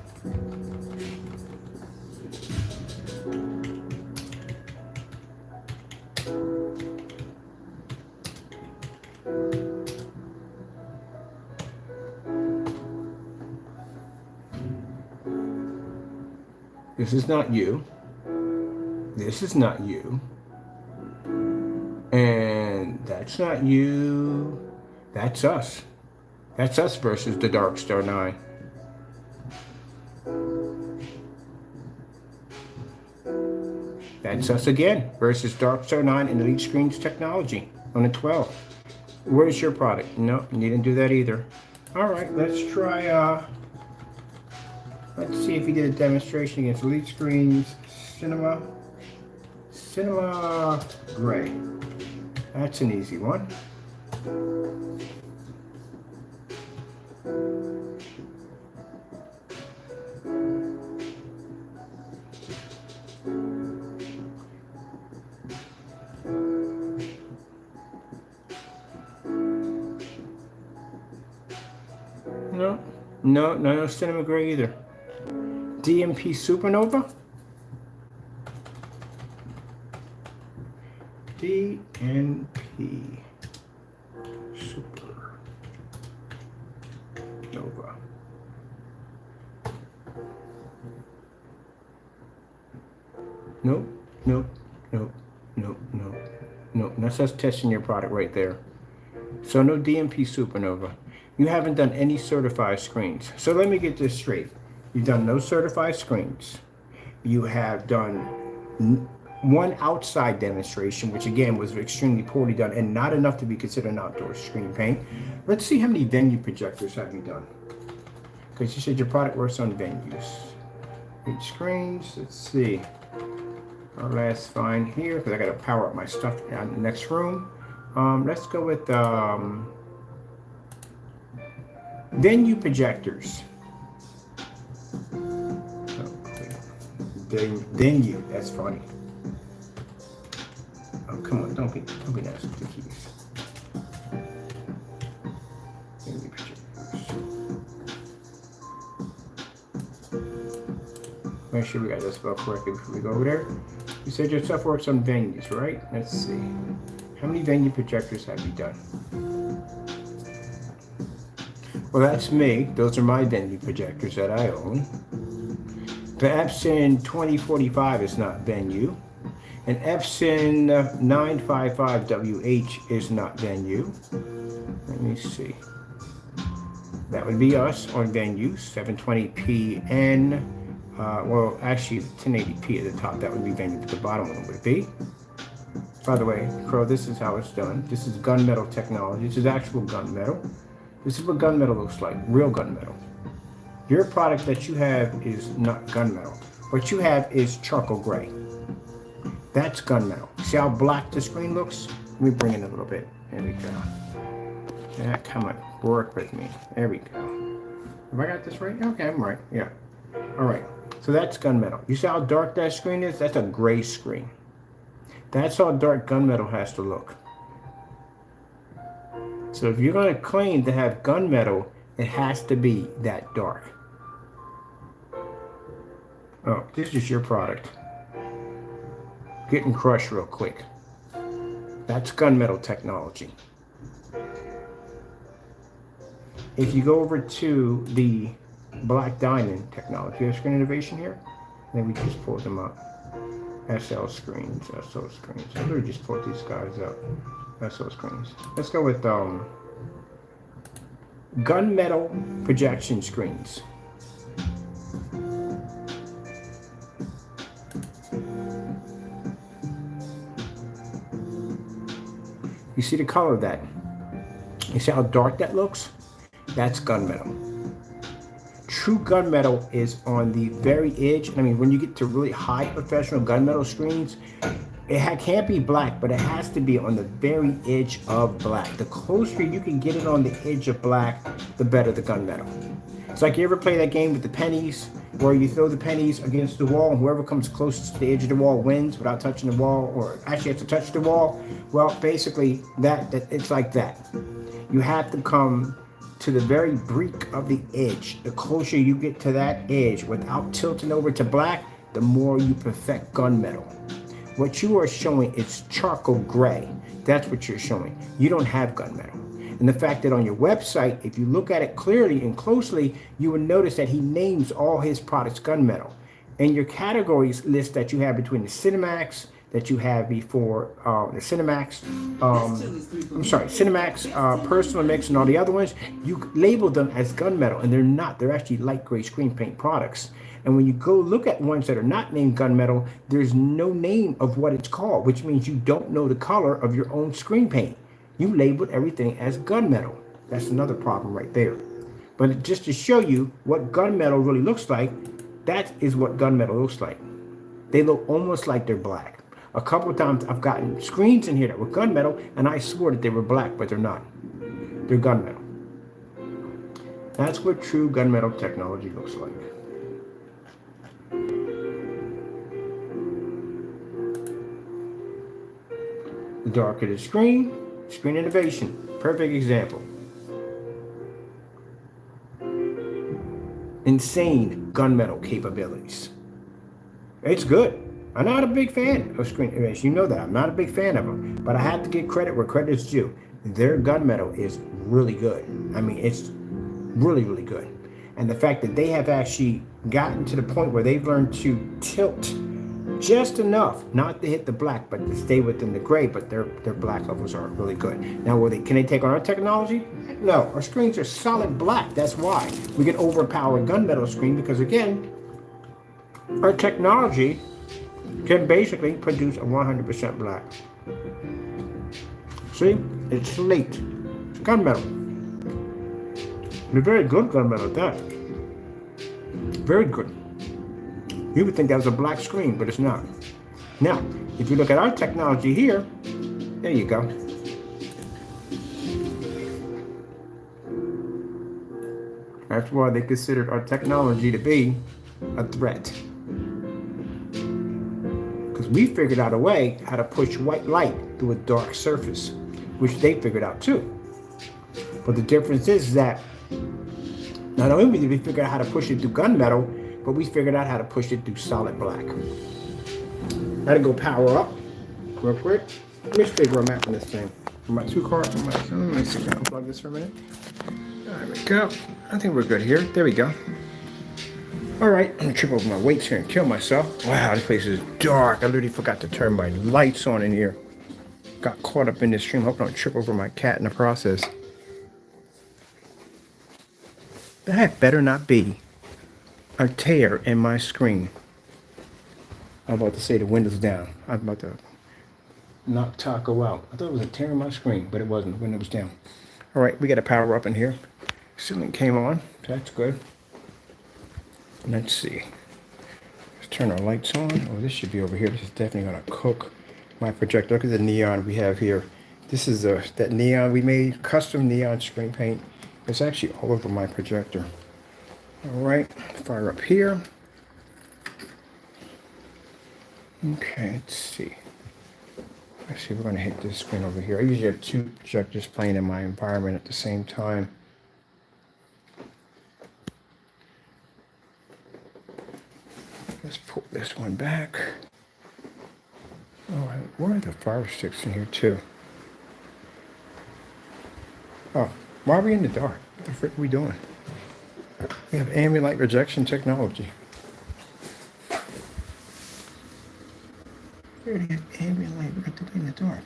This is not you. This is not you. And that's not you. That's us. That's us versus the Dark Star 9. That's us again versus Dark Star 9 and Elite Screens Technology on the 12. Where's your product? No, you didn't do that either. All right, let's try, let's see if he did a demonstration against Elite Screens Cinema Gray. That's an easy one. No Cinema Gray either. DMP Supernova? DNP Supernova. Nope. That's us testing your product right there. So no DMP Supernova. You haven't done any certified screens. So let me get this straight. You've done no certified screens. You have done one outside demonstration, which again was extremely poorly done and not enough to be considered an outdoor screen paint. Let's see how many venue projectors have you done. Because you said your product works on venues. 8 screens, let's see. Our last find here, because I got to power up my stuff in the next room. Let's go with venue projectors. Venue, that's funny. Oh, come on, don't be nice with the keys. Venue projectors. Make sure we got this spelled correctly before we go over there. You said your stuff works on venues, right? Let's see. How many venue projectors have you done? Well, that's me. Those are my venue projectors that I own. The Epson 2045 is not venue. And Epson 955WH is not venue. Let me see. That would be us on venue, 720pN. Well, actually, 1080p at the top. That would be venue, but the bottom one would be. By the way, Crow, this is how it's done. This is gunmetal technology. This is actual gunmetal. This is what gunmetal looks like, real gunmetal. Your product that you have is not gunmetal. What you have is charcoal gray. That's gunmetal. See how black the screen looks? Let me bring it a little bit. There we go. Yeah, come on, work with me. There we go. Have I got this right? Okay, I'm right. Yeah. All right. So that's gunmetal. You see how dark that screen is? That's a gray screen. That's how dark gunmetal has to look. So if you're going to claim to have gunmetal, it has to be that dark. Oh, this is your product. Getting crushed real quick. That's gunmetal technology. If you go over to the black diamond technology, you have screen innovation here. Then we just pulled them up. SL screens, SL screens. I literally just pulled these guys up. SL screens. Let's go with gunmetal projection screens. You see the color of that? You see how dark that looks? That's gunmetal. True gunmetal is on the very edge. I mean, when you get to really high professional gunmetal screens, it can't be black, but it has to be on the very edge of black. The closer you can get it on the edge of black, the better the gunmetal. It's like you ever play that game with the pennies, where you throw the pennies against the wall, and whoever comes closest to the edge of the wall wins without touching the wall, or actually has to touch the wall. Well, basically, that it's like that. You have to come to the very brink of the edge. The closer you get to that edge without tilting over to black, the more you perfect gunmetal. What you are showing is charcoal gray. That's what you're showing. You don't have gunmetal. And the fact that on your website, if you look at it clearly and closely, you will notice that he names all his products gunmetal. And your categories list that you have between the Cinemax, that you have before the Cinemax, Cinemax, Personal Mix, and all the other ones, you label them as gunmetal, and they're not. They're actually light gray screen paint products. And when you go look at ones that are not named gunmetal, there's no name of what it's called, which means you don't know the color of your own screen paint. You labeled everything as gunmetal. That's another problem right there. But just to show you what gunmetal really looks like, that is what gunmetal looks like. They look almost like they're black. A couple of times I've gotten screens in here that were gunmetal, and I swore that they were black, but they're not. They're gunmetal. That's what true gunmetal technology looks like. The darker the screen, screen innovation. Perfect example. Insane gunmetal capabilities. It's good. I'm not a big fan of screen innovation. You know that. I'm not a big fan of them. But I have to give credit where credit is due. Their gunmetal is really good. I mean, it's really, really good. And the fact that they have actually gotten to the point where they've learned to tilt just enough, not to hit the black, but to stay within the gray, but their black levels are really good. Now, can they take on our technology? No, our screens are solid black. That's why we can overpower a gunmetal screen, because again, our technology can basically produce a 100% black. See, it's slate, it's gunmetal. They're very good gunmetal at that. Very good. You would think that was a black screen, but it's not. Now, if you look at our technology here, there you go. That's why they considered our technology to be a threat. Because we figured out a way how to push white light through a dark surface, which they figured out too. But the difference is that not only did we figure out how to push it through gunmetal, but we figured out how to push it through solid black. Gotta go power up real quick. Let me figure where I'm at on this thing. For my 2 cards, let me see if I can unplug this for a minute. There we go. I think we're good here. There we go. All right, I'm gonna trip over my weights here and kill myself. Wow, this place is dark. I literally forgot to turn my lights on in here. Got caught up in this stream. Hope I don't trip over my cat in the process. That better not be a tear in my screen. I'm about to say the window's down. I'm about to knock Taco out. I thought it was a tear in my screen, but it wasn't. The window was down. All right, we got a power up in here. Ceiling came on. That's good. Let's see. Let's turn our lights on. Oh, this should be over here. This is definitely going to cook my projector. Look at the neon we have here. This is that neon we made, custom neon screen paint. It's actually all over my projector. All right, fire up here. Okay, let's see. We're going to hit this screen over here. I usually have 2 projectors playing in my environment at the same time. Let's pull this one back. Oh, where are the fire sticks in here too? Why are we in the dark? What the frick are we doing? We have ambient light rejection technology. We already have ambient light. We got to be in the dark.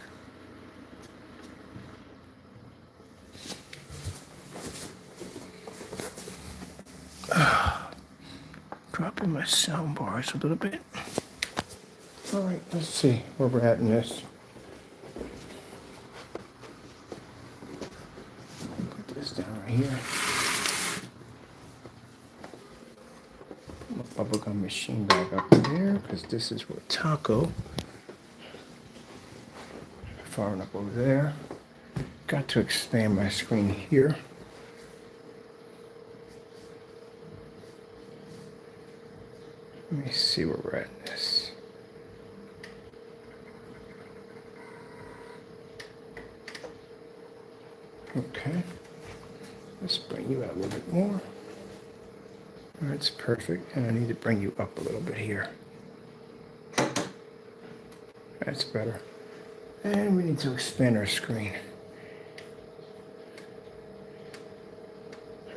Dropping my sound bars a little bit. All right, let's see where we're at in this. Put this down right here. Put my bubblegum machine back up there because this is where taco. Far enough over there. Got to expand my screen here. Let me see where we're at in this. Okay. Let's bring you out a little bit more. That's perfect. And I need to bring you up a little bit here. That's better. And we need to expand our screen.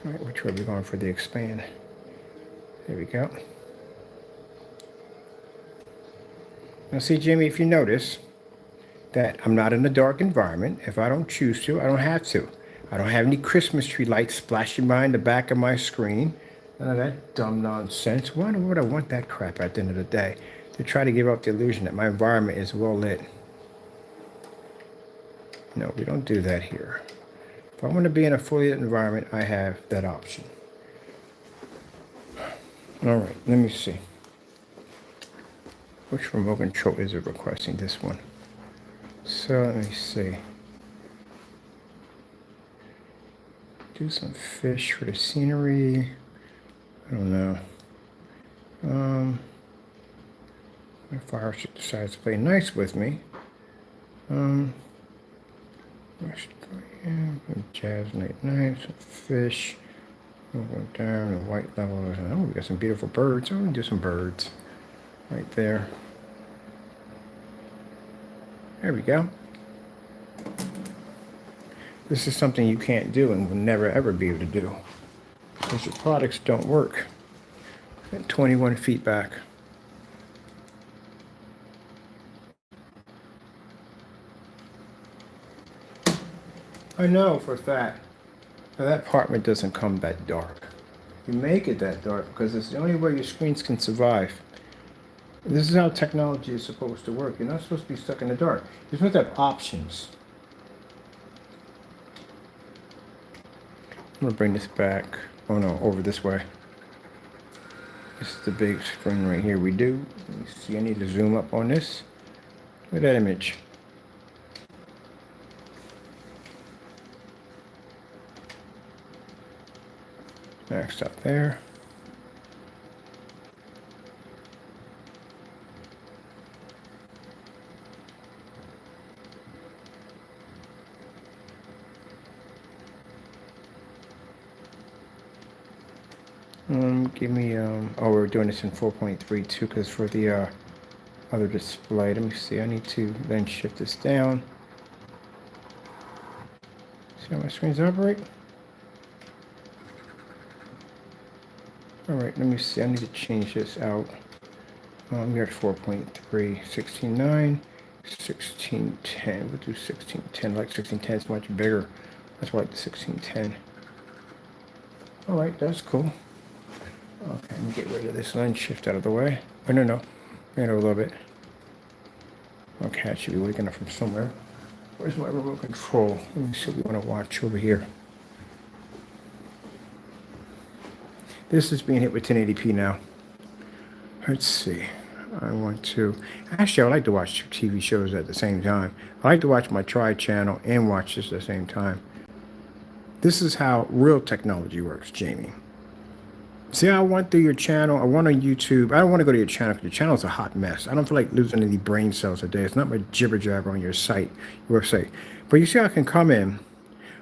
All right, which way are we going for the expand? There we go. Now see, Jimmy, if you notice that I'm not in a dark environment, if I don't choose to, I don't have to. I don't have any Christmas tree lights splashing by in the back of my screen. None of that dumb nonsense. Why would I want that crap at the end of the day? To try to give up the illusion that my environment is well lit. No, we don't do that here. If I want to be in a fully lit environment, I have that option. All right, let me see. Which remote control is it requesting? This one. So let me see. Do some fish for the scenery. I don't know. My fire decides to play nice with me. Jazz night, some fish. We'll go down the white level. Oh, we got some beautiful birds. Oh, we can do some birds. Right there. There we go. This is something you can't do and will never ever be able to do because your products don't work. At 21 feet back. I know for a fact that apartment doesn't come that dark. You make it that dark because it's the only way your screens can survive. This is how technology is supposed to work. You're not supposed to be stuck in the dark. You're supposed to have options. I'm gonna bring this back. Oh no, over this way. This is the big screen right here. We do. Let me see. I need to zoom up on this. Look at that image. Maxed out there. Give me, oh, we're doing this in 4.32 because for the other display, let me see, I need to then shift this down. See how my screens operate? All right, let me see, I need to change this out. We're at 4.3, 16.9, 16.10, we'll do 16.10, like 16.10 is much bigger. That's why I like the 16.10. All right, that's cool. Okay, let me get rid of this line, shift out of the way. Oh, no. Bring it over a little bit. Okay, I should be waking up from somewhere. Where's my remote control? Let me see what we want to watch over here. This is being hit with 1080p now. Let's see. I want to... Actually, I like to watch two TV shows at the same time. I like to watch my tri-channel and watch this at the same time. This is how real technology works, Jamie. See, I went through your channel. I went on YouTube. I don't want to go to your channel because your channel is a hot mess. I don't feel like losing any brain cells a day. It's not my jibber jabber on your site, your website. But you see, I can come in.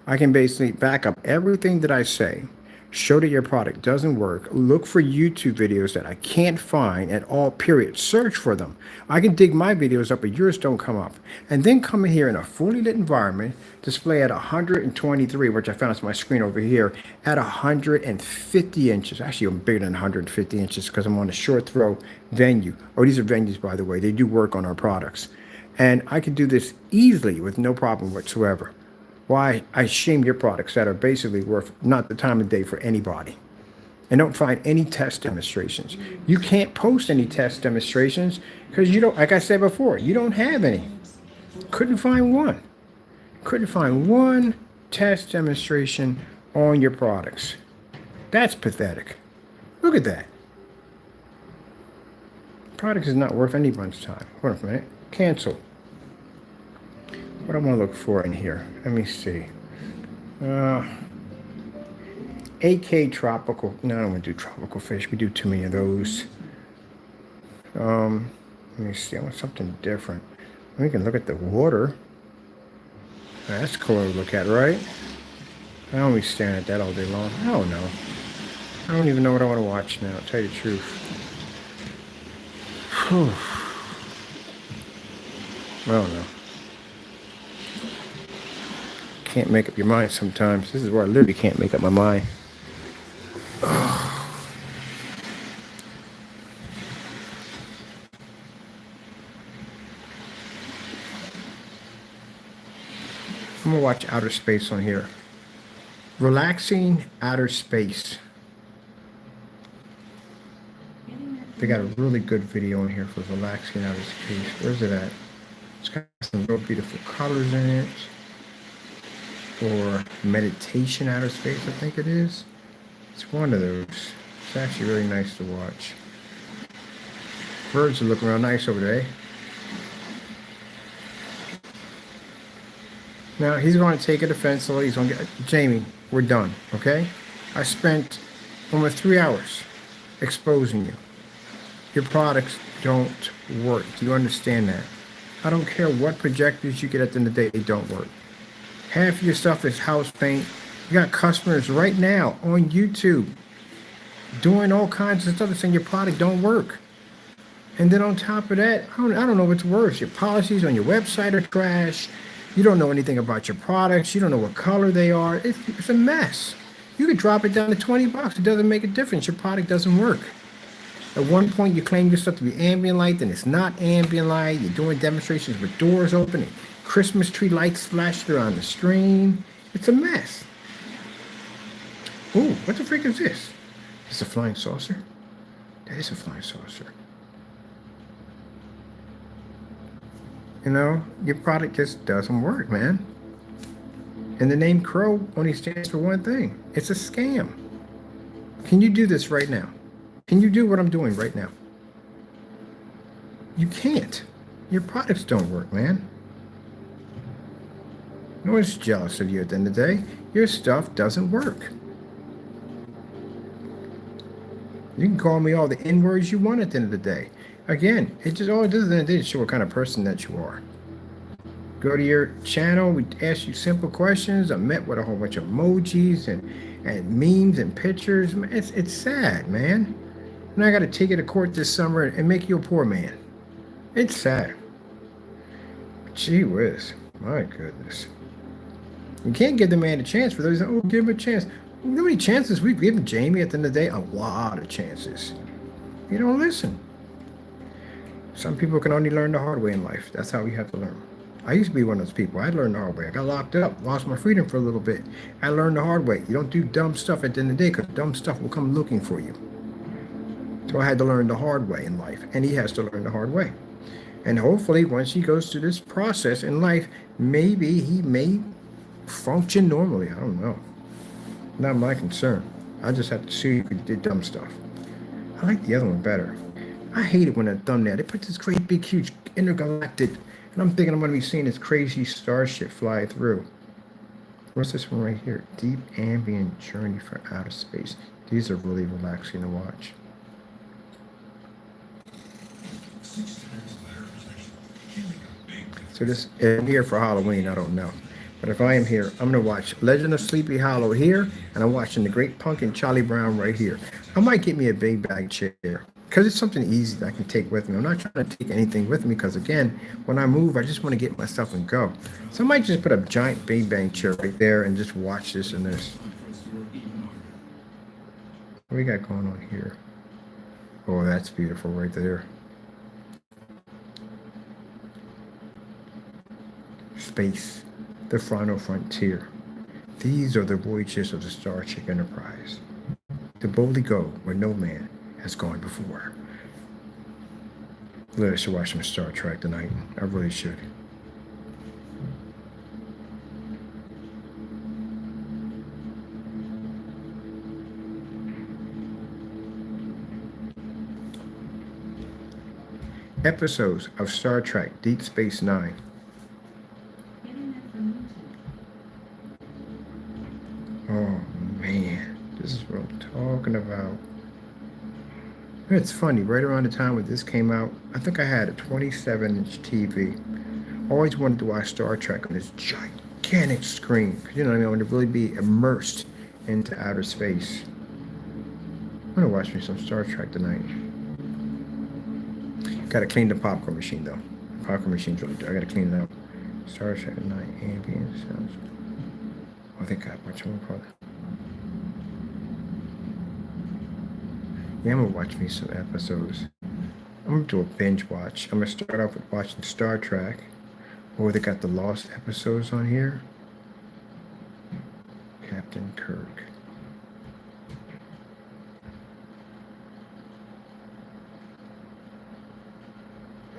I can basically back up everything that I say, show that your product doesn't work, look for YouTube videos that I can't find at all, period. Search for them. I can dig my videos up, but yours don't come up. And then come in here in a fully lit environment, display at 123, which I found on my screen over here, at 150 inches. Actually, I'm bigger than 150 inches because I'm on a short throw venue. Oh, these are venues, by the way. They do work on our products. And I can do this easily with no problem whatsoever. Why I shame your products that are basically worth not the time of day for anybody. And don't find any test demonstrations. You can't post any test demonstrations because you don't, like I said before, you don't have any. Couldn't find one. Couldn't find one test demonstration on your products. That's pathetic. Look at that. Product is not worth anyone's time. Hold on a minute. Cancel. What I want to look for in here? Let me see. AK tropical. No, I don't want to do tropical fish. We do too many of those. Let me see. I want something different. We can look at the water. That's cool to look at, right? I don't be staring at that all day long. I don't know. I don't even know what I want to watch now, to tell you the truth. Whew. I don't know. Can't make up your mind sometimes. This is where I literally can't make up my mind. I'm gonna watch Outer Space on here. Relaxing Outer Space. They got a really good video on here for relaxing outer space. Where's it at? It's got some real beautiful colors in it. Or meditation outer space, I think it is. It's one of those. It's actually really nice to watch. Birds are looking real nice over there. Now he's going to take it offensively. He's going to get Jamie. We're done. Okay. I spent almost 3 hours exposing you. Your products don't work. Do you understand that? I don't care what projectors you get at the end of the day, they don't work. Half of your stuff is house paint. You got customers right now on YouTube doing all kinds of stuff saying your product don't work. And then on top of that, I don't know what's worse. Your policies on your website are trash. You don't know anything about your products. You don't know what color they are. It's a mess. You could drop it down to 20 bucks. It doesn't make a difference. Your product doesn't work. At one point, you claim your stuff to be ambient light, then it's not ambient light. You're doing demonstrations with doors open and Christmas tree lights splashed around the screen. It's a mess. Ooh, what the freak is this? It's a flying saucer? That is a flying saucer. You know, your product just doesn't work, man. And the name Crow only stands for one thing. It's a scam. Can you do this right now? Can you do what I'm doing right now? You can't. Your products don't work, man. No one's jealous of you at the end of the day. Your stuff doesn't work. You can call me all the N-words you want at the end of the day. Again, it just all it does at the end of the day is show what kind of person that you are. Go to your channel, we ask you simple questions. I'm met with a whole bunch of emojis and memes and pictures. It's sad, man. And I got to take you to court this summer and make you a poor man. It's sad. Gee whiz. My goodness. You can't give the man a chance for those. Oh, give him a chance. You know how many chances we've given Jamie at the end of the day? A lot of chances. You don't listen. Some people can only learn the hard way in life. That's how we have to learn. I used to be one of those people. I learned the hard way. I got locked up, lost my freedom for a little bit. I learned the hard way. You don't do dumb stuff at the end of the day because dumb stuff will come looking for you. So I had to learn the hard way in life, and he has to learn the hard way. And hopefully, once he goes through this process in life, maybe he may function normally. I don't know. Not my concern. I just have to see if he did dumb stuff. I like the other one better. I hate it when a thumbnail, they put this great big huge intergalactic, and I'm thinking I'm going to be seeing this crazy starship fly through. What's this one right here? Deep ambient journey for outer space. These are really relaxing to watch. So this, I'm here for Halloween, I don't know. But if I am here, I'm gonna watch Legend of Sleepy Hollow here, and I'm watching The Great Pumpkin Charlie Brown right here. I might get me a big bag chair because it's something easy that I can take with me. I'm not trying to take anything with me because again, when I move, I just want to get my stuff and go. So I might just put a giant big bag chair right there and just watch this and this. What we got going on here? Oh, that's beautiful right there. Space. The final frontier. These are the voyages of the Star Trek Enterprise. To boldly go where no man has gone before. Really should watch some Star Trek tonight. I really should. Episodes of Star Trek Deep Space Nine. Oh man, this is what I'm talking about. It's funny, right around the time when this came out, I think I had a 27-inch TV. Always wanted to watch Star Trek on this gigantic screen. You know what I mean? I want to really be immersed into outer space. I'm gonna watch me some Star Trek tonight. Gotta clean the popcorn machine though. Popcorn machine's really dirty. I gotta clean it out. Star Trek tonight, ambient sounds. I think I watch one part. Yeah, I'm gonna watch me some episodes. I'm gonna do a binge watch. I'm gonna start off with watching Star Trek. Or they got the Lost episodes on here. Captain Kirk.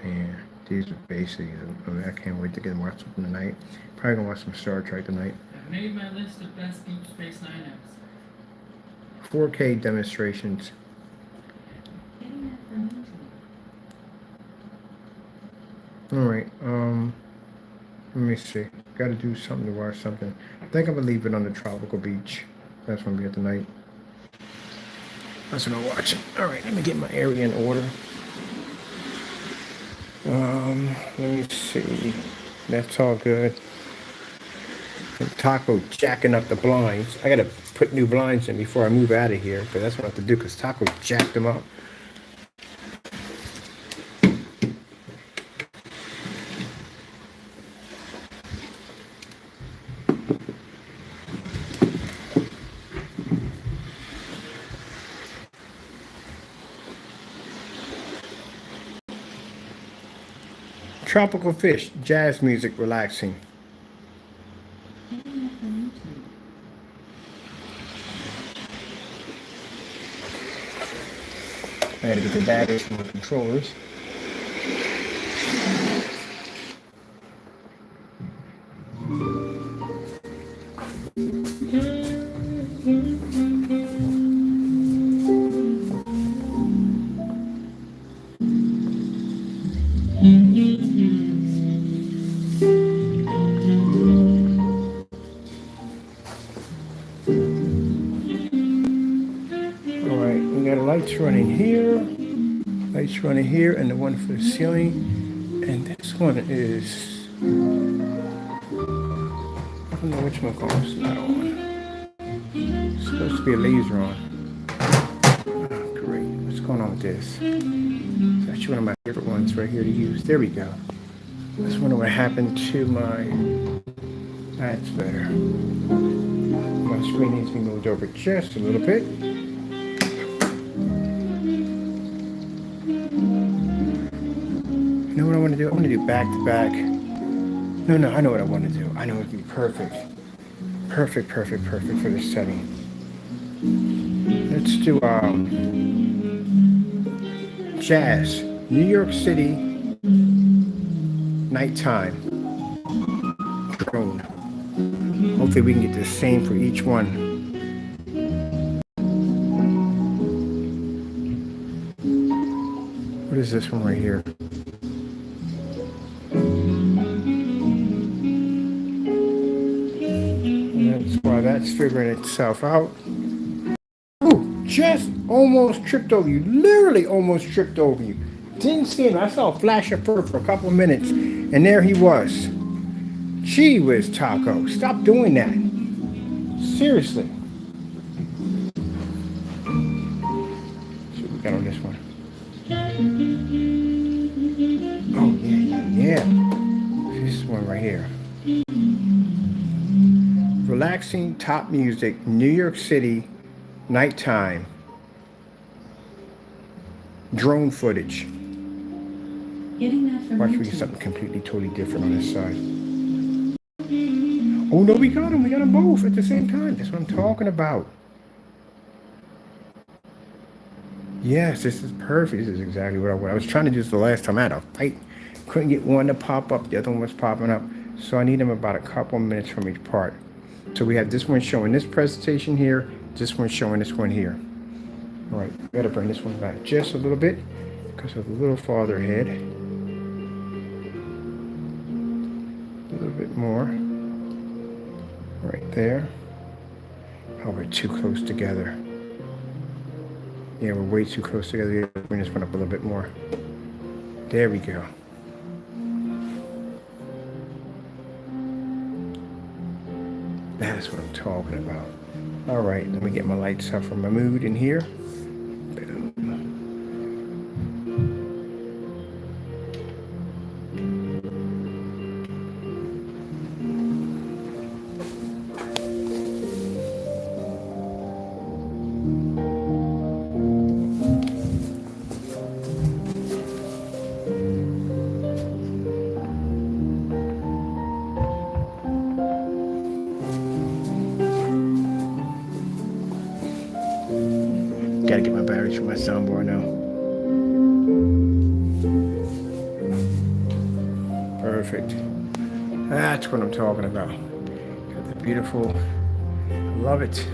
Man, these are basically, I mean, I can't wait to get and watch them tonight. Probably gonna watch some Star Trek tonight. I've made my list of best Deep Space Nine episodes. 4K demonstrations. Alright, let me see. Gotta do something to watch something. I think I'm gonna leave it on the tropical beach. That's when we get tonight. That's what I'm watching. Alright, let me get my area in order. Let me see. That's all good. And Taco jacking up the blinds. I gotta put new blinds in before I move out of here, because that's what I have to do, because Taco jacked them up. Tropical fish, jazz music, relaxing. I had to get the batteries from the controllers. Running here, and the one for the ceiling, and this one is, I don't know which one it's not on. It's supposed to be a laser on. Oh, great. What's going on with this? It's actually one of my favorite ones right here to use. There we go. I just wonder what happened to my, that's better. My screen needs to be moved over just a little bit. You know what I want to do? I want to do back to back. No, I know what I want to do. I know it would be perfect. Perfect for this setting. Let's do jazz. New York City, nighttime. Drone. Hopefully we can get the same for each one. What is this one right here? That's figuring itself out. Oh, just almost tripped over you. Literally almost tripped over you. Didn't see him. I saw a flash of fur for a couple of minutes, and there he was. Gee whiz, Taco. Stop doing that. Seriously. See what we got on this one. Oh, yeah. This one right here. Relaxing top music, New York City, nighttime. Drone footage. Getting that from Watch, we YouTube. get something completely, totally different on this side. Oh no, we got them. We got them both at the same time. That's what I'm talking about. Yes, this is perfect. This is exactly what I wanted. I was trying to do this the last time I had a fight. Couldn't get one to pop up. The other one was popping up. So I need them about a couple minutes from each part. So we have this one showing this presentation here. This one showing this one here. All right, we gotta bring this one back just a little bit because it's a little farther ahead. A little bit more. Right there. Oh, we're too close together. Yeah, we're way too close together. Bring this one up a little bit more. There we go. That's what I'm talking about. All right, let me get my lights up for my mood in here. Boom. 'Gotta get my batteries for my soundboard now. Perfect. That's what I'm talking about. Got the beautiful, love it.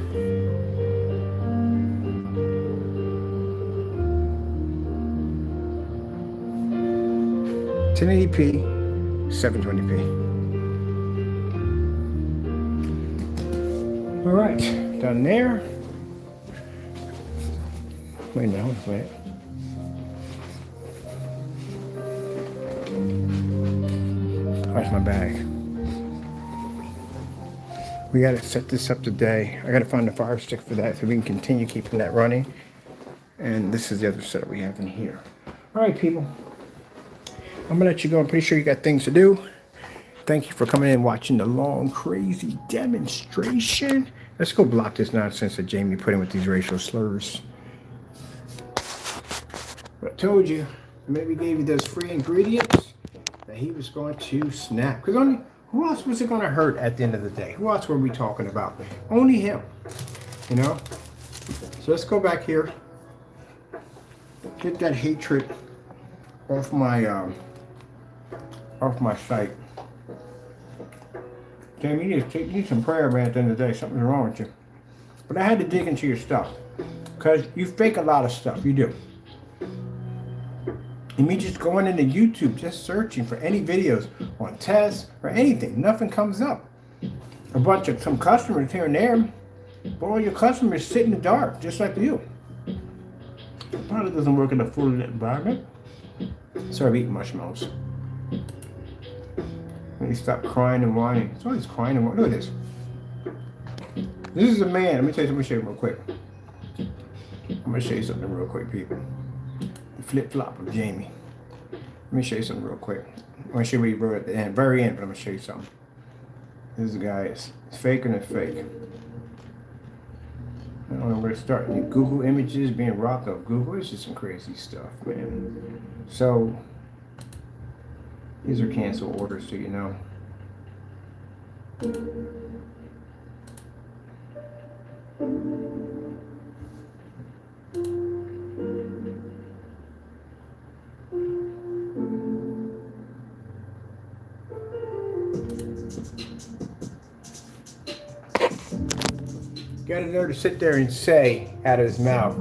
(1080p, 720p). All right, done there. Wait a minute, wait. Where's my bag? We gotta set this up today. I gotta find the fire stick for that so we can continue keeping that running. And this is the other setup we have in here. All right, people. I'm gonna let you go. I'm pretty sure you got things to do. Thank you for coming in and watching the long, crazy demonstration. Let's go block this nonsense that Jaime put in with these racial slurs. But I told you, maybe gave you those free ingredients that he was going to snap. Because only, who else was it going to hurt at the end of the day? Who else were we talking about? Only him, you know? So let's go back here. Get that hatred off my site. Jamie, you need some prayer, man, at the end of the day. Something's wrong with you. But I had to dig into your stuff. Because you fake a lot of stuff. You do. And me just going into YouTube, just searching for any videos on tests or anything. Nothing comes up. A bunch of some customers here and there. But all your customers sit in the dark, just like you. It probably doesn't work in a full lit environment. Sorry, I'm eating marshmallows. Let me stop crying and whining. It's always crying and whining. Look at this. This is a man. Let me tell you something. Show you real quick. I'm gonna show you something real quick, people. The flip flop of Jaime. Let me show you something real quick. I'm gonna show you at the end, very end, but I'm gonna show you something. This guy is fake and it's fake. I don't know where to start. Google images being robbed off Google. It's just some crazy stuff, man. So these are cancel orders, so you know. Got a nerve to sit there and say out of his mouth,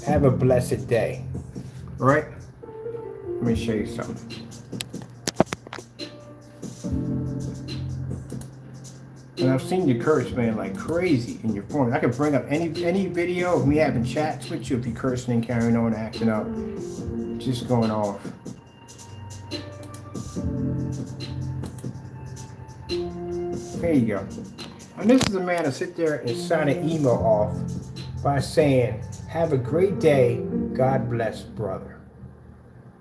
have a blessed day. All right? Let me show you something. And I've seen you curse, man, like crazy in your form. I could bring up any video of me having chats with you if you cursing and carrying on, acting up, just going off. There you go. And this is a man to sit there and sign an email off by saying, "Have a great day. God bless, brother."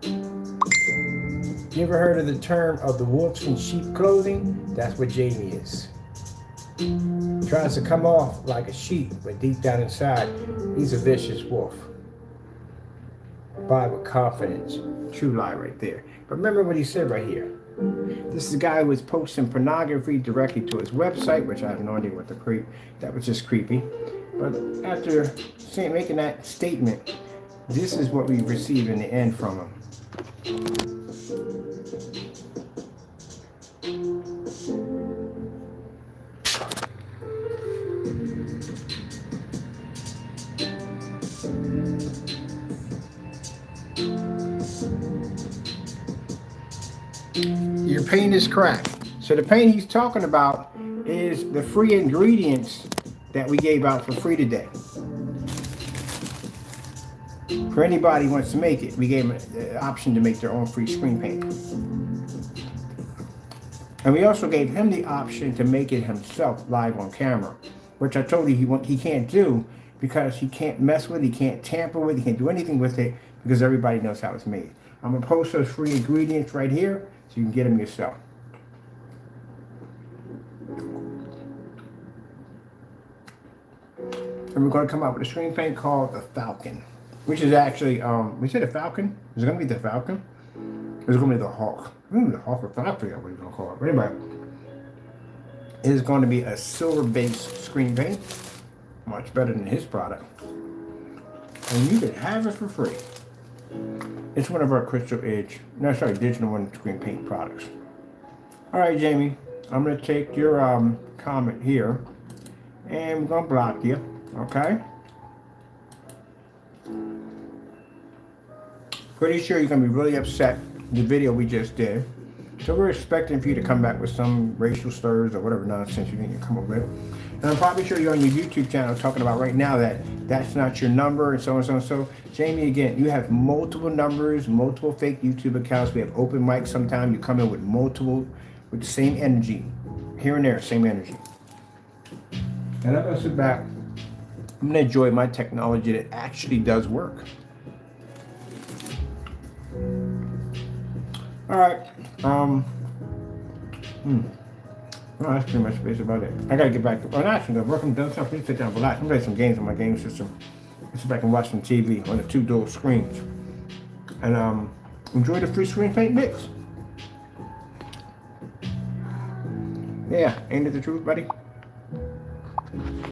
You ever heard of the term of the wolves in sheep clothing? That's what Jaime is. Tries to come off like a sheep, but deep down inside, he's a vicious wolf. Buy with confidence. True lie right there. But remember what he said right here. This is a guy who was posting pornography directly to his website, which I have no idea what the creep. That was just creepy. But after making that statement, this is what we received in the end from him. Your paint is cracked. So the paint he's talking about is the free ingredients that we gave out for free today. For anybody who wants to make it, we gave them the option to make their own free screen paint. And we also gave him the option to make it himself live on camera, which I told you he can't do because he can't mess with it, he can't tamper with it, he can't do anything with it because everybody knows how it's made. I'm going to post those free ingredients right here so you can get them yourself. And we're going to come out with a screen paint called the Falcon, which is actually, we said the Falcon? Is it going to be the Falcon? Or is it going to be the Hawk? The Hawk or Falcon, I forget what you're going to call it. But anyway, it is going to be a silver-based screen paint, much better than his product. And you can have it for free. It's one of our digital one screen paint products. All right, Jaime, I'm going to take your comment here, and we're going to block you, okay? Pretty sure you're going to be really upset with the video we just did. So we're expecting for you to come back with some racial slurs or whatever nonsense you think you come up with. And I'm probably sure you're on your YouTube channel talking about right now that that's not your number and so on and so on. So, Jaime, again, you have multiple numbers, multiple fake YouTube accounts. We have open mics sometimes. You come in with multiple, with the same energy. Here and there, same energy. And I'm going to sit back. I'm going to enjoy my technology that actually does work. All right. Well, that's pretty much basically about it. I gotta get back to, well, actually, I'm working, done something, sit down, relax. I'm playing some games on my game system. Sit back and watch some TV on the 2 dual screens. And enjoy the free screen paint mix. Yeah, ain't it the truth, buddy?